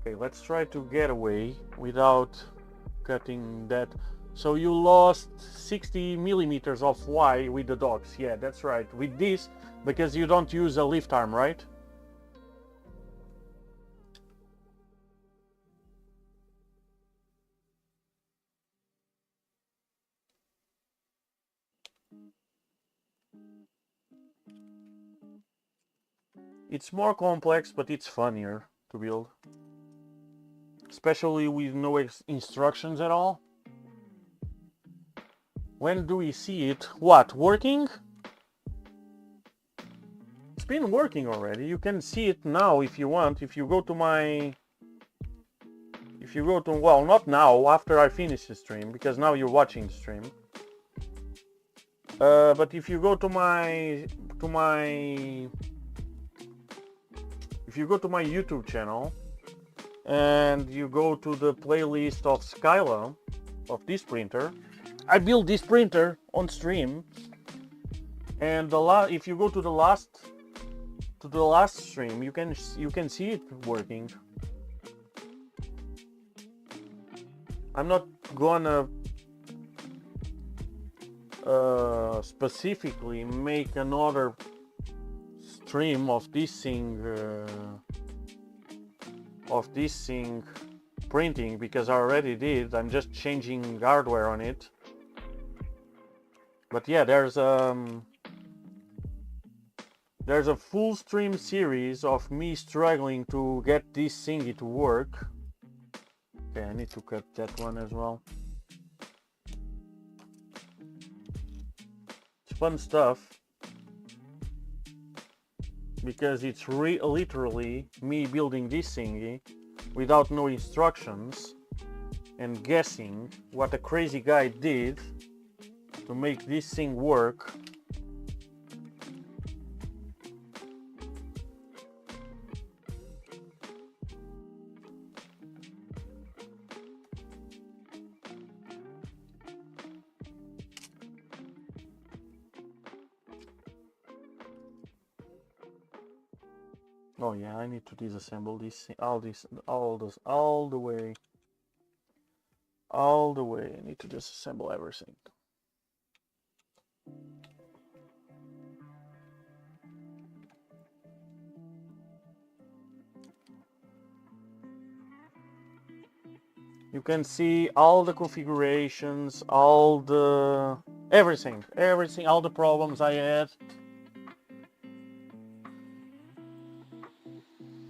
S1: Okay, let's try to get away without cutting that. So you lost 60 millimeters of Y with the docks. Yeah, that's right. With this, because you don't use a lift arm, right? It's more complex, but it's funnier to build. Especially with no instructions at all. When do we see it? What, working? It's been working already. You can see it now if you want. If you go to my... well, not now, after I finish the stream, because now you're watching the stream. But if you go to my YouTube channel, and you go to the playlist of Scylla, of this printer, I built this printer on stream, and if you go to the last stream, you can see it working. I'm not gonna specifically make another stream of this thing printing, because I already did. I'm just changing hardware on it. But yeah, there's a full stream series of me struggling to get this thingy to work. Okay, I need to cut that one as well. It's fun stuff, because it's literally me building this thingy without no instructions and guessing what a crazy guy did to make this thing work. Oh yeah, I need to disassemble this, all the way. I need to disassemble everything. You can see all the configurations, everything, all the problems I had.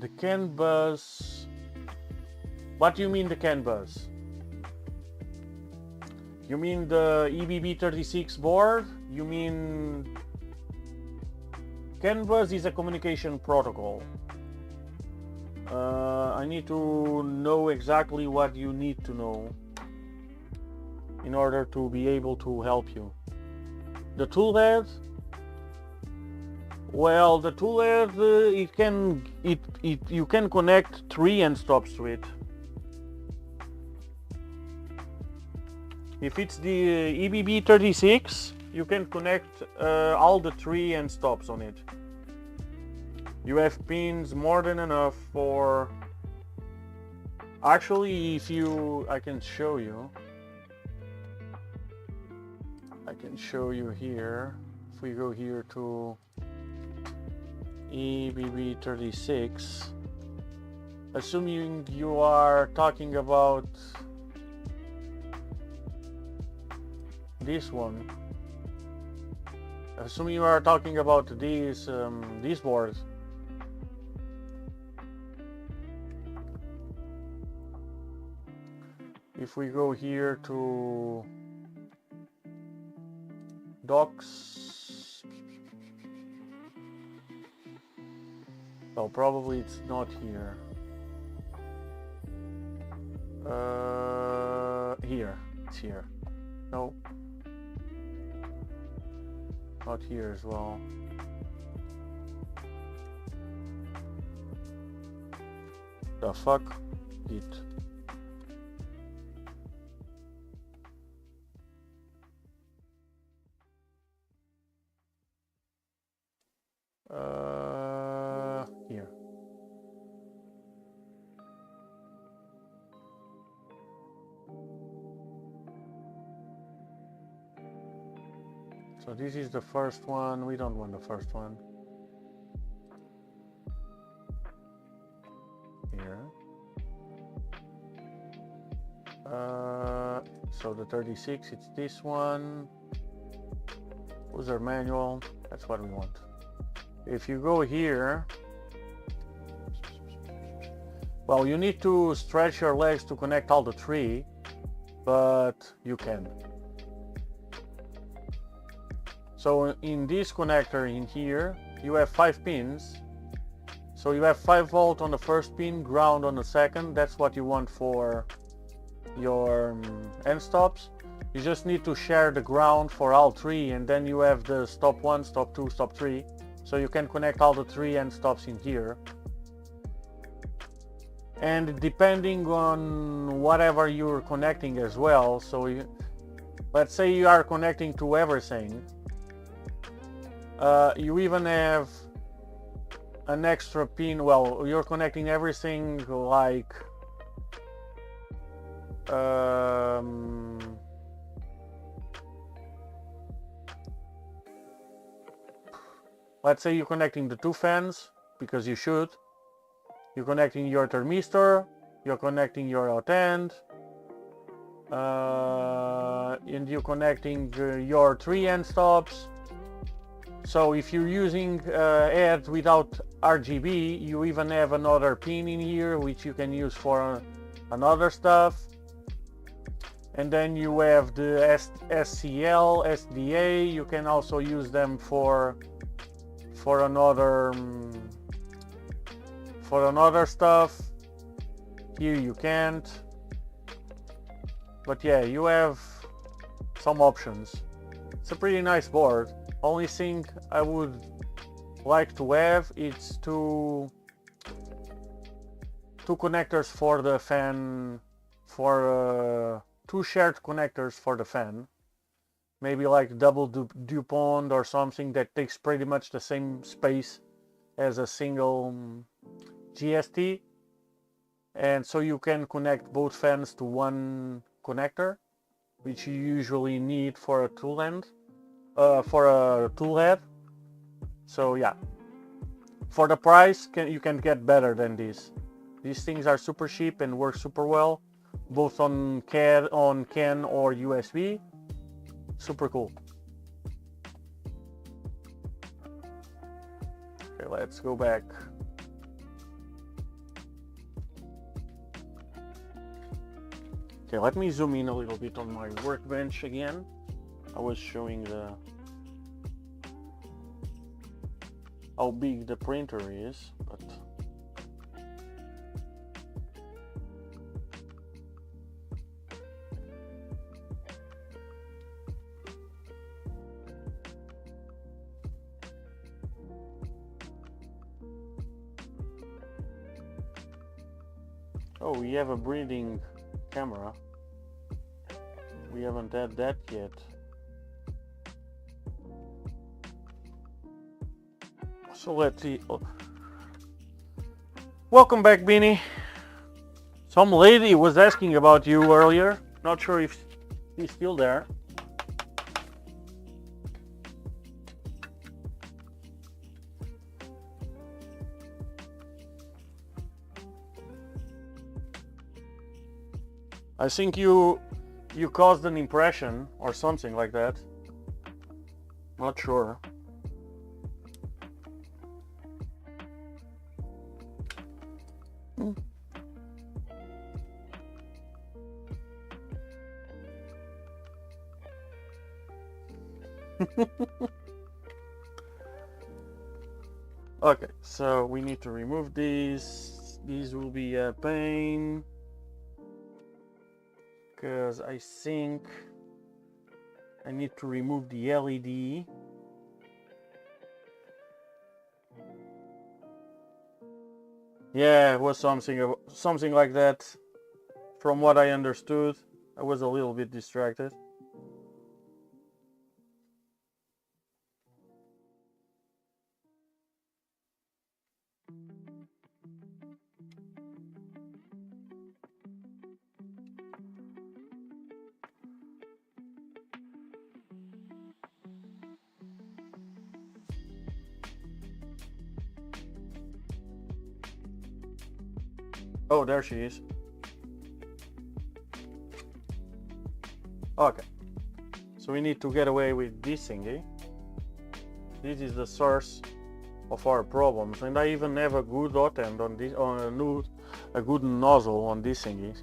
S1: The CAN bus. What do you mean the CAN bus? You mean the EBB36 board? You mean CAN bus is a communication protocol. I need to know exactly what you need to know in order to be able to help you. The toolhead, well, the toolhead, you can connect 3 end stops to it. If it's the EBB36, you can connect all the 3 end stops on it. You have pins more than enough for... Actually, I can show you. I can show you here. If we go here to EBB36, assuming you are talking about this one, assuming you are talking about these boards, if we go here to docs, well, probably it's not here. Here, it's here. No, not here as well. The fuck? Git. Here. So this is the first one. We don't want the first one. Here. So the 36, it's this one. User manual, that's what we want. If you go here, well, you need to stretch your legs to connect all the 3, but you can. So in this connector in here, you have 5 pins. So you have 5 volt on the first pin, ground on the second. That's what you want for your end stops. You just need to share the ground for all 3, and then you have the stop 1, stop 2, stop 3. So you can connect all the 3 end stops in here. And depending on whatever you're connecting as well, so let's say you are connecting to everything, you even have an extra pin. Well, you're connecting everything like let's say you're connecting the 2 fans, because you should. You're connecting your thermistor, you're connecting your hotend, and you're connecting your 3 end stops. So if you're using ads without RGB, you even have another pin in here which you can use for another stuff. And then you have the SCL, SDA. You can also use them for another stuff. Here you can't. But yeah, you have some options. It's a pretty nice board. Only thing I would like to have is two connectors for the fan, for 2 shared connectors for the fan. Maybe like double DuPont or something that takes pretty much the same space as a single GST. And so you can connect both fans to one connector, which you usually need for a tool end, for a tool head. So yeah, for the price, you can get better than this. These things are super cheap and work super well, both on CAN or USB. Super cool. Okay, let's go back. Okay, let me zoom in a little bit on my workbench again. I was showing how big the printer is, but oh, we have a breathing camera. We haven't had that yet. So let's see. Oh. Welcome back, Beanie. Some lady was asking about you earlier. Not sure if he's still there. I think you caused an impression or something like that. Not sure. Okay, so we need to remove these. These will be a pain, because I think I need to remove the LED. Yeah, it was something like that. From what I understood, I was a little bit distracted. Oh, there she is. Okay. So we need to get away with this thingy. This is the source of our problems, and I even have a good hotend on this, a good nozzle on this thingy.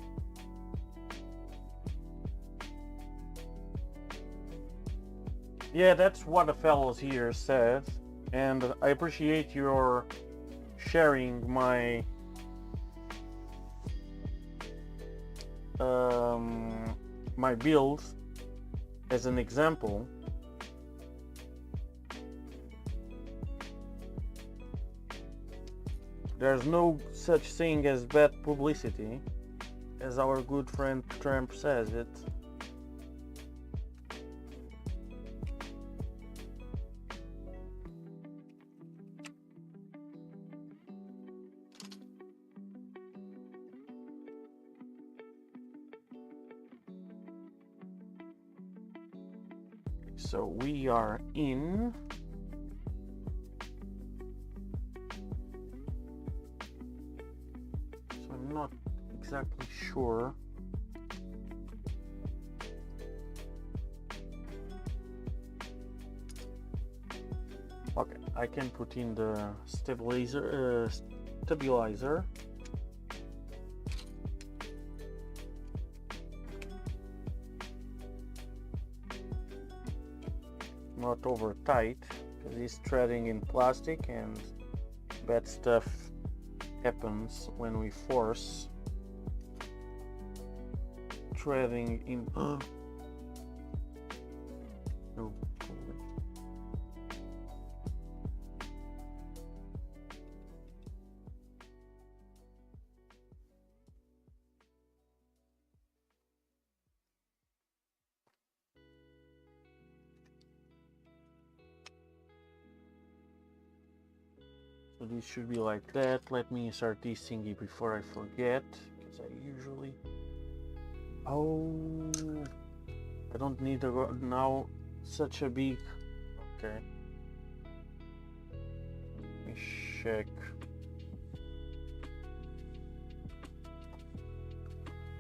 S1: Yeah, that's what the fellows here said, and I appreciate your sharing my my build as an example. There's no such thing as bad publicity, as our good friend Trump says it. So we are in I'm not exactly sure. Okay, I can put in the stabilizer. Not over tight, because he's threading in plastic and bad stuff happens when we force threading in. Oh. So this should be like that. Let me insert this thingy before I forget, because I usually... Oh, I don't need to now such a big... Okay. Let me check.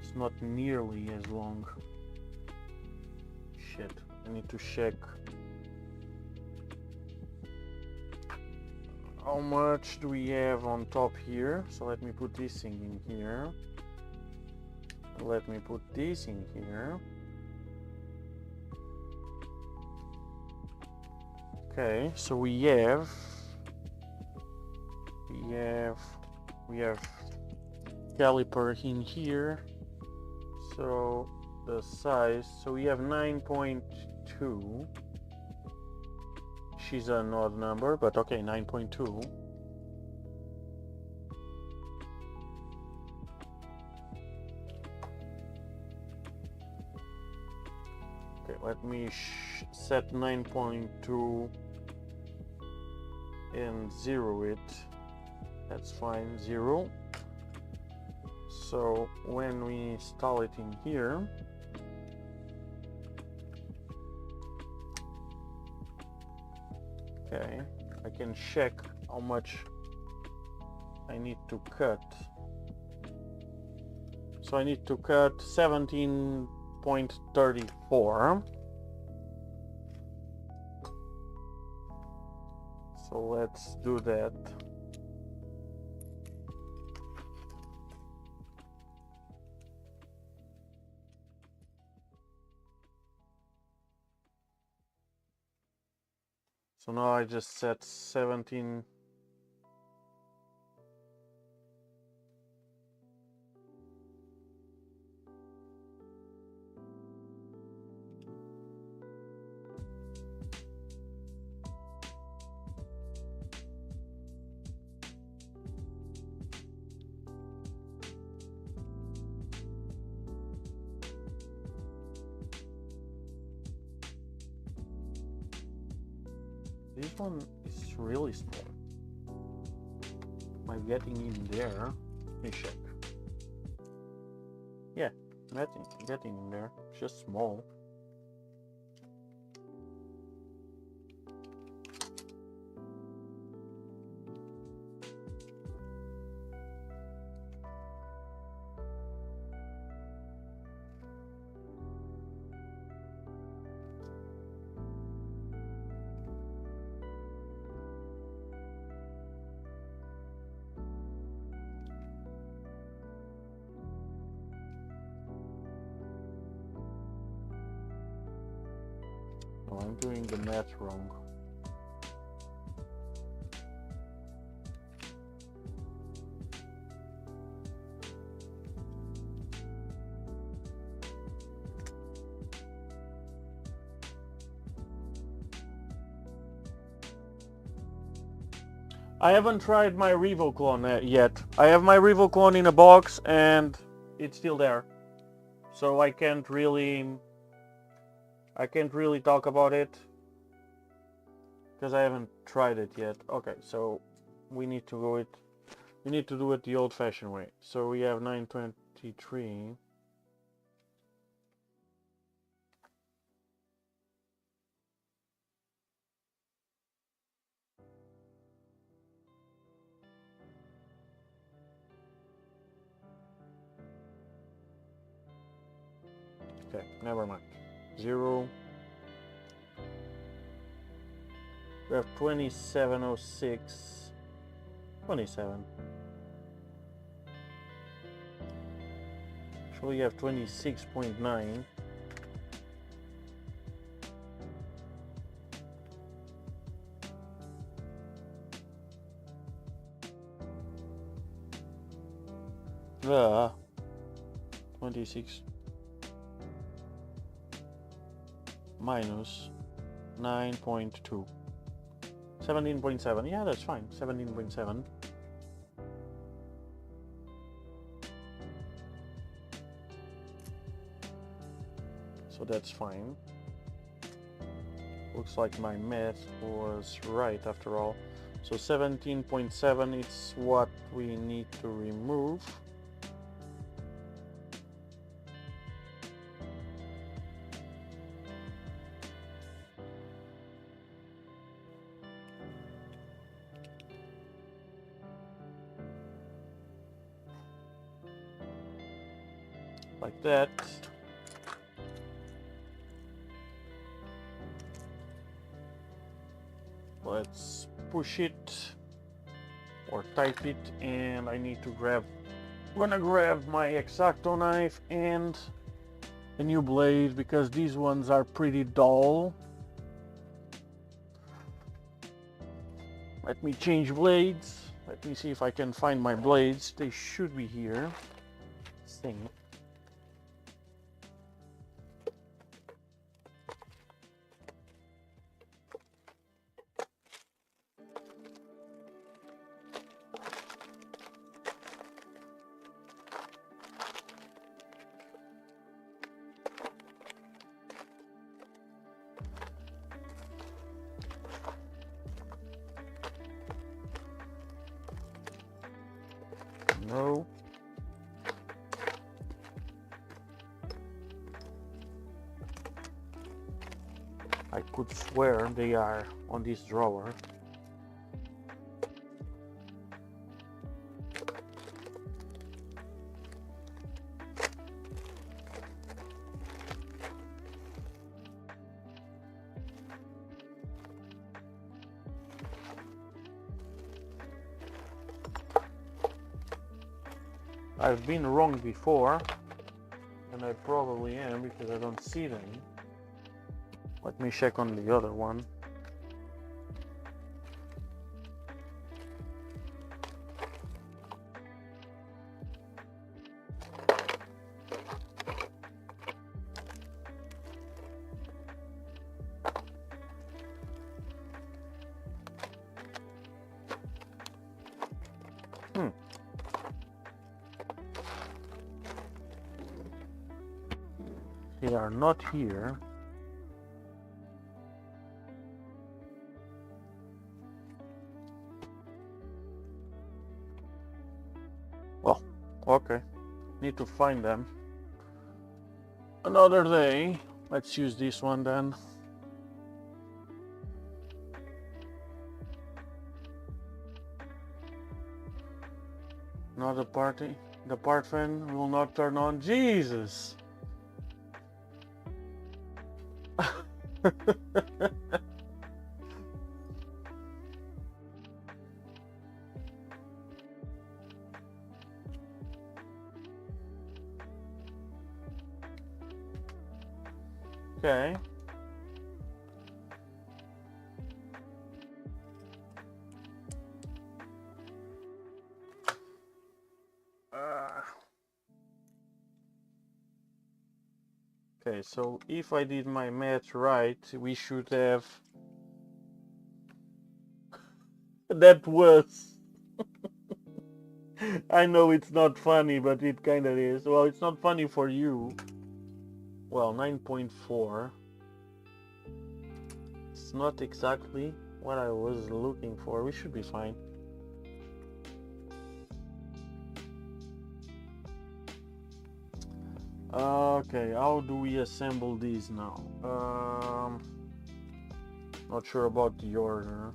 S1: It's not nearly as long. Shit, I need to check how much do we have on top here. So let me put this thing in here. Let me put this in here. Okay, so we have we have caliper in here, so the size, so we have 9.2. She's an odd number, but okay, 9.2. Okay, let me set 9.2 and 0 it. That's fine, 0. So when we install it in here, okay, I can check how much I need to cut. So I need to cut 17.34. So let's do that. So now I just set 17. This one is really small. Am I getting in there? Let me check. Yeah, getting in there. It's just small. Oh, I'm doing the math wrong. I haven't tried my Revo clone yet. I have my Revo clone in a box and it's still there. So I can't really talk about it because I haven't tried it yet. Okay, so we need to do it the old-fashioned way. So we have 923. Okay, never mind. 0. We have 2706. 27. So we have 26.9. Ah, 26 minus 9.2. 17.7. Yeah, that's fine. 17.7. So that's fine. Looks like my math was right after all. So 17.7 is what we need to remove. Like that. Let's push it or type it, and I'm gonna grab my X-Acto knife and a new blade because these ones are pretty dull. Let me change blades. Let me see if I can find my blades. They should be here. Thing. No. I could swear they are on this drawer. I've been wrong before, and I probably am because I don't see them. Let me check on the other one. They are not here. Well, okay. Need to find them. Another day. Let's use this one then. Not a party. The part fan will not turn on. Jesus! Okay. Okay, so if I did my math right, we should have... That was... I know it's not funny, but it kinda is. Well, it's not funny for you. Well, 9.4. It's not exactly what I was looking for. We should be fine. Okay, how do we assemble these now? Not sure about the order.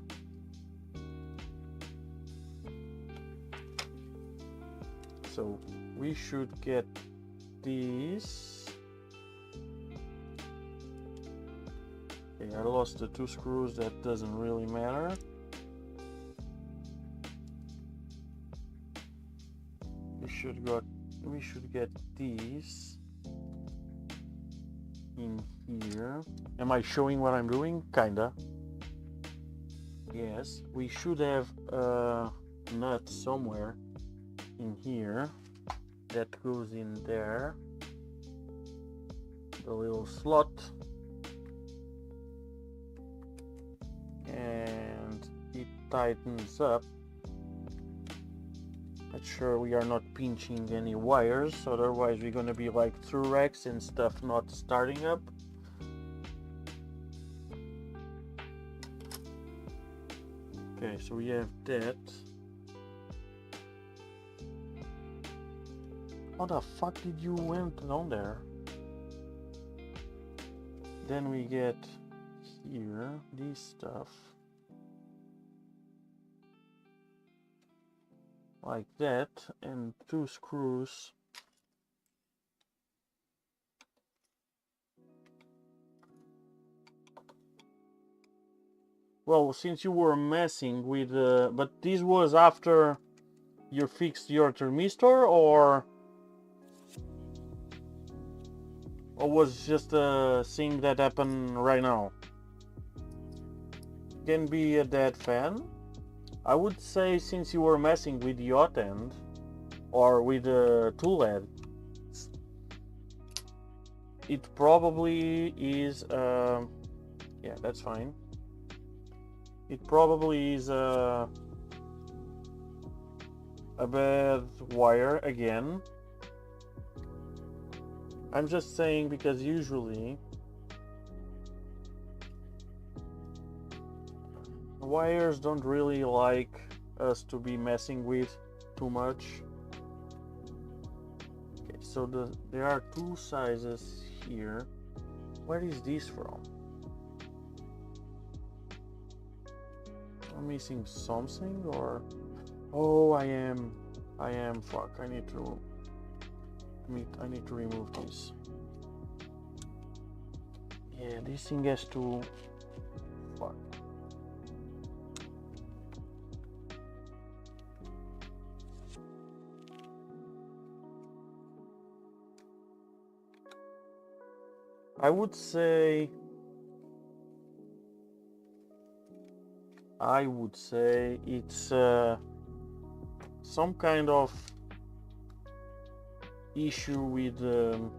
S1: So we should get these. Okay, I lost the 2 screws. That doesn't really matter. We should get these in here. Am I showing what I'm doing? Kinda. Yes, we should have a nut somewhere in here that goes in there. The little slot. And it tightens up. Make sure we are not pinching any wires, otherwise we're gonna be like through racks and stuff not starting up. Okay, so we have that. How the fuck did you went on there? Then we get here this stuff. Like that, and 2 screws. Well, since you were messing with but this was after you fixed your thermistor, or was just a thing that happened right now? Can be a dead fan. I would say since you were messing with the hot end or with the tool head, it probably is, yeah, that's fine. It probably is a bad wire again. I'm just saying because usually wires don't really like us to be messing with too much. Okay, so there are two sizes here. Where is this from? I'm missing something, or oh, I am fuck. I need to remove this. Yeah, this thing has to fuck. I would say it's some kind of issue with the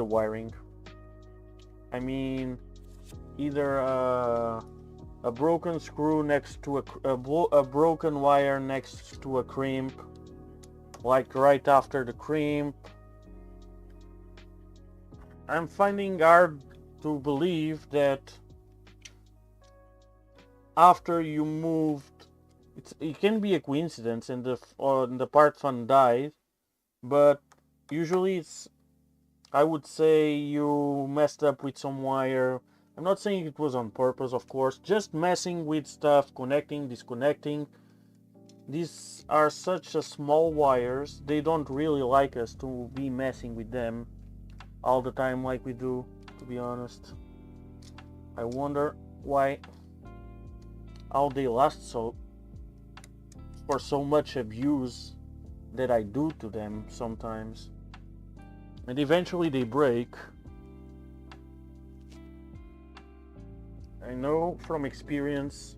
S1: wiring. I mean, either a broken screw next to a broken wire next to a crimp, like right after the crimp. I'm finding hard to believe that after you moved, it can be a coincidence and the part fan died, but usually I would say you messed up with some wire. I'm not saying it was on purpose, of course, just messing with stuff, connecting, disconnecting. These are such a small wires, they don't really like us to be messing with them all the time like we do, to be honest. I wonder how they last for so much abuse that I do to them sometimes. And eventually they break. I know from experience.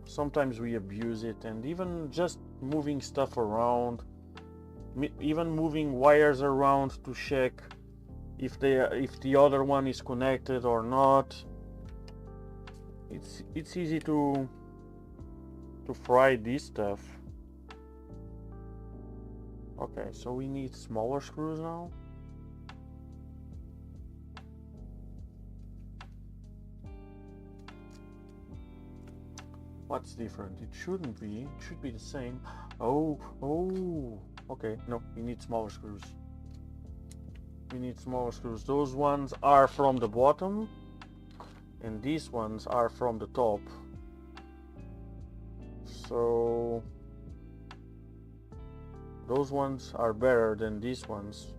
S1: Sometimes we abuse it, and even just moving stuff around, even moving wires around to check if the other one is connected or not. It's easy to fry this stuff. Okay, so we need smaller screws now. What's different? It shouldn't be. It should be the same. Oh, okay. No, we need smaller screws. We need smaller screws. Those ones are from the bottom, and these ones are from the top. So those ones are better than these ones.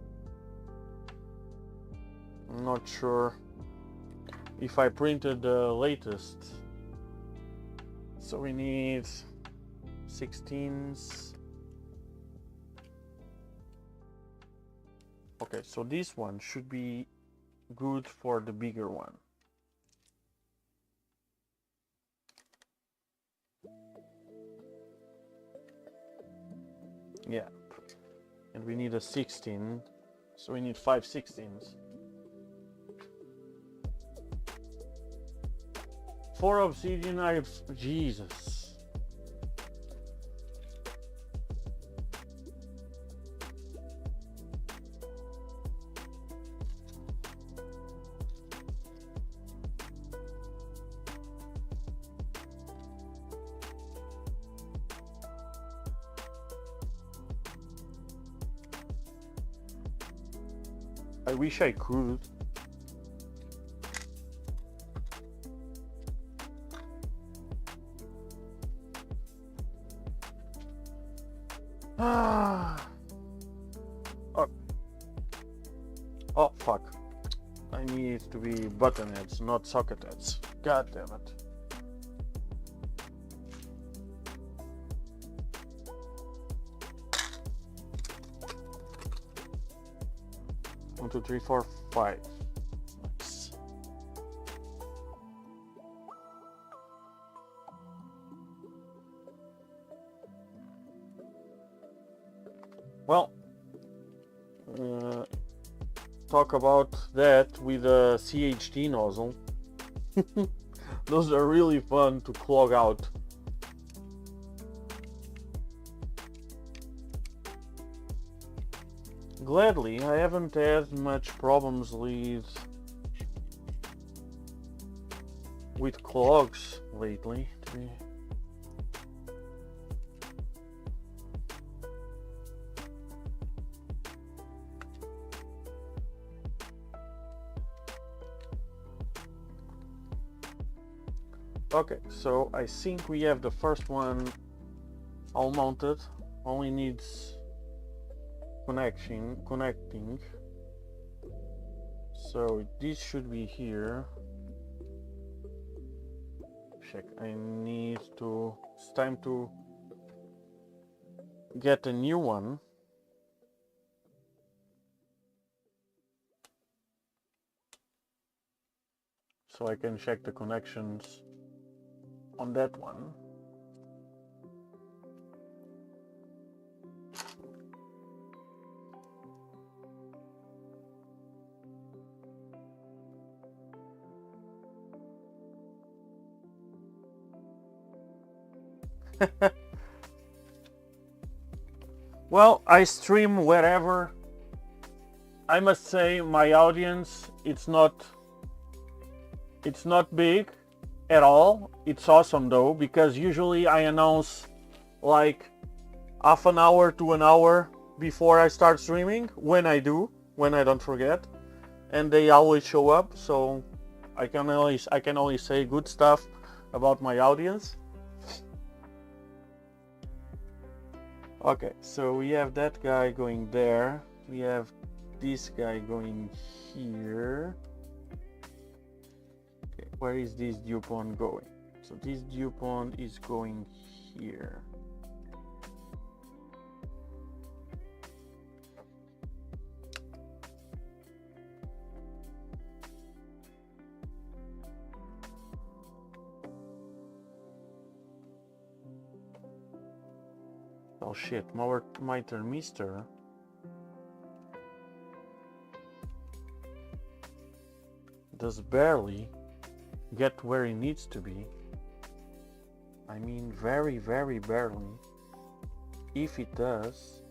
S1: I'm not sure if I printed the latest. So we need 16s. Okay, so this one should be good for the bigger one. Yeah, and we need a 16, so we need 5 16s. 4 obsidian, Jesus. I wish I could. Oh. Oh fuck. I need it to be button heads, not socket heads. God damn it. 1, 2, 3, 4, 5. Well, talk about that with a CHT nozzle. Those are really fun to clog out. Gladly, I haven't had much problems with clogs lately. Okay, so I think we have the first one all mounted. Only needs connecting. So this should be here. Check. It's time to get a new one. So I can check the connections on that one. Well, I stream wherever. I must say my audience, it's not big at all. It's awesome though, because usually I announce like half an hour to an hour before I start streaming, when I don't forget, and they always show up, so I can only say good stuff about my audience. Okay, so we have that guy going there. We have this guy going here. Okay, where is this dew pond going? So this dew pond is going here. Oh shit, my thermistor does barely get where it needs to be. I mean very, very barely. If it does.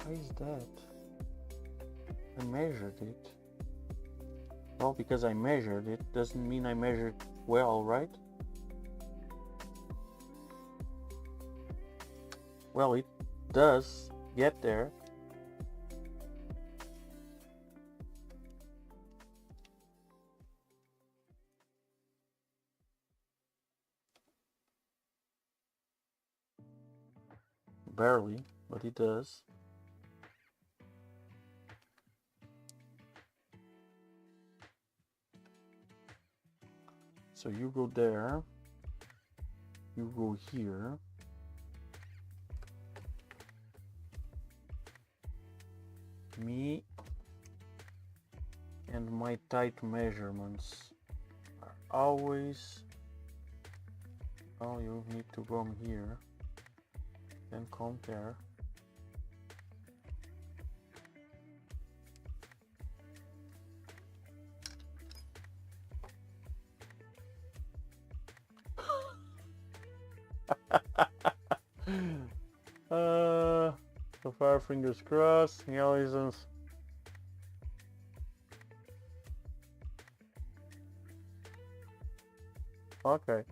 S1: Why is that? I measured it. Well, because I measured it doesn't mean I measured well, right? Well, it does get there. Barely, but it does. So you go there, you go here. Me and my tight measurements are always, oh, you need to come here, then come there. So far, fingers crossed. Realisms. Okay.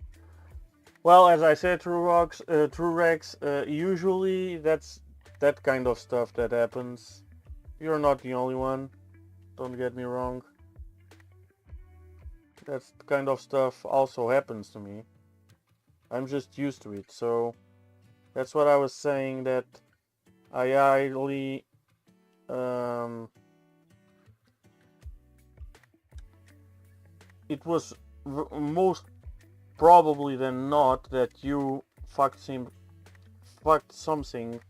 S1: Well, as I said, Rex, usually that's that kind of stuff that happens. You're not the only one. Don't get me wrong. That's the kind of stuff also happens to me. I'm just used to it, so that's what I was saying, that I highly it was most probably than not that you fucked something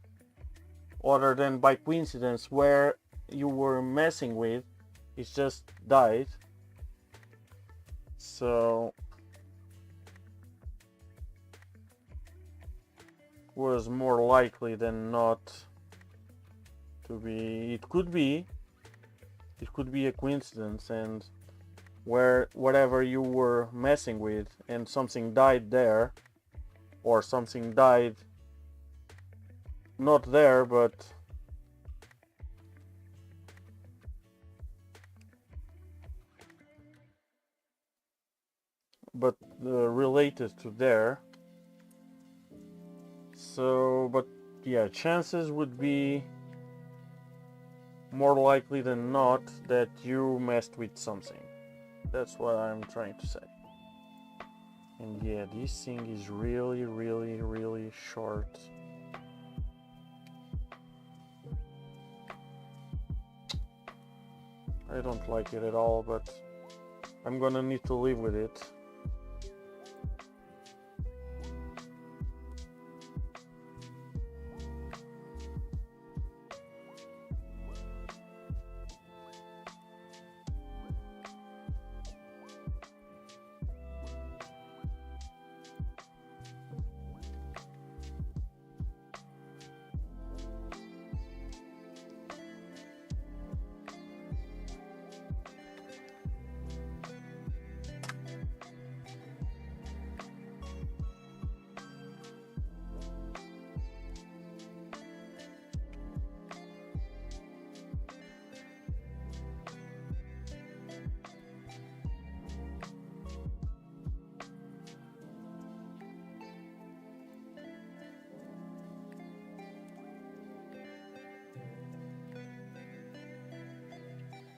S1: other than by coincidence where you were messing with, it just died. So was more likely than not to be. It could be a coincidence, and where whatever you were messing with and something died there, or something died not there but related to there. So, but yeah, chances would be more likely than not that you messed with something. That's what I'm trying to say. And yeah, this thing is really, really, really short. I don't like it at all, but I'm gonna need to live with it.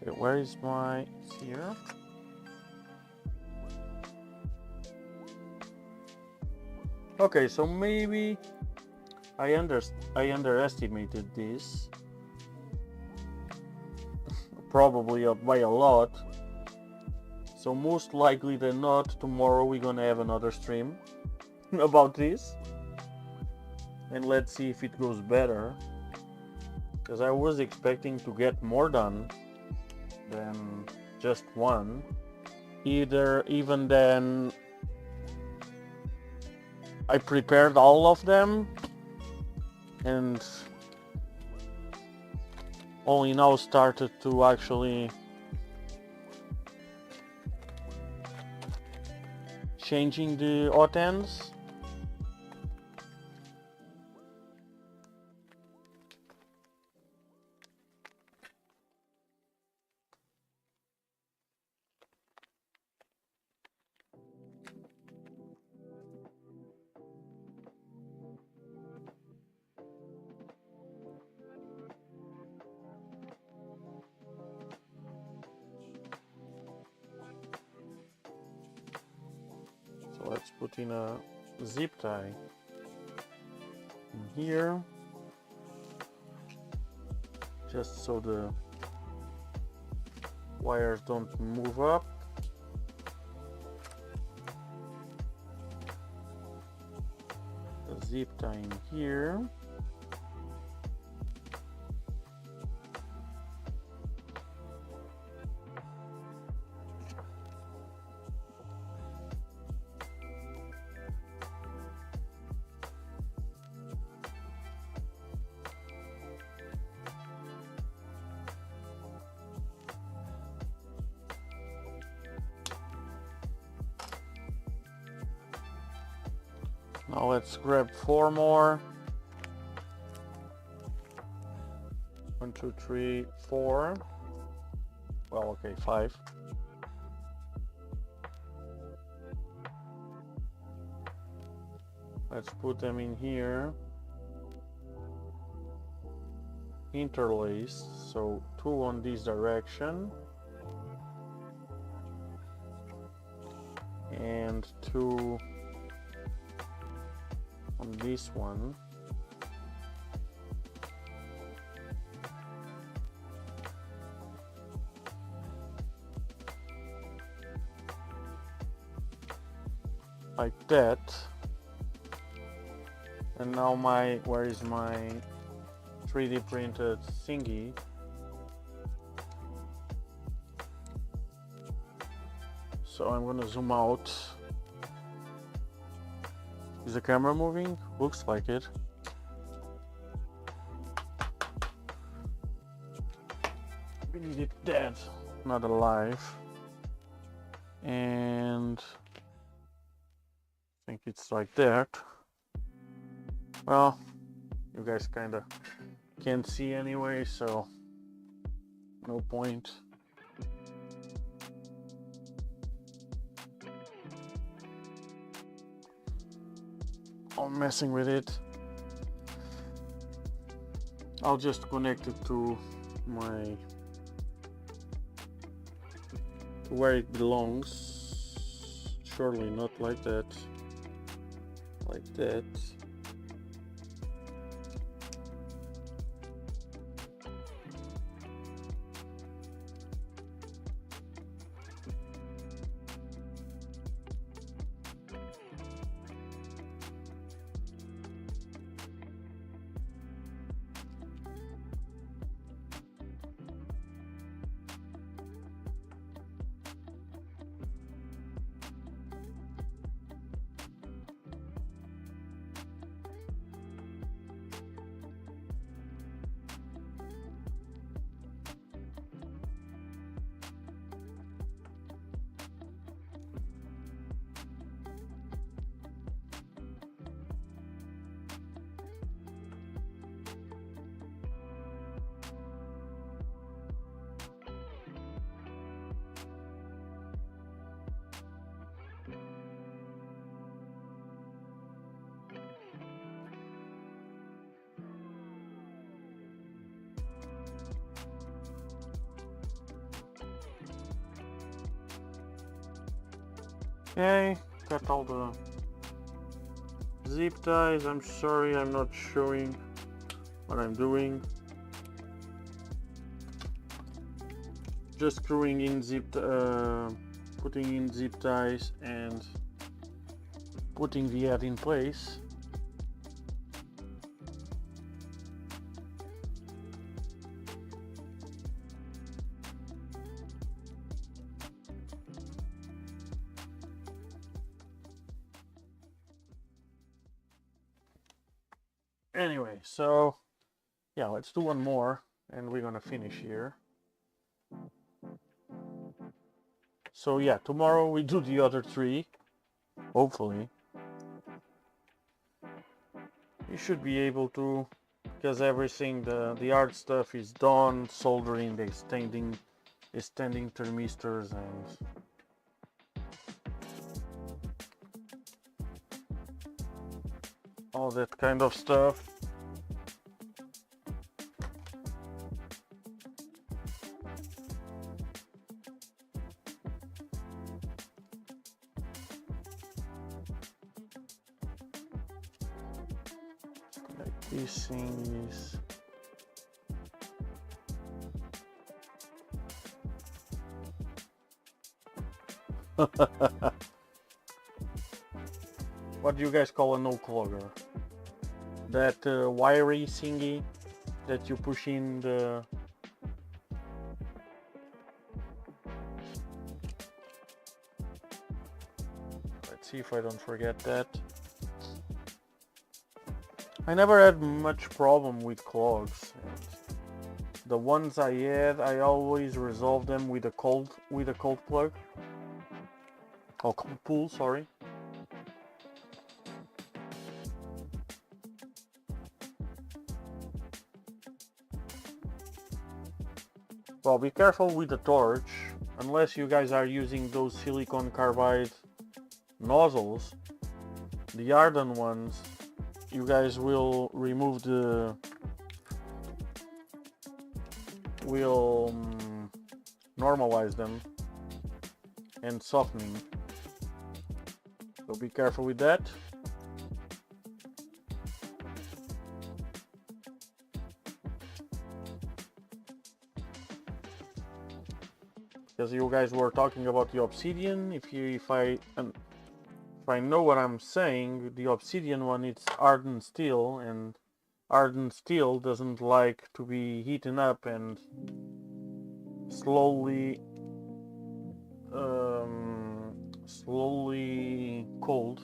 S1: Okay, where is my... It's here. Okay, so maybe I underestimated this. Probably by a lot. So most likely than not, tomorrow we're gonna have another stream about this. And let's see if it goes better. Because I was expecting to get more done than just one. Even then I prepared all of them and only now started to actually changing the hotends. Let's put in a zip tie in here, just so the wires don't move up. A zip tie in here. Now let's grab 4 more. 1, 2, 3, 4. Well, okay, 5. Let's put them in here. Interlaced, so 2 on this direction. And 2 on this one. Like that. And now where is my 3D printed thingy? So I'm gonna zoom out. Is the camera moving? Looks like it. dead, not alive. And I think it's like that. Well, you guys kinda can't see anyway, so no point. I'm messing with it. I'll just connect it to my where it belongs. Surely not like that. Like that. Okay, got all the zip ties. I'm sorry I'm not showing what I'm doing. Just screwing in putting in zip ties and putting the head in place. Anyway, so yeah, let's do one more and we're gonna finish here. So yeah, tomorrow we do the other three, hopefully. You should be able to, because everything, the hard stuff is done, soldering, the extending thermistors and all that kind of stuff. Like this thing is what do you guys call a no clogger? That wiry thingy that you push in the... Let's see if I don't forget that. I never had much problem with clogs. And the ones I had, I always resolved them with a cold plug. Oh, cold pull, sorry. Well, be careful with the torch, unless you guys are using those silicon carbide nozzles. The hardened ones, you guys will remove will normalize them and softening. So be careful with that. Because you guys were talking about the obsidian. If I know what I'm saying, the obsidian one, it's hardened steel, and hardened steel doesn't like to be heated up and slowly cold.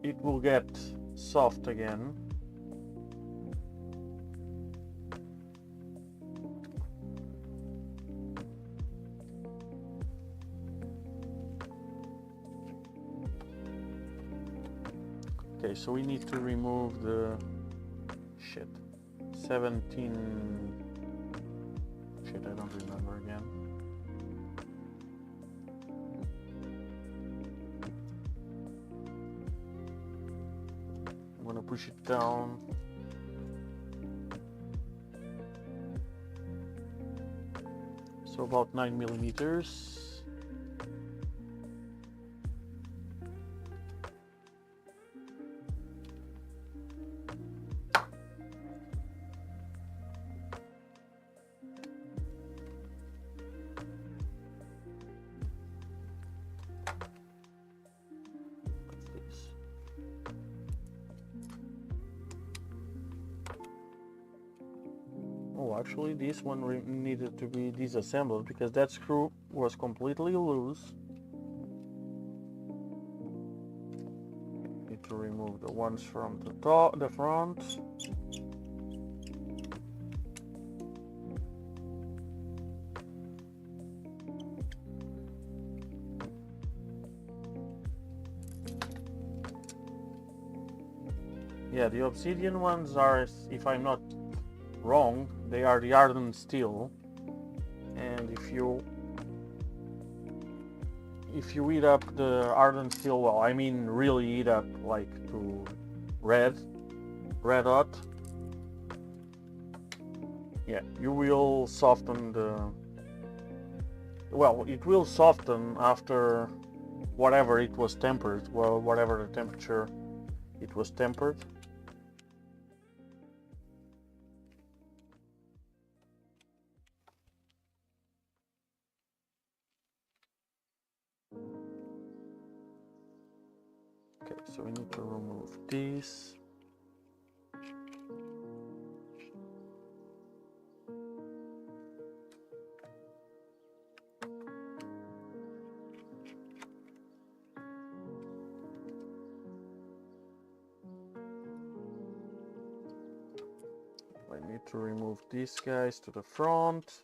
S1: It will get soft again. Okay, so we need to remove the shit. 17. Shit, I don't remember again. I'm gonna push it down. So about 9 millimeters. Oh, actually this one needed to be disassembled because that screw was completely loose. Need to remove the ones from the top, the front. Yeah, the obsidian ones are, if I'm not wrong, they are the hardened steel, and if you heat up the hardened steel, well, I mean really heat up, like to red hot, yeah, you will soften the, well, it will soften after whatever it was tempered, well, whatever the temperature it was tempered. Okay, so we need to remove this. I need to remove these guys to the front.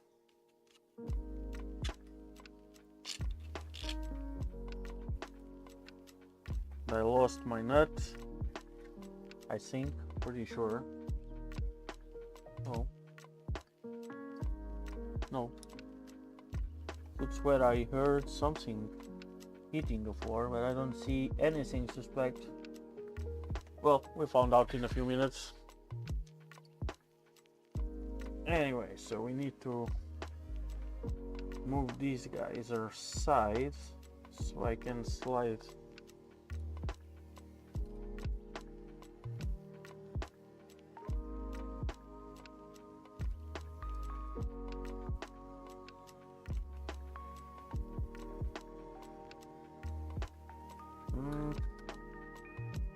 S1: I lost my nut, I think, pretty sure. Oh. No. Could swear I heard something hitting the floor, but I don't see anything suspect. Well, we found out in a few minutes. Anyway, so we need to move these guys aside so I can slide.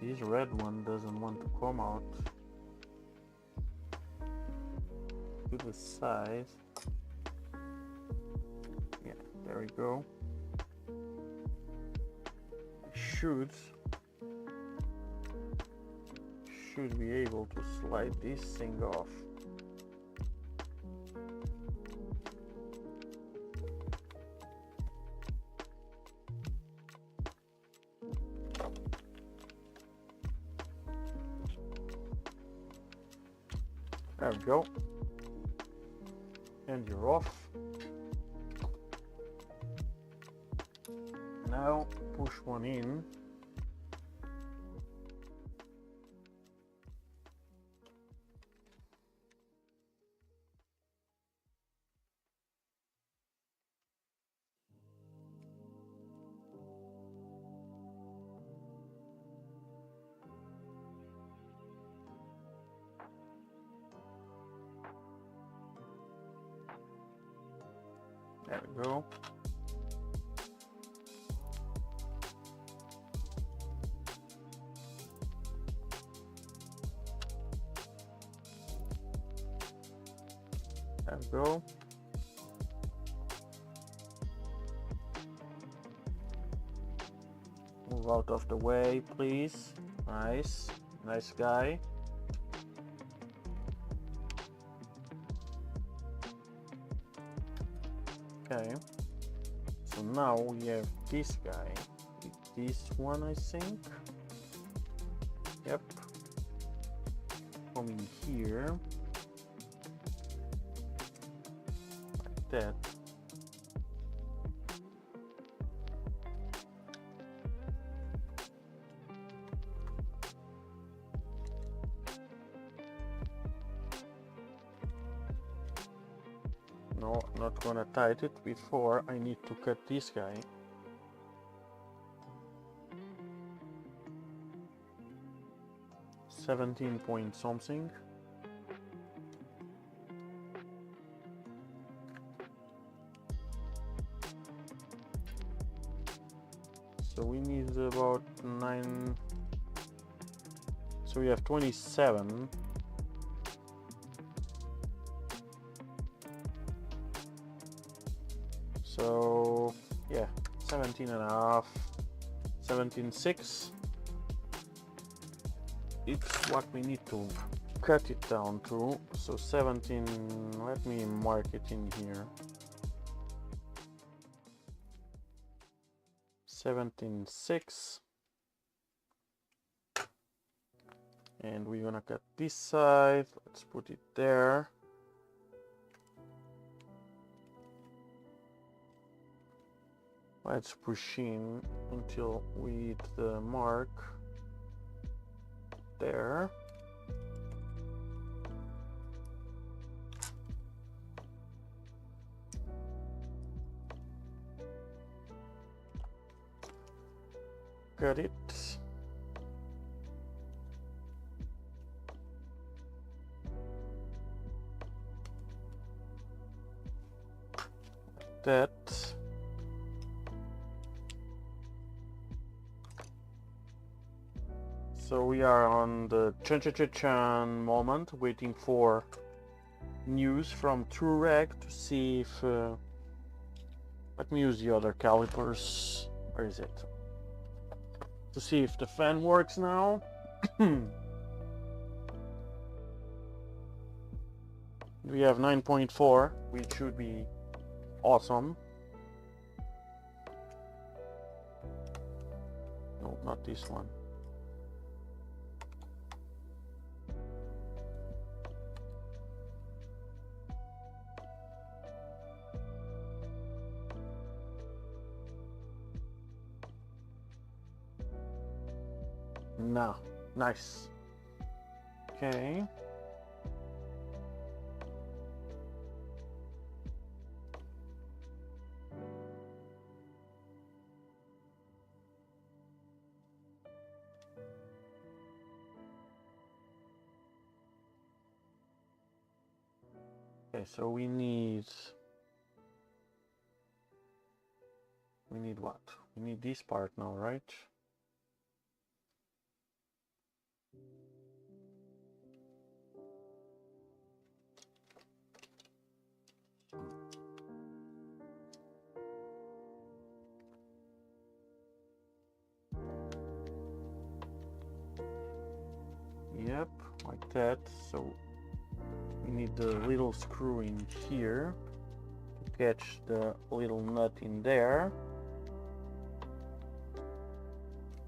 S1: This red one doesn't want to come out. To the side. Yeah, there we go. Should be able to slide this thing off. There we go. And you're off. Now push one in. There we go. There we go. Move out of the way, please. Nice. Nice guy. Okay. So now we have this guy. This one, I think. Yep. Come in here. Like that. No, not gonna tight it before I need to cut this guy. $17 point something. So we need about 9. So we have 27. So yeah, 17 and a half, 17.6. It's what we need to cut it down to. So 17, let me mark it in here. 17.6. And we're gonna cut this side. Let's put it there. Let's push in until we hit the mark there. Got it. Like that. So we are on the chan moment, waiting for news from TrueReg to see if... let me use the other calipers. Where is it? To see if the fan works now. We have 9.4, which should be awesome. No, not this one. No, nice. Okay. Okay, so we need what? We need this part now, right? Yep, like that. So we need the little screw in here to catch the little nut in there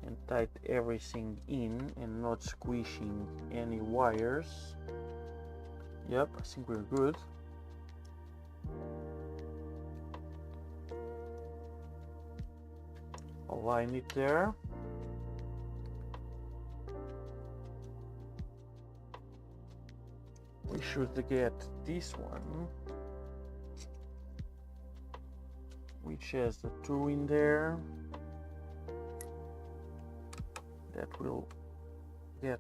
S1: and tight everything in and not squishing any wires. Yep, I think we're good. I'll line it there. We should get this one, which has the 2 in there. That will get,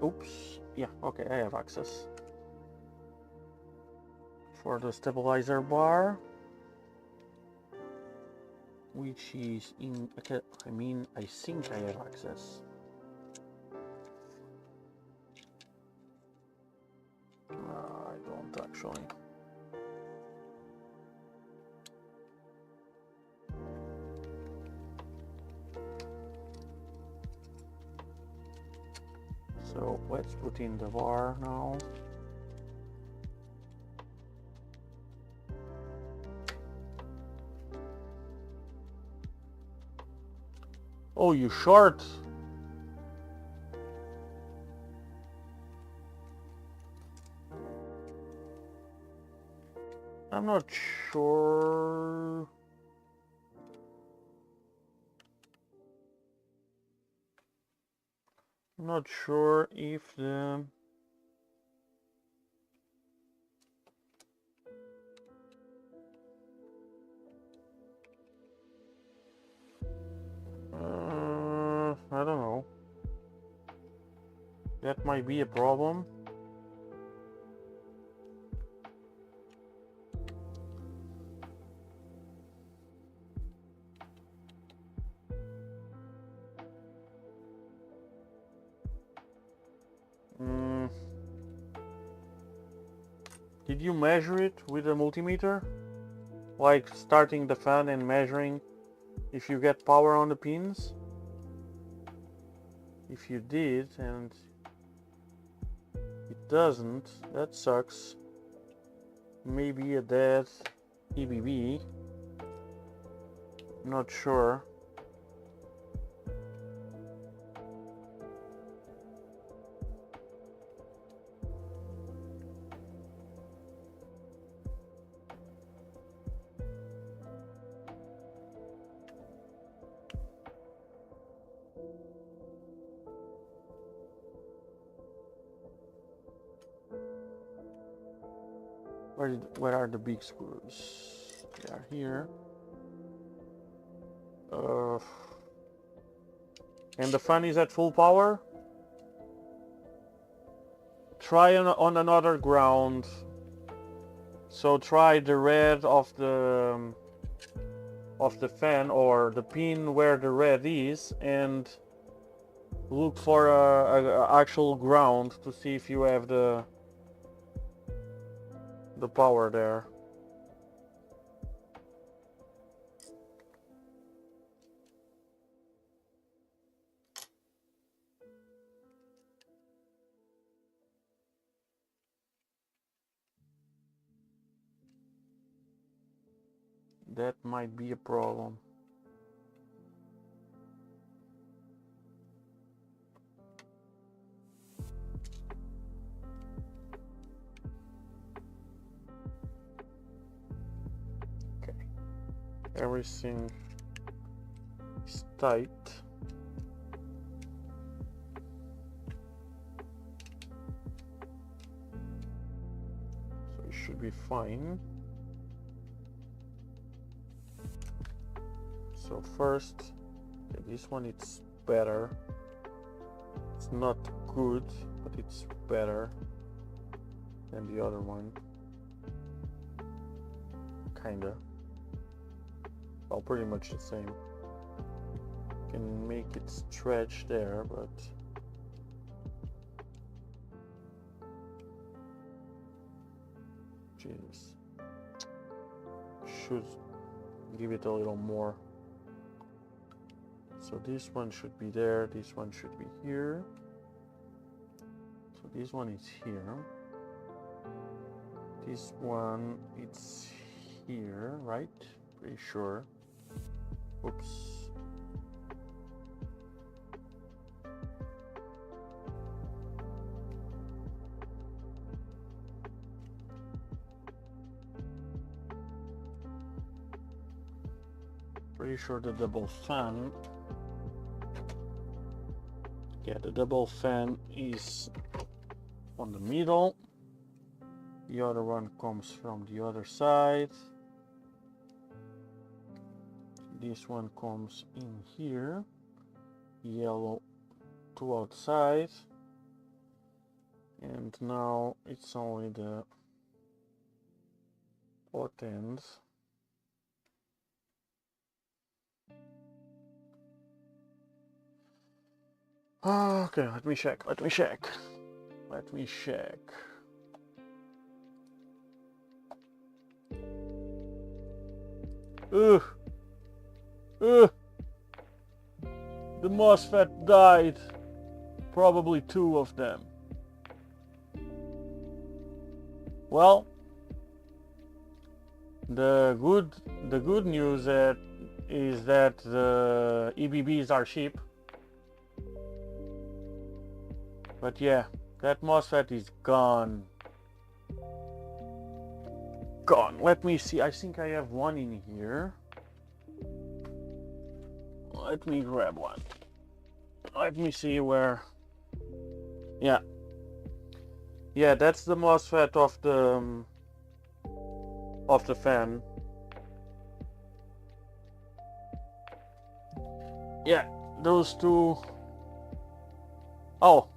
S1: oops, yeah, okay, I have access. For the stabilizer bar, which is in, okay, I mean, I think I have access. I don't actually. So let's put in the bar now. Oh, you short? I'm not sure. I'm not sure if the I don't know. That might be a problem. Did you measure it with a multimeter? Like starting the fan and measuring if you get power on the pins? If you did and it doesn't, that sucks. Maybe a dead EBB. Not sure. Where are the big screws? They are here. And the fan is at full power. Try on another ground. So try the red of the fan, or the pin where the red is, and look for a actual ground to see if you have the power there. That might be a problem. Okay. Everything is tight. So it should be fine. So first, okay, this one it's better. It's not good, but it's better than the other one. Kinda. Well, pretty much the same. Can make it stretch there, but Jesus, should give it a little more. So this one should be there, this one should be here. So this one is here. This one, it's here, right? Pretty sure. Oops. Pretty sure the double fan. Yeah, the double fan is on the middle. The other one comes from the other side. This one comes in here. Yellow to outside. And now it's only the hotends. Okay, let me check. Ugh. The MOSFET died. Probably two of them. Well, the good news is that the EBBs are cheap. But yeah, that MOSFET is gone. gone. Let me see. I think I have one in here. Let me grab one. Let me see where. Yeah. Yeah, that's the MOSFET of the fan. Yeah, those two. Oh.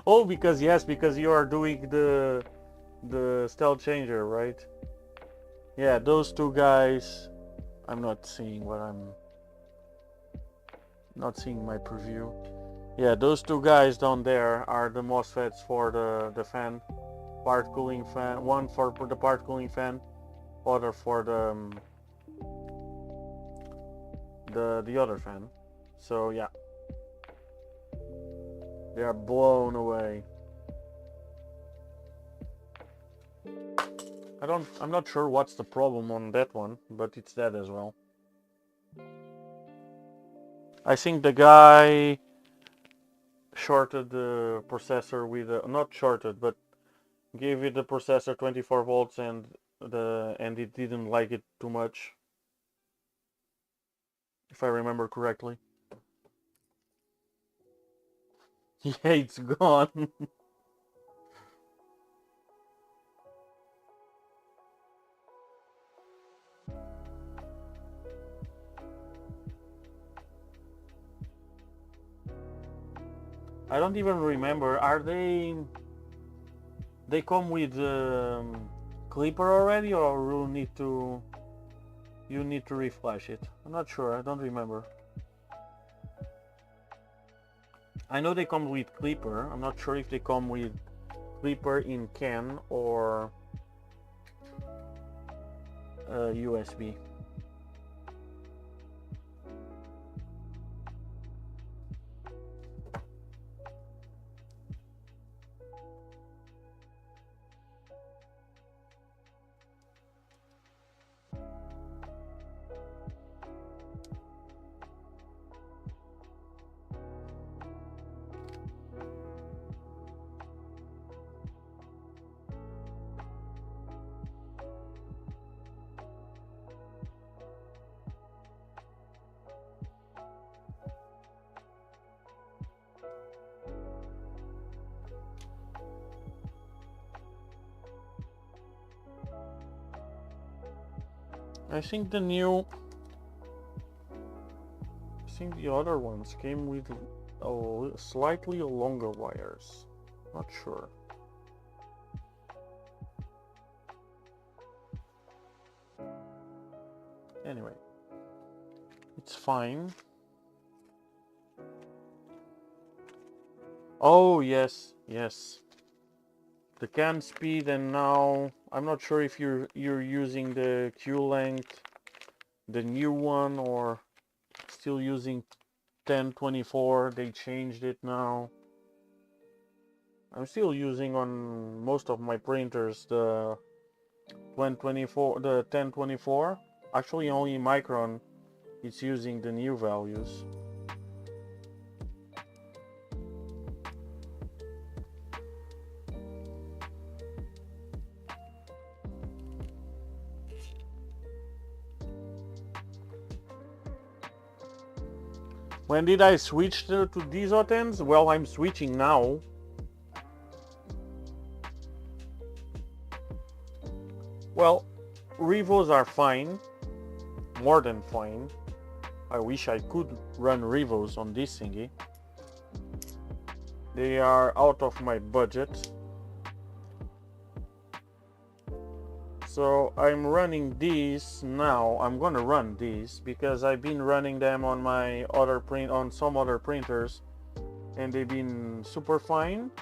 S1: Oh, because yes, because you are doing the stealth changer, right? Yeah, those two guys. I'm not seeing what I'm not seeing my preview. Yeah, those two guys down there are the MOSFETs for the fan, part cooling fan. One for the part cooling fan, other for the other fan. So yeah, they are blown away. I'm not sure what's the problem on that one, but it's that as well. I think the guy shorted the processor with not shorted, but gave it the processor 24 volts and it didn't like it too much, if I remember correctly. Yeah, it's gone. I don't even remember. Are they come with clipper already, or you need to reflash it? I'm not sure. I don't remember. I know they come with clipper. I'm not sure if they come with clipper in can or USB. I think the other ones came with slightly longer wires. Not sure. Anyway, it's fine. Oh yes, yes. The can speed, and now I'm not sure if you're using the Q length, the new one, or still using 1024. They changed it now. I'm still using on most of my printers the 1024, the 1024. Actually, only Micron is using the new values. When did I switch to these hotends? Well, I'm switching now. Well, Revos are fine, more than fine. I wish I could run Revos on this thingy. They are out of my budget. So I'm running these now. I'm gonna run these because I've been running them on my other on some other printers, and they've been super fine.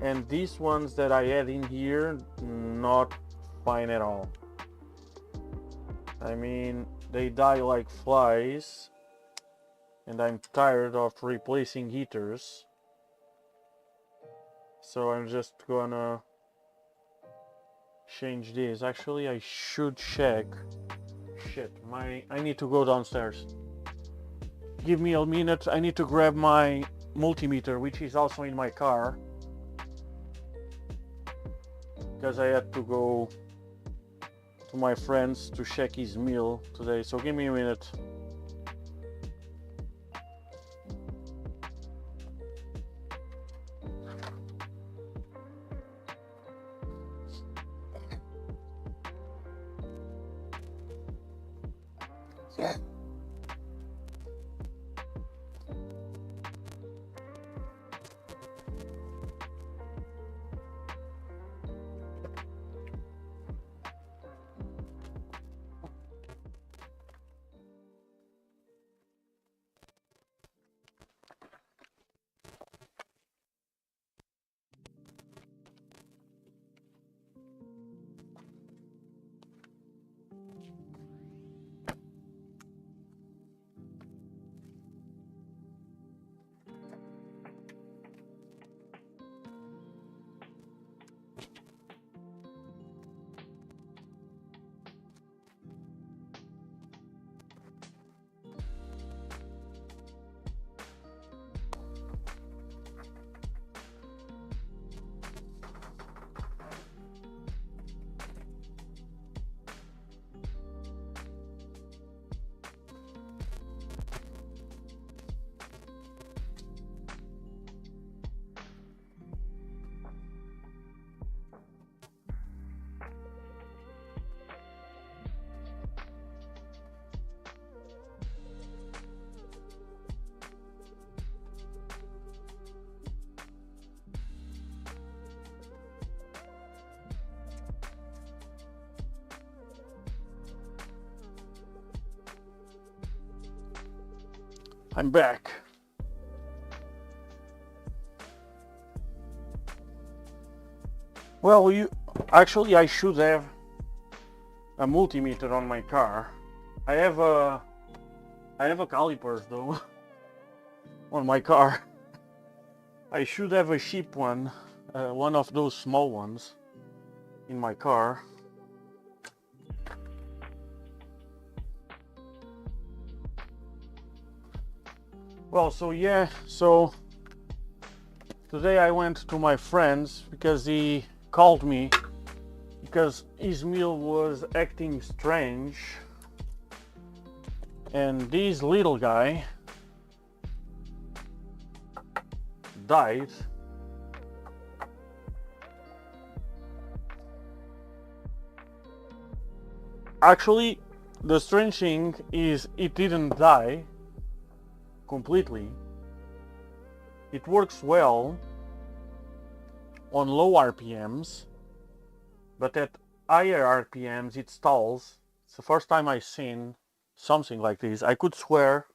S1: And these ones that I had in here, not fine at all. I mean, they die like flies, and I'm tired of replacing heaters. So I'm just gonna change this. Actually, I should check. Shit, I need to go downstairs. Give me a minute. I need to grab my multimeter, which is also in my car, because I had to go to my friends to check his meal today, so give me a minute. I'm back. Well, I should have a multimeter on my car. I have a calipers though on my car. I should have a cheap one, one of those small ones in my car. Well, so today I went to my friend's because he called me because his meal was acting strange, and this little guy died. Actually, the strange thing is it didn't die completely. It works well on low RPMs, but at higher RPMs it stalls. It's the first time I've seen something like this. I could swear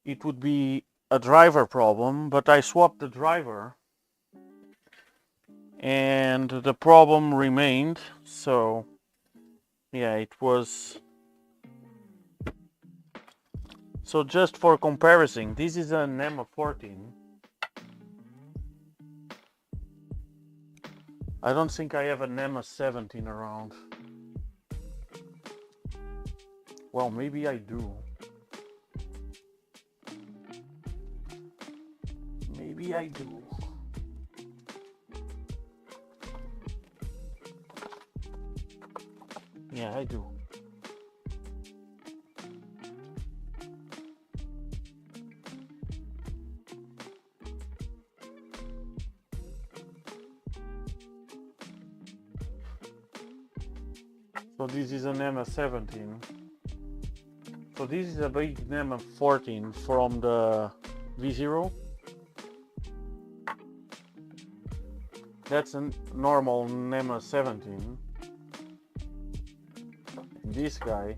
S1: it would be a driver problem, but I swapped the driver and the problem remained. So yeah, it was. So just for comparison, this is an NEMA 14. I don't think I have a NEMA 17 around. Well, maybe I do. Maybe I do. Yeah, I do. So this is an NEMA 17. So this is a big NEMA 14 from the V0. That's a normal NEMA 17. This guy,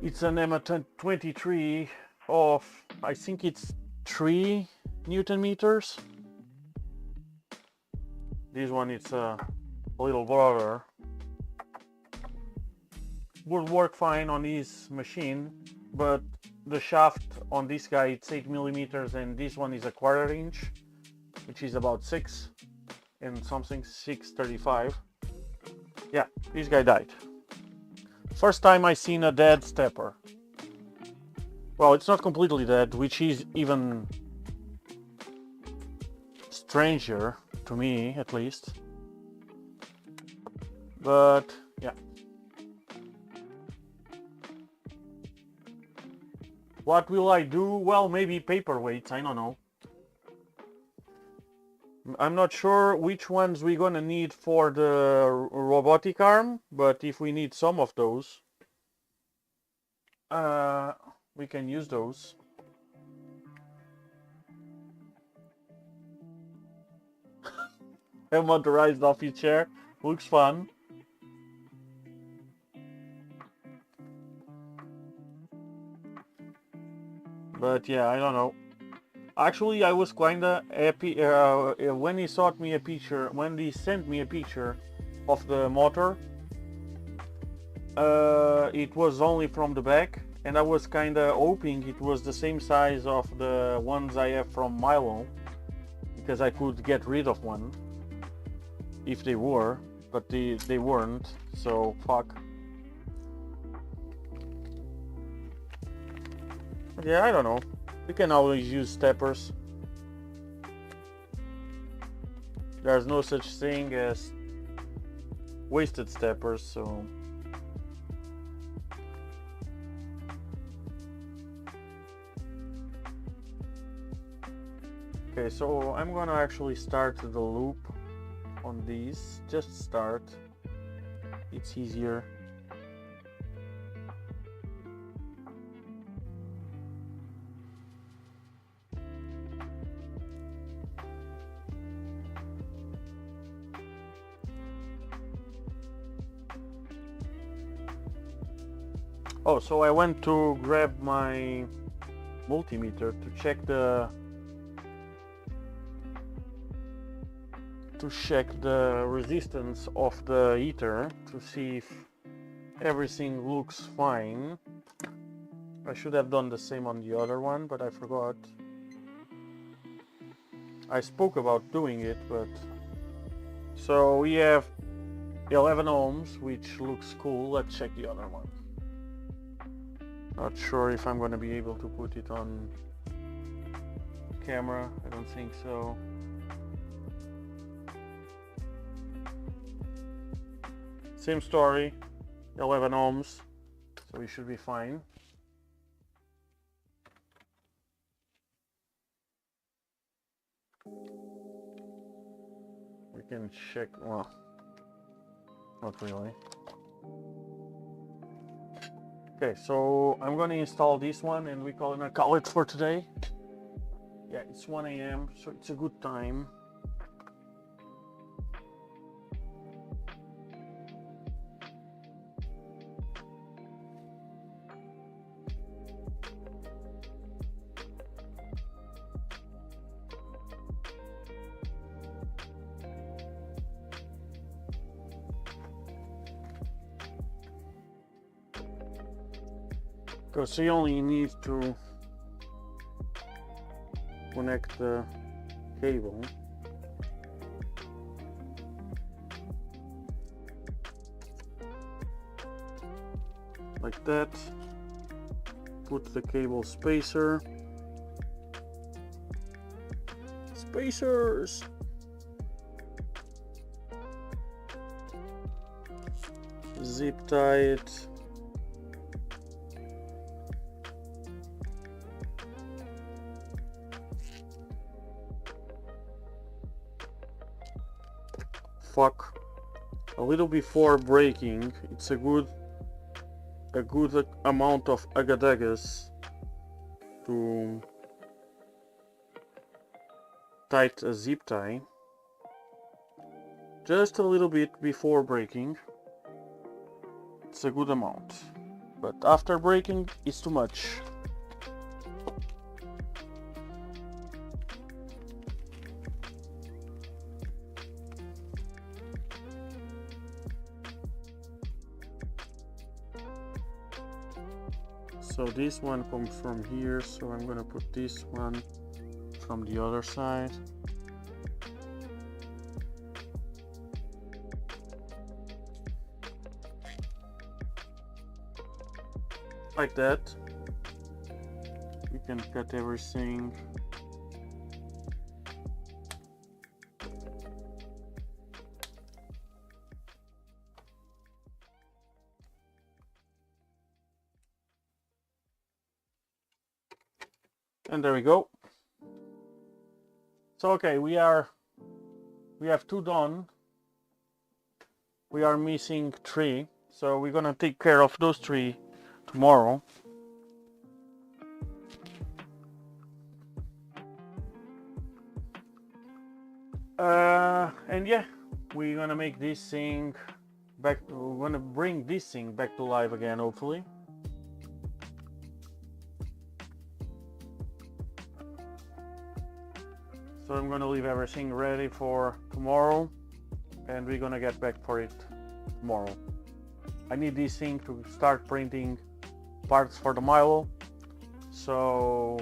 S1: it's a NEMA 23 of, I think it's 3 Newton meters. This one, it's a little brother. Would work fine on this machine, but the shaft on this guy, it's 8 millimeters, and this one is a 1/4 inch, which is about 6 and something, 635. Yeah, this guy died. First time I seen a dead stepper. Well, it's not completely dead, which is even stranger to me, at least. But yeah. What will I do? Well, maybe paperweights, I don't know. I'm not sure which ones we're gonna need for the robotic arm, but if we need some of those, we can use those. A motorized office chair looks fun. But yeah, I don't know. Actually, I was kinda happy when he sent me a picture. When he sent me a picture of the motor, it was only from the back, and I was kinda hoping it was the same size of the ones I have from Milo, because I could get rid of one if they were, but they weren't. So fuck. Yeah, I don't know. We can always use steppers. There's no such thing as wasted steppers, so... Okay, so I'm gonna actually start the loop on these. Just start. It's easier. Oh, so I went to grab my multimeter to check the resistance of the heater to see if everything looks fine. I should have done the same on the other one, but I forgot. I spoke about doing it, but... So we have 11 ohms, which looks cool. Let's check the other one. Not sure if I'm gonna be able to put it on camera. I don't think so. Same story, 11 ohms, so we should be fine. We can check, well, not really. Okay, so I'm gonna install this one and we're gonna call it for today. Yeah, it's 1 AM, so it's a good time. Because you only need to connect the cable. Like that. Put the cable spacer. Spacers! Zip tie it. Fuck. A little before breaking, it's a good amount of agadagas to tight a zip tie. Just a little bit before breaking. It's a good amount. But after breaking, it's too much. So this one comes from here, so I'm gonna put this one from the other side. Like that. We can cut everything. And there we go. So okay, we have 2 done. We are missing 3, so we're gonna take care of those 3 tomorrow. And yeah, we're gonna make this thing back. We're gonna bring this thing back to life again, hopefully. So I'm gonna leave everything ready for tomorrow, and we're gonna get back for it tomorrow. I need this thing to start printing parts for the Milo, so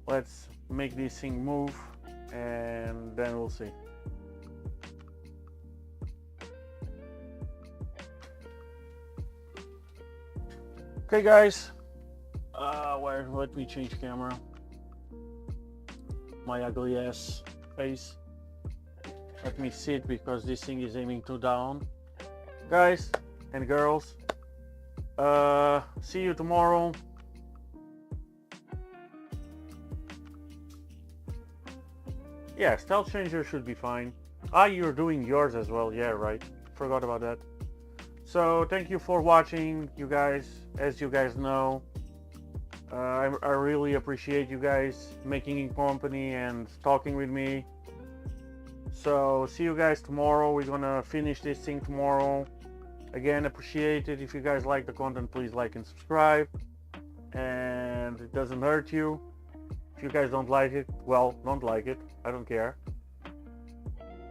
S1: let's make this thing move and then we'll see. Okay guys, let me change camera. My ugly ass face. Let me sit because this thing is aiming too down. Guys and girls, see you tomorrow. Yeah, stealth changer should be fine. Ah, you're doing yours as well. Yeah, right. Forgot about that. So thank you for watching, you guys. As you guys know, I really appreciate you guys making in company and talking with me. So see you guys tomorrow. We're gonna finish this thing tomorrow. Again, appreciate it. If you guys like the content, please like and subscribe. And it doesn't hurt you. If you guys don't like it, well, don't like it. I don't care.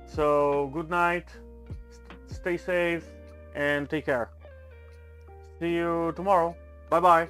S1: So good night. Stay safe and take care. See you tomorrow. Bye bye.